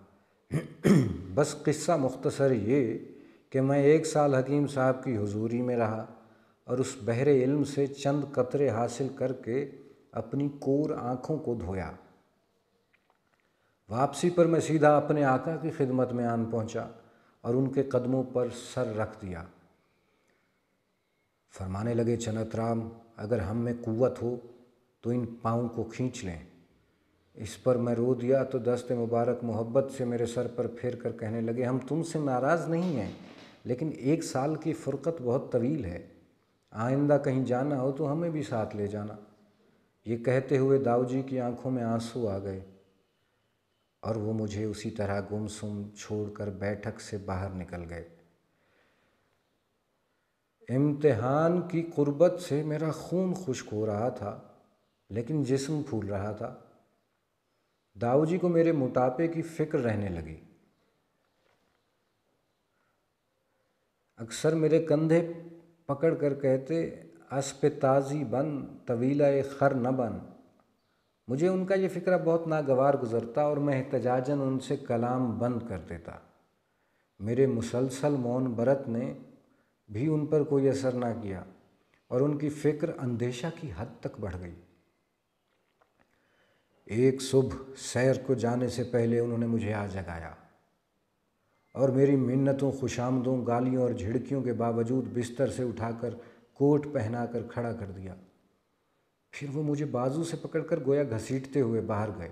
A: بس قصہ مختصر یہ کہ میں 1 سال حکیم صاحب کی حضوری میں رہا اور اس بحر علم سے چند قطرے حاصل کر کے اپنی کور آنکھوں کو دھویا۔ واپسی پر میں سیدھا اپنے آقا کی خدمت میں آن پہنچا اور ان کے قدموں پر سر رکھ دیا۔ فرمانے لگے، چنت رام، اگر ہم میں قوت ہو تو ان پاؤں کو کھینچ لیں۔ اس پر میں رو دیا تو دست مبارک محبت سے میرے سر پر پھیر کر کہنے لگے، ہم تم سے ناراض نہیں ہیں، لیکن 1 سال کی فرقت بہت طویل ہے، آئندہ کہیں جانا ہو تو ہمیں بھی ساتھ لے جانا۔ یہ کہتے ہوئے داؤ جی کی آنکھوں میں آنسو آ گئے اور وہ مجھے اسی طرح گمسم چھوڑ کر بیٹھک سے باہر نکل گئے۔ امتحان کی قربت سے میرا خون خشک ہو رہا تھا لیکن جسم پھول رہا تھا۔ داؤ جی کو میرے موٹاپے کی فکر رہنے لگی۔ اکثر میرے کندھے پکڑ کر کہتے، اسب تازی بن، طویلہ خر نہ بن۔ مجھے ان کا یہ فکرہ بہت ناگوار گزرتا اور میں احتجاجاً ان سے کلام بند کر دیتا۔ میرے مسلسل مون برت نے بھی ان پر کوئی اثر نہ کیا اور ان کی فکر اندیشہ کی حد تک بڑھ گئی۔ ایک صبح سیر کو جانے سے پہلے انہوں نے مجھے آ جگایا اور میری منتوں، خوشامدوں، گالیوں اور جھڑکیوں کے باوجود بستر سے اٹھا کر کوٹ پہنا کر کھڑا کر دیا۔ پھر وہ مجھے بازو سے پکڑ کر گویا گھسیٹتے ہوئے باہر گئے۔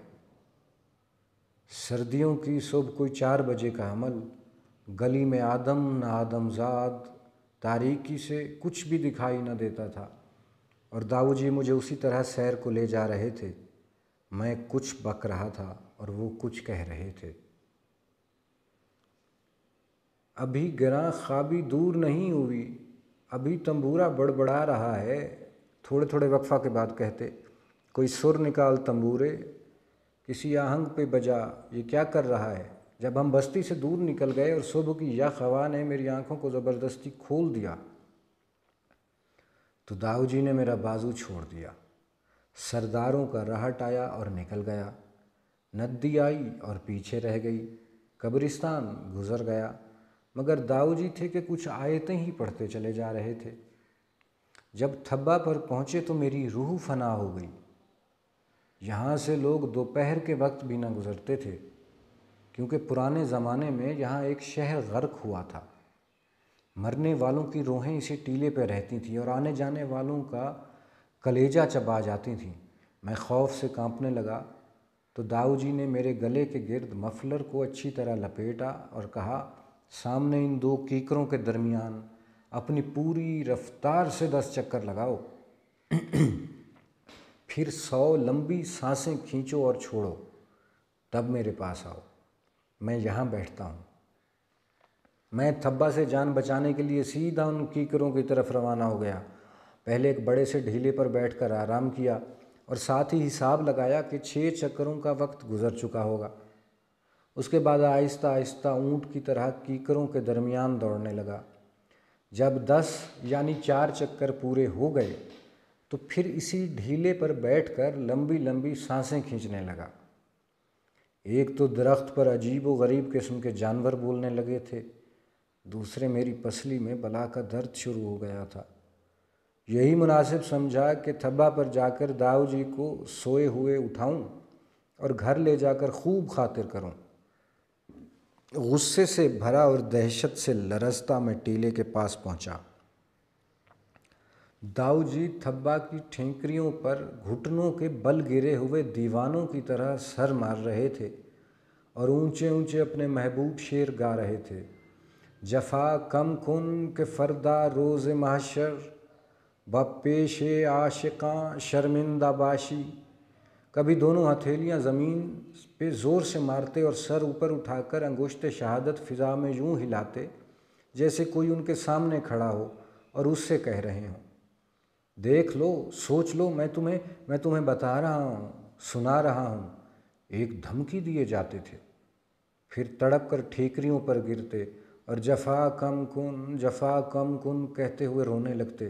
A: سردیوں کی صبح کوئی 4 بجے کا عمل، گلی میں آدم نہ آدم زاد، تاریکی سے کچھ بھی دکھائی نہ دیتا تھا اور داؤ جی مجھے اسی طرح سیر کو لے جا رہے تھے۔ میں کچھ بک رہا تھا اور وہ کچھ کہہ رہے تھے۔ ابھی گراں خوابی دور نہیں ہوئی، ابھی تنبورہ بڑبڑا رہا ہے۔ تھوڑے تھوڑے وقفہ کے بعد کہتے، کوئی سر نکال تنبورے، کسی آہنگ پہ بجا، یہ کیا کر رہا ہے؟ جب ہم بستی سے دور نکل گئے اور صبح کی یخ ہوا نے میری آنکھوں کو زبردستی کھول دیا تو داؤ جی نے میرا بازو چھوڑ دیا۔ سرداروں کا رہٹ آیا اور نکل گیا، ندی آئی اور پیچھے رہ گئی، قبرستان گزر گیا، مگر داؤ جی تھے کہ کچھ آیتیں ہی پڑھتے چلے جا رہے تھے۔ جب تھبا پر پہنچے تو میری روح فنا ہو گئی۔ یہاں سے لوگ دوپہر کے وقت بھی نہ گزرتے تھے کیونکہ پرانے زمانے میں یہاں ایک شہر غرق ہوا تھا۔ مرنے والوں کی روحیں اسی ٹیلے پہ رہتی تھیں اور آنے جانے والوں کا کلیجہ چبا جاتی تھیں۔ میں خوف سے کانپنے لگا تو داؤ جی نے میرے گلے کے گرد مفلر کو اچھی طرح لپیٹا اور کہا، سامنے ان 2 کیکروں کے درمیان اپنی پوری رفتار سے 10 چکر لگاؤ، پھر 100 لمبی سانسیں کھینچو اور چھوڑو، تب میرے پاس آؤ، میں یہاں بیٹھتا ہوں۔ میں تھبا سے جان بچانے کے لیے سیدھا ان کیکروں کی طرف روانہ ہو گیا۔ پہلے ایک بڑے سے ڈھیلے پر بیٹھ کر آرام کیا اور ساتھ ہی حساب لگایا کہ 6 چکروں کا وقت گزر چکا ہوگا۔ اس کے بعد آہستہ آہستہ اونٹ کی طرح کیکروں کے درمیان دوڑنے لگا۔ جب 10 یعنی 4 چکر پورے ہو گئے تو پھر اسی ڈھیلے پر بیٹھ کر لمبی لمبی سانسیں کھینچنے لگا۔ ایک تو درخت پر عجیب و غریب قسم کے جانور بولنے لگے تھے، دوسرے میری پسلی میں بلا کا درد شروع ہو گیا تھا۔ یہی مناسب سمجھا کہ تھبا پر جا کر داؤ جی کو سوئے ہوئے اٹھاؤں اور گھر لے جا کر خوب خاطر کروں۔ غصے سے بھرا اور دہشت سے لرزتا میں ٹیلے کے پاس پہنچا۔ داؤ جی تھبا کی ٹھینکریوں پر گھٹنوں کے بل گرے ہوئے دیوانوں کی طرح سر مار رہے تھے اور اونچے اونچے اپنے محبوب شعر گا رہے تھے۔ جفا کم کن کہ فردا روز محشر، بپیش عاشقاں شرمندہ باشی۔ کبھی دونوں ہتھیلیاں زمین پہ زور سے مارتے اور سر اوپر اٹھا کر انگشت شہادت فضا میں یوں ہلاتے جیسے کوئی ان کے سامنے کھڑا ہو اور اس سے کہہ رہے ہوں، دیکھ لو، سوچ لو، میں تمہیں بتا رہا ہوں، سنا رہا ہوں۔ ایک دھمکی دیے جاتے تھے، پھر تڑپ کر ٹھیکریوں پر گرتے اور جفا کم کن کہتے ہوئے رونے لگتے۔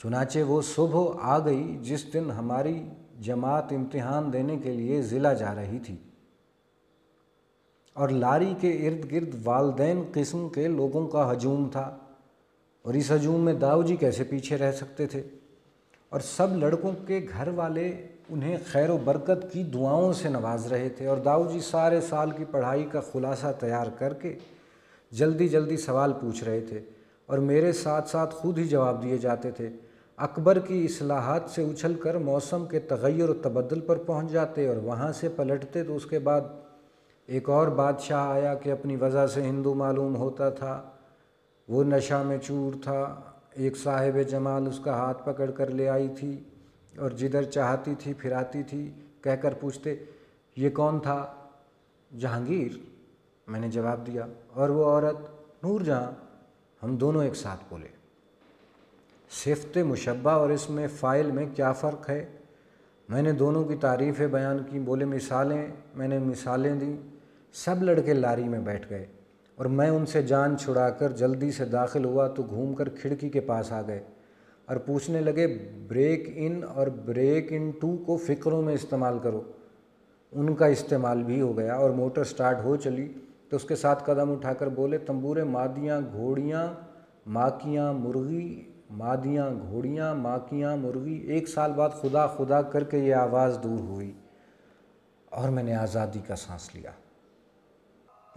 A: چنانچہ وہ صبح آ گئی جس دن ہماری جماعت امتحان دینے کے لیے ضلع جا رہی تھی، اور لاری کے ارد گرد والدین قسم کے لوگوں کا ہجوم تھا، اور اس ہجوم میں داؤ جی کیسے پیچھے رہ سکتے تھے؟ اور سب لڑکوں کے گھر والے انہیں خیر و برکت کی دعاؤں سے نواز رہے تھے، اور داؤ جی سارے سال کی پڑھائی کا خلاصہ تیار کر کے جلدی جلدی سوال پوچھ رہے تھے، اور میرے ساتھ ساتھ خود ہی جواب دیے جاتے تھے۔ اکبر کی اصلاحات سے اچھل کر موسم کے تغیر و تبدل پر پہنچ جاتے، اور وہاں سے پلٹتے تو اس کے بعد ایک اور بادشاہ آیا کہ اپنی وجہ سے ہندو معلوم ہوتا تھا، وہ نشہ میں چور تھا، ایک صاحب جمال اس کا ہاتھ پکڑ کر لے آئی تھی، اور جدھر چاہتی تھی پھراتی تھی، کہہ کر پوچھتے یہ کون تھا؟ جہانگیر، میں نے جواب دیا۔ اور وہ عورت؟ نور جہاں۔ ہم دونوں ایک ساتھ بولے۔ صفت مشبہ اور اس میں فاعل میں کیا فرق ہے؟ میں نے دونوں کی تعریفیں بیان کی۔ بولے مثالیں؟ میں نے مثالیں دیں۔ سب لڑکے لاری میں بیٹھ گئے، اور میں ان سے جان چھڑا کر جلدی سے داخل ہوا تو گھوم کر کھڑکی کے پاس آ گئے اور پوچھنے لگے بریک ان اور بریک ان ٹو کو فقروں میں استعمال کرو۔ ان کا استعمال بھی ہو گیا، اور موٹر سٹارٹ ہو چلی تو اس کے ساتھ قدم اٹھا کر بولے تنبورے مادیاں گھوڑیاں ماکیاں مرغی، مادیاں گھوڑیاں ماکیاں مرغی۔ 1 سال بعد خدا خدا کر کے یہ آواز دور ہوئی، اور میں نے آزادی کا سانس لیا۔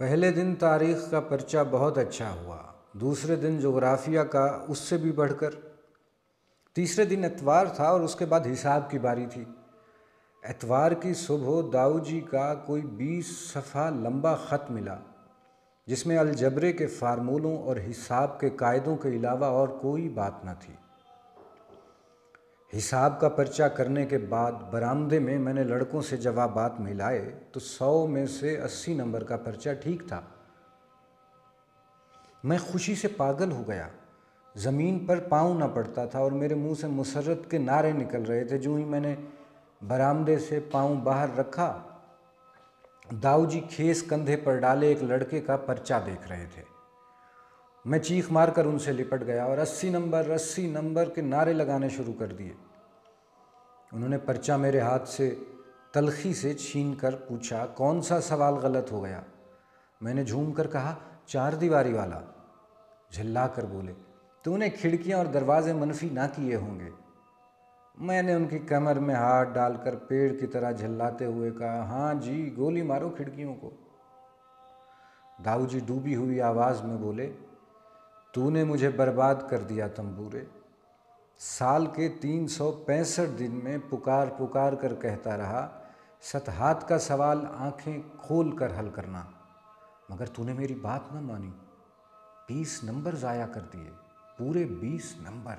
A: پہلے دن تاریخ کا پرچہ بہت اچھا ہوا، دوسرے دن جغرافیہ کا اس سے بھی بڑھ کر، تیسرے دن اتوار تھا، اور اس کے بعد حساب کی باری تھی۔ اتوار کی صبح داؤ جی کا کوئی 20 صفحہ لمبا خط ملا، جس میں الجبرے کے فارمولوں اور حساب کے قاعدوں کے علاوہ اور کوئی بات نہ تھی۔ حساب کا پرچہ کرنے کے بعد برآمدے میں میں نے لڑکوں سے جوابات ملائے تو 100 میں سے 80 نمبر کا پرچہ ٹھیک تھا۔ میں خوشی سے پاگل ہو گیا، زمین پر پاؤں نہ پڑتا تھا، اور میرے منہ سے مسرت کے نعرے نکل رہے تھے۔ جو ہی میں نے برآمدے سے پاؤں باہر رکھا، داؤ جی کھیس کندھے پر ڈالے ایک لڑکے کا پرچہ دیکھ رہے تھے۔ میں چیخ مار کر ان سے لپٹ گیا اور 80 نمبر 80 نمبر کے نعرے لگانے شروع کر دیے۔ انہوں نے پرچہ میرے ہاتھ سے تلخی سے چھین کر پوچھا کون سا سوال غلط ہو گیا؟ میں نے جھوم کر کہا 4 دیواری والا۔ جھلا کر بولے تو نے کھڑکیاں اور دروازے منفی نہ کیے ہوں گے۔ میں نے ان کی کمر میں ہاتھ ڈال کر پیڑ کی طرح جھلاتے ہوئے کہا ہاں جی، گولی مارو کھڑکیوں کو۔ داؤ جی ڈوبی ہوئی آواز میں بولے تو نے مجھے برباد کر دیا تنبورے۔ سال کے 365 دن میں پکار پکار کر کہتا رہا ستہات کا سوال آنکھیں کھول کر حل کرنا، مگر تو نے میری بات نہ مانی، 20 نمبر ضائع کر دیے، پورے 20 نمبر۔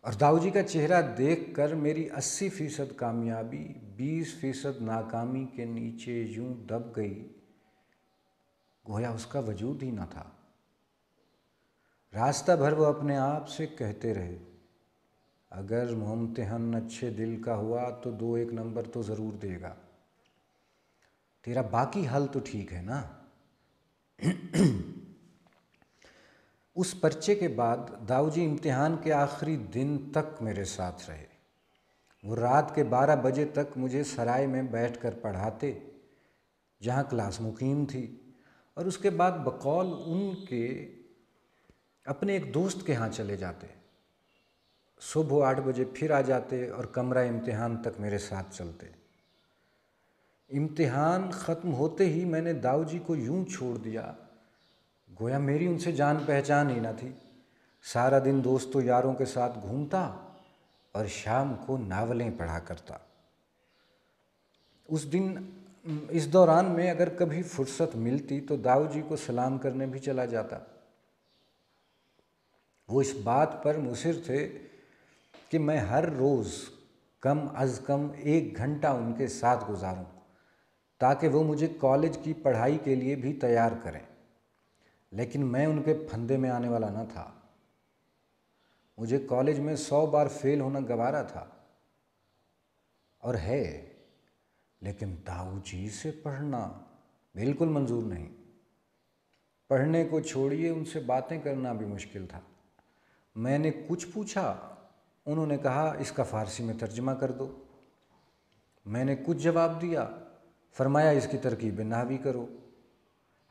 A: اور داؤ جی کا چہرہ دیکھ کر میری 80% کامیابی 20% ناکامی کے نیچے یوں دب گئی، گویا اس کا وجود ہی نہ تھا۔ راستہ بھر وہ اپنے آپ سے کہتے رہے اگر ممتحن اچھے دل کا ہوا تو 2-1 نمبر تو ضرور دے گا، تیرا باقی حل تو ٹھیک ہے نا۔ اس پرچے کے بعد داؤ جی امتحان کے آخری دن تک میرے ساتھ رہے۔ وہ رات کے 12 بجے تک مجھے سرائے میں بیٹھ کر پڑھاتے جہاں کلاس مقیم تھی، اور اس کے بعد بقول ان کے اپنے ایک دوست کے ہاں چلے جاتے۔ صبح 8 بجے پھر آ جاتے اور کمرہ امتحان تک میرے ساتھ چلتے۔ امتحان ختم ہوتے ہی میں نے داؤ جی کو یوں چھوڑ دیا گویا میری ان سے جان پہچان ہی نہ تھی۔ سارا دن دوستوں یاروں کے ساتھ گھومتا اور شام کو ناولیں پڑھا کرتا۔ اس دوران میں اگر کبھی فرصت ملتی تو داؤ جی کو سلام کرنے بھی چلا جاتا۔ وہ اس بات پر مصر تھے کہ میں ہر روز کم از کم 1 گھنٹہ ان کے ساتھ گزاروں تاکہ وہ مجھے کالج کی پڑھائی کے لیے بھی تیار کریں، لیکن میں ان کے پھندے میں آنے والا نہ تھا۔ مجھے کالج میں 100 بار فیل ہونا گوارا تھا اور ہے، لیکن داؤ جی سے پڑھنا بالکل منظور نہیں۔ پڑھنے کو چھوڑیے، ان سے باتیں کرنا بھی مشکل تھا۔ میں نے کچھ پوچھا، انہوں نے کہا اس کا فارسی میں ترجمہ کر دو۔ میں نے کچھ جواب دیا، فرمایا اس کی ترکیب نحوی کرو۔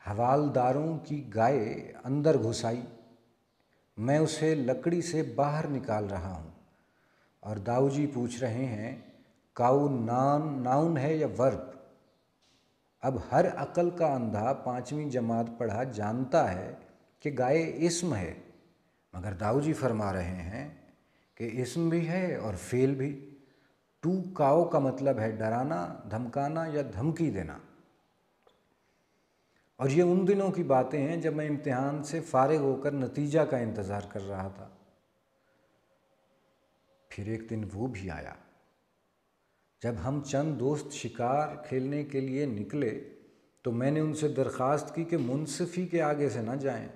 A: حوالداروں کی گائے اندر گھس آئی، میں اسے لکڑی سے باہر نکال رہا ہوں، اور داؤ جی پوچھ رہے ہیں کاؤ ناؤن ہے یا ورب؟ اب ہر عقل کا اندھا 5ویں جماعت پڑھا جانتا ہے کہ گائے اسم ہے، مگر داؤ جی فرما رہے ہیں کہ اسم بھی ہے اور فعل بھی۔ ٹو کاؤ کا مطلب ہے ڈرانا، دھمکانا یا دھمکی دینا۔ اور یہ ان دنوں کی باتیں ہیں جب میں امتحان سے فارغ ہو کر نتیجہ کا انتظار کر رہا تھا۔ پھر ایک دن وہ بھی آیا جب ہم چند دوست شکار کھیلنے کے لیے نکلے تو میں نے ان سے درخواست کی کہ منصفی کے آگے سے نہ جائیں،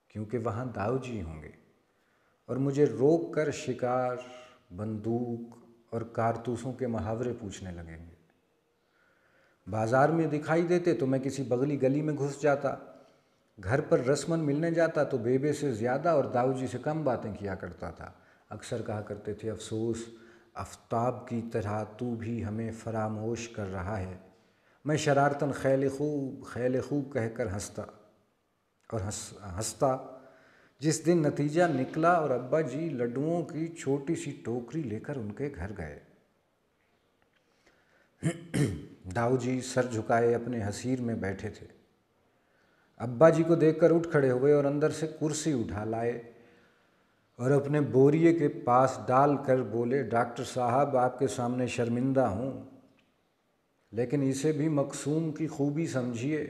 A: کیونکہ وہاں داؤ جی ہوں گے اور مجھے روک کر شکار، بندوق اور کارتوسوں کے محاورے پوچھنے لگیں گے۔ بازار میں دکھائی دیتے تو میں کسی بغلی گلی میں گھس جاتا، گھر پر رسماً ملنے جاتا تو بیبے سے زیادہ اور داؤ جی سے کم باتیں کیا کرتا تھا۔ اکثر کہا کرتے تھے افسوس آفتاب کی طرح تو بھی ہمیں فراموش کر رہا ہے۔ میں شرارتاً خیل خوب کہہ کر ہنستا۔ جس دن نتیجہ نکلا اور ابا جی لڈوؤں کی چھوٹی سی ٹوکری لے کر ان کے گھر گئے، داؤ جی سر جھکائے اپنے حصیر میں بیٹھے تھے۔ ابا جی کو دیکھ کر اٹھ کھڑے ہوئے اور اندر سے کرسی اٹھا لائے اور اپنے بوریے کے پاس ڈال کر بولے، ڈاکٹر صاحب آپ کے سامنے شرمندہ ہوں، لیکن اسے بھی مقصوم کی خوبی سمجھیے۔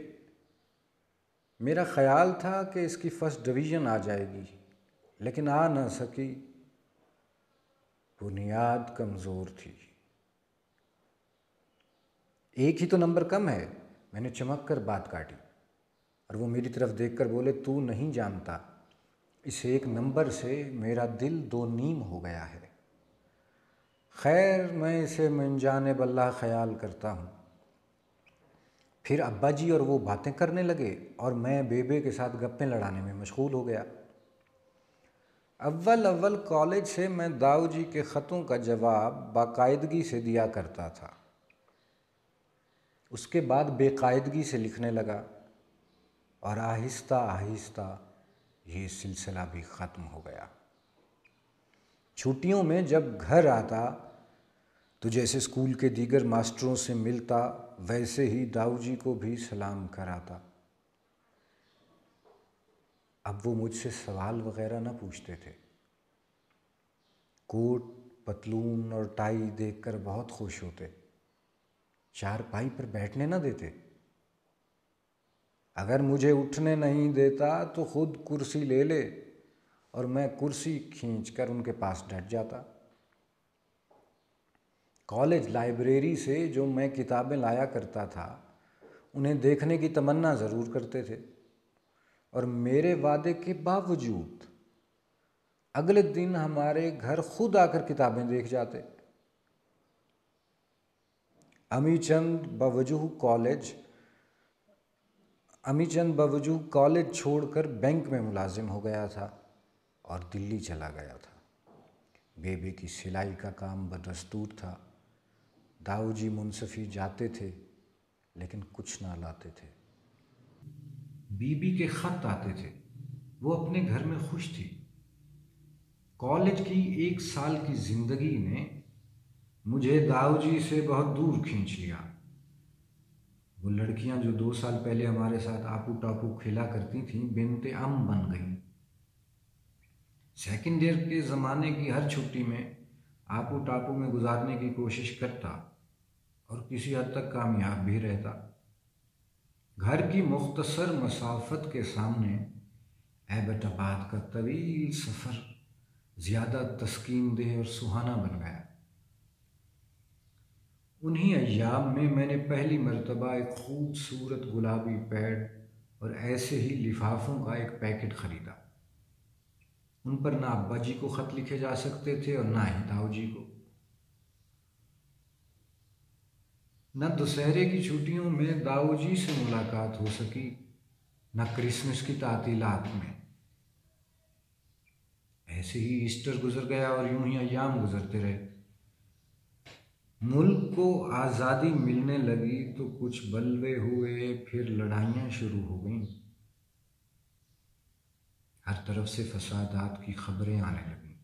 A: میرا خیال تھا کہ اس کی فرسٹ ڈویژن آ جائے گی، لیکن آ نہ سکی، بنیاد کمزور تھی۔ ایک ہی تو نمبر کم ہے، میں نے چمک کر بات کاٹی، اور وہ میری طرف دیکھ کر بولے، تو نہیں جانتا، اس ایک نمبر سے میرا دل 2 نیم ہو گیا ہے۔ خیر میں اسے من جانب اللہ خیال کرتا ہوں۔ پھر ابا جی اور وہ باتیں کرنے لگے اور میں بیبے کے ساتھ گپیں لڑانے میں مشغول ہو گیا۔ اول کالج سے میں داؤ جی کے خطوں کا جواب باقاعدگی سے دیا کرتا تھا، اس کے بعد بے قاعدگی سے لکھنے لگا، اور آہستہ آہستہ یہ سلسلہ بھی ختم ہو گیا۔ چھٹیوں میں جب گھر آتا تو جیسے اسکول کے دیگر ماسٹروں سے ملتا ویسے ہی داؤ جی کو بھی سلام کراتا۔ اب وہ مجھ سے سوال وغیرہ نہ پوچھتے تھے، کوٹ پتلون اور ٹائی دیکھ کر بہت خوش ہوتے، چارپائی پر بیٹھنے نہ دیتے، اگر مجھے اٹھنے نہیں دیتا تو خود کرسی لے لے اور میں کرسی کھینچ کر ان کے پاس ڈٹ جاتا۔ کالج لائبریری سے جو میں کتابیں لایا کرتا تھا انہیں دیکھنے کی تمنا ضرور کرتے تھے، اور میرے وعدے کے باوجود اگلے دن ہمارے گھر خود آ کر کتابیں دیکھ جاتے۔ امی چند بوجوہ کالج چھوڑ کر بینک میں ملازم ہو گیا تھا اور دلی چلا گیا تھا۔ بیبے کی سلائی کا کام بدستور تھا۔ داؤ جی منصفی جاتے تھے لیکن کچھ نہ لاتے تھے۔ بی کے خط آتے تھے، وہ اپنے گھر میں خوش تھی۔ کالج کی 1 سال کی زندگی نے مجھے داؤ جی سے بہت دور کھینچ لیا۔ وہ لڑکیاں جو 2 سال پہلے ہمارے ساتھ آپو ٹاپو کھیلا کرتی تھیں بنت ام بن گئیں۔ سیکنڈ ایئر کے زمانے کی ہر چھٹی میں آپو ٹاپو میں گزارنے کی کوشش کرتا اور کسی حد تک کامیاب بھی رہتا۔ گھر کی مختصر مسافت کے سامنے ایبٹ آباد کا طویل سفر زیادہ تسکین دہ اور سہانا بن گیا۔ انہی ایام میں نے پہلی مرتبہ ایک خوبصورت گلابی پیڈ اور ایسے ہی لفافوں کا ایک پیکٹ خریدا۔ ان پر نہ ابا جی کو خط لکھے جا سکتے تھے اور نہ ہی داؤ جی کو۔ نہ دسہرے کی چھٹیوں میں داؤ جی سے ملاقات ہو سکی نہ کرسمس کی تعطیلات میں۔ ایسے ہی ایسٹر گزر گیا اور یوں ہی ایام گزرتے رہے۔ ملک کو آزادی ملنے لگی تو کچھ بلوے ہوئے، پھر لڑائیاں شروع ہو گئیں۔ ہر طرف سے فسادات کی خبریں آنے لگیں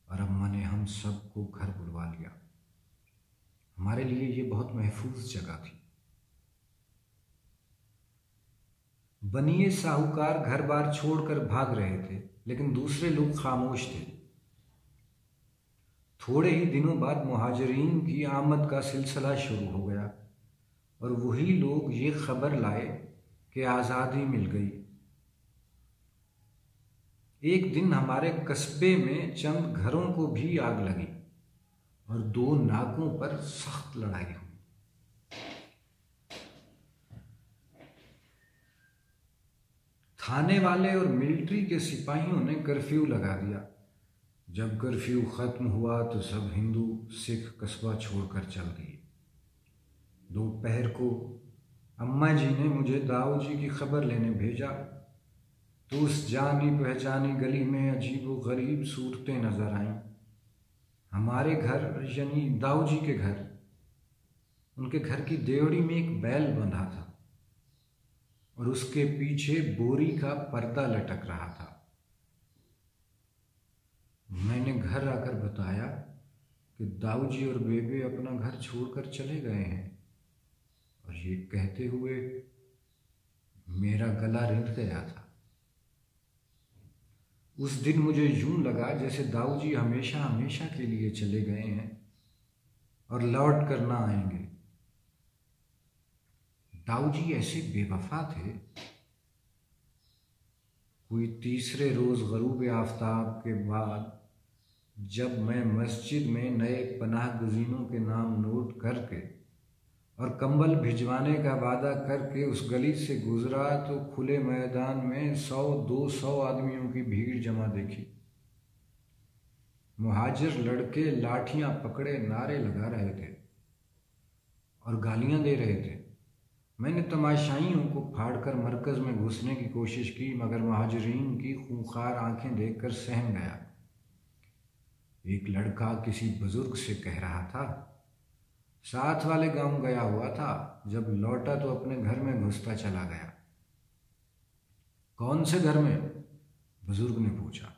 A: اور اماں نے ہم سب کو گھر بلوا لیا۔ ہمارے لیے یہ بہت محفوظ جگہ تھی۔ بنیے ساہوکار گھر بار چھوڑ کر بھاگ رہے تھے، لیکن دوسرے لوگ خاموش تھے۔ تھوڑے ہی دنوں بعد مہاجرین کی آمد کا سلسلہ شروع ہو گیا اور وہی لوگ یہ خبر لائے کہ آزادی مل گئی۔ ایک دن ہمارے قصبے میں چند گھروں کو بھی آگ لگی اور 2 ناکوں پر سخت لڑائی ہوئی۔ تھانے والے اور ملٹری کے سپاہیوں نے کرفیو لگا دیا۔ جب کرفیو ختم ہوا تو سب ہندو سکھ قصبہ چھوڑ کر چل دیے۔ دوپہر کو اماں جی نے مجھے داؤ جی کی خبر لینے بھیجا تو اس جانی پہچانی گلی میں عجیب و غریب صورتیں نظر آئیں۔ ہمارے گھر یعنی داؤ جی کے گھر، ان کے گھر کی دیوڑی میں ایک بیل بندھا تھا اور اس کے پیچھے بوری کا پردہ لٹک رہا تھا۔ میں نے گھر آ کر بتایا کہ داؤ جی اور بیبے اپنا گھر چھوڑ کر چلے گئے ہیں، اور یہ کہتے ہوئے میرا گلا رنٹ گیا تھا۔ اس دن مجھے یوں لگا جیسے داؤ جی ہمیشہ ہمیشہ کے لیے چلے گئے ہیں اور لوٹ کر نہ آئیں گے۔ داؤ جی ایسے بے وفا تھے۔ کوئی تیسرے روز غروب آفتاب کے بعد جب میں مسجد میں نئے پناہ گزینوں کے نام نوٹ کر کے اور کمبل بھجوانے کا وعدہ کر کے اس گلی سے گزرا تو کھلے میدان میں 100-200 آدمیوں کی بھیڑ جمع دیکھی۔ مہاجر لڑکے لاٹھیاں پکڑے نعرے لگا رہے تھے اور گالیاں دے رہے تھے۔ میں نے تماشائیوں کو پھاڑ کر مرکز میں گھسنے کی کوشش کی، مگر مہاجرین کی خونخوار آنکھیں دیکھ کر سہم گیا۔ ایک لڑکا کسی بزرگ سے کہہ رہا تھا، ساتھ والے گاؤں گیا ہوا تھا، جب لوٹا تو اپنے گھر میں گھستا چلا گیا۔ کون سے گھر میں؟ بزرگ نے پوچھا۔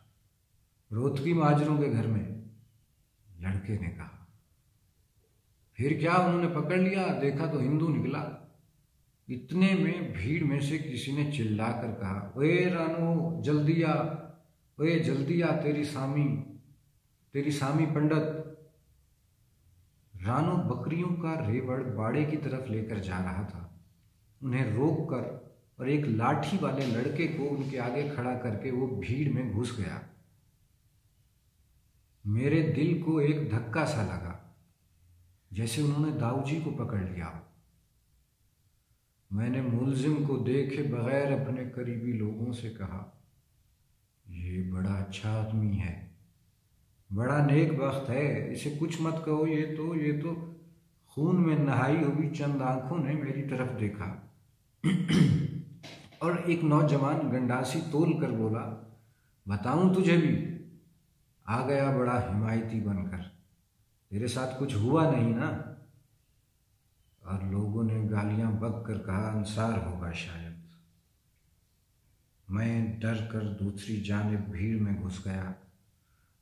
A: روہتکی مہاجروں کے گھر میں، لڑکے نے کہا۔ پھر کیا انہوں نے پکڑ لیا؟ دیکھا تو ہندو نکلا۔ اتنے میں بھیڑ میں سے کسی نے چلا کر کہا، اوے رانو جلدی آ، اوے جلدی آ، تیری سامی پنڈت۔ رانو بکریوں کا ریوڑ باڑے کی طرف لے کر جا رہا تھا۔ انہیں روک کر اور ایک لاٹھی والے لڑکے کو ان کے آگے کھڑا کر کے وہ بھیڑ میں گھس گیا۔ میرے دل کو ایک دھکا سا لگا، جیسے انہوں نے داؤ جی کو پکڑ لیا ہو۔ میں نے ملزم کو دیکھے بغیر اپنے قریبی لوگوں سے کہا، یہ بڑا اچھا آدمی ہے، بڑا نیک بخت ہے، اسے کچھ مت کہو، یہ تو خون میں نہائی ہوئی چند آنکھوں نے میری طرف دیکھا۔ اور ایک نوجوان گنڈاسی تول کر بولا، بتاؤں تجھے بھی؟ آ گیا بڑا حمایتی بن کر، تیرے ساتھ کچھ ہوا نہیں نا؟ اور لوگوں نے گالیاں بک کر کہا، انصار ہوگا شاید۔ میں ڈر کر دوسری جانب بھیڑ میں گھس گیا۔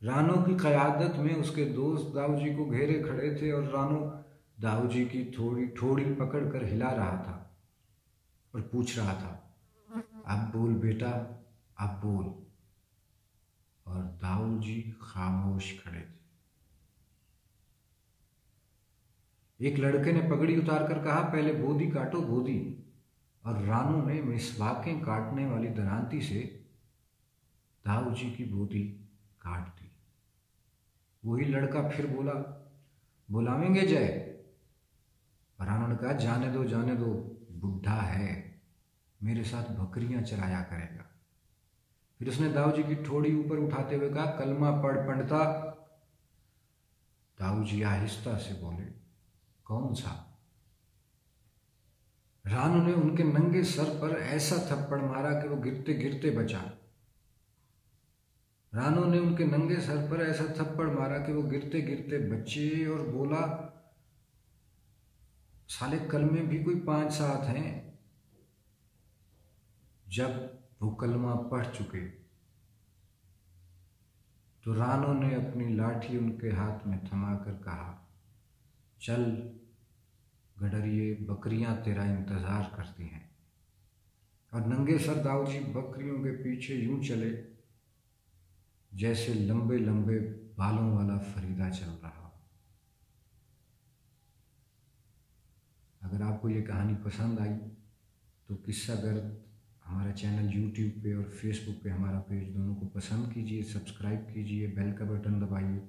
A: رانو کی قیادت میں اس کے دوست داؤ جی کو گھیرے کھڑے تھے اور رانو داؤ جی کی ٹھوڑی پکڑ کر ہلا رہا تھا اور پوچھ رہا تھا، اب بول بیٹا، اب بول۔ اور داؤ جی خاموش کھڑے تھے۔ ایک لڑکے نے پگڑی اتار کر کہا، پہلے بودی کاٹو بودی، اور رانو نے مسواکیں کاٹنے والی درانتی سے داؤ جی کی بودی کاٹ دی۔ وہی لڑکا پھر بولا، بلاویں گے جے؟ اور رانو نے کہا، جانے دو، بڈھا ہے، میرے ساتھ بکریاں چرایا کرے گا۔ پھر اس نے داؤ جی کی ٹھوڑی اوپر اٹھاتے ہوئے کہا، کلمہ پڑھ پنڈتا۔ داؤ جی آہستہ سے بولے، کون سا؟ رانو نے ان کے ننگے سر پر ایسا تھپڑ مارا کہ وہ گرتے گرتے بچا۔ رانو نے ان کے ننگے سر پر ایسا تھپڑ مارا کہ وہ گرتے گرتے بچے اور بولا، سالے کل میں بھی کوئی 5 ساتھ ہیں۔ جب وہ کلمہ پڑھ چکے تو رانو نے اپنی لاٹھی ان کے ہاتھ میں تھما کر کہا، چل گڈریے، بکریاں تیرا انتظار کرتی ہیں۔ اور ننگے سر داؤ جی بکریوں کے پیچھے یوں چلے جیسے لمبے لمبے بالوں والا فریدہ چل رہا۔ اگر آپ کو یہ کہانی پسند آئی تو قصہ گرد ہمارا چینل یوٹیوب پہ اور فیس بک پہ ہمارا پیج دونوں کو پسند کیجئے، سبسکرائب کیجئے، بیل کا بٹن دبائیے،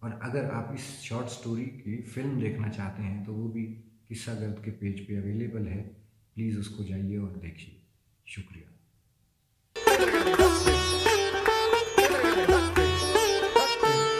A: اور اگر آپ اس شارٹ سٹوری کی فلم دیکھنا چاہتے ہیں تو وہ بھی قصہ گرد کے پیج پہ اویلیبل ہے، پلیز اس کو جائیے اور دیکھیے۔ شکریہ۔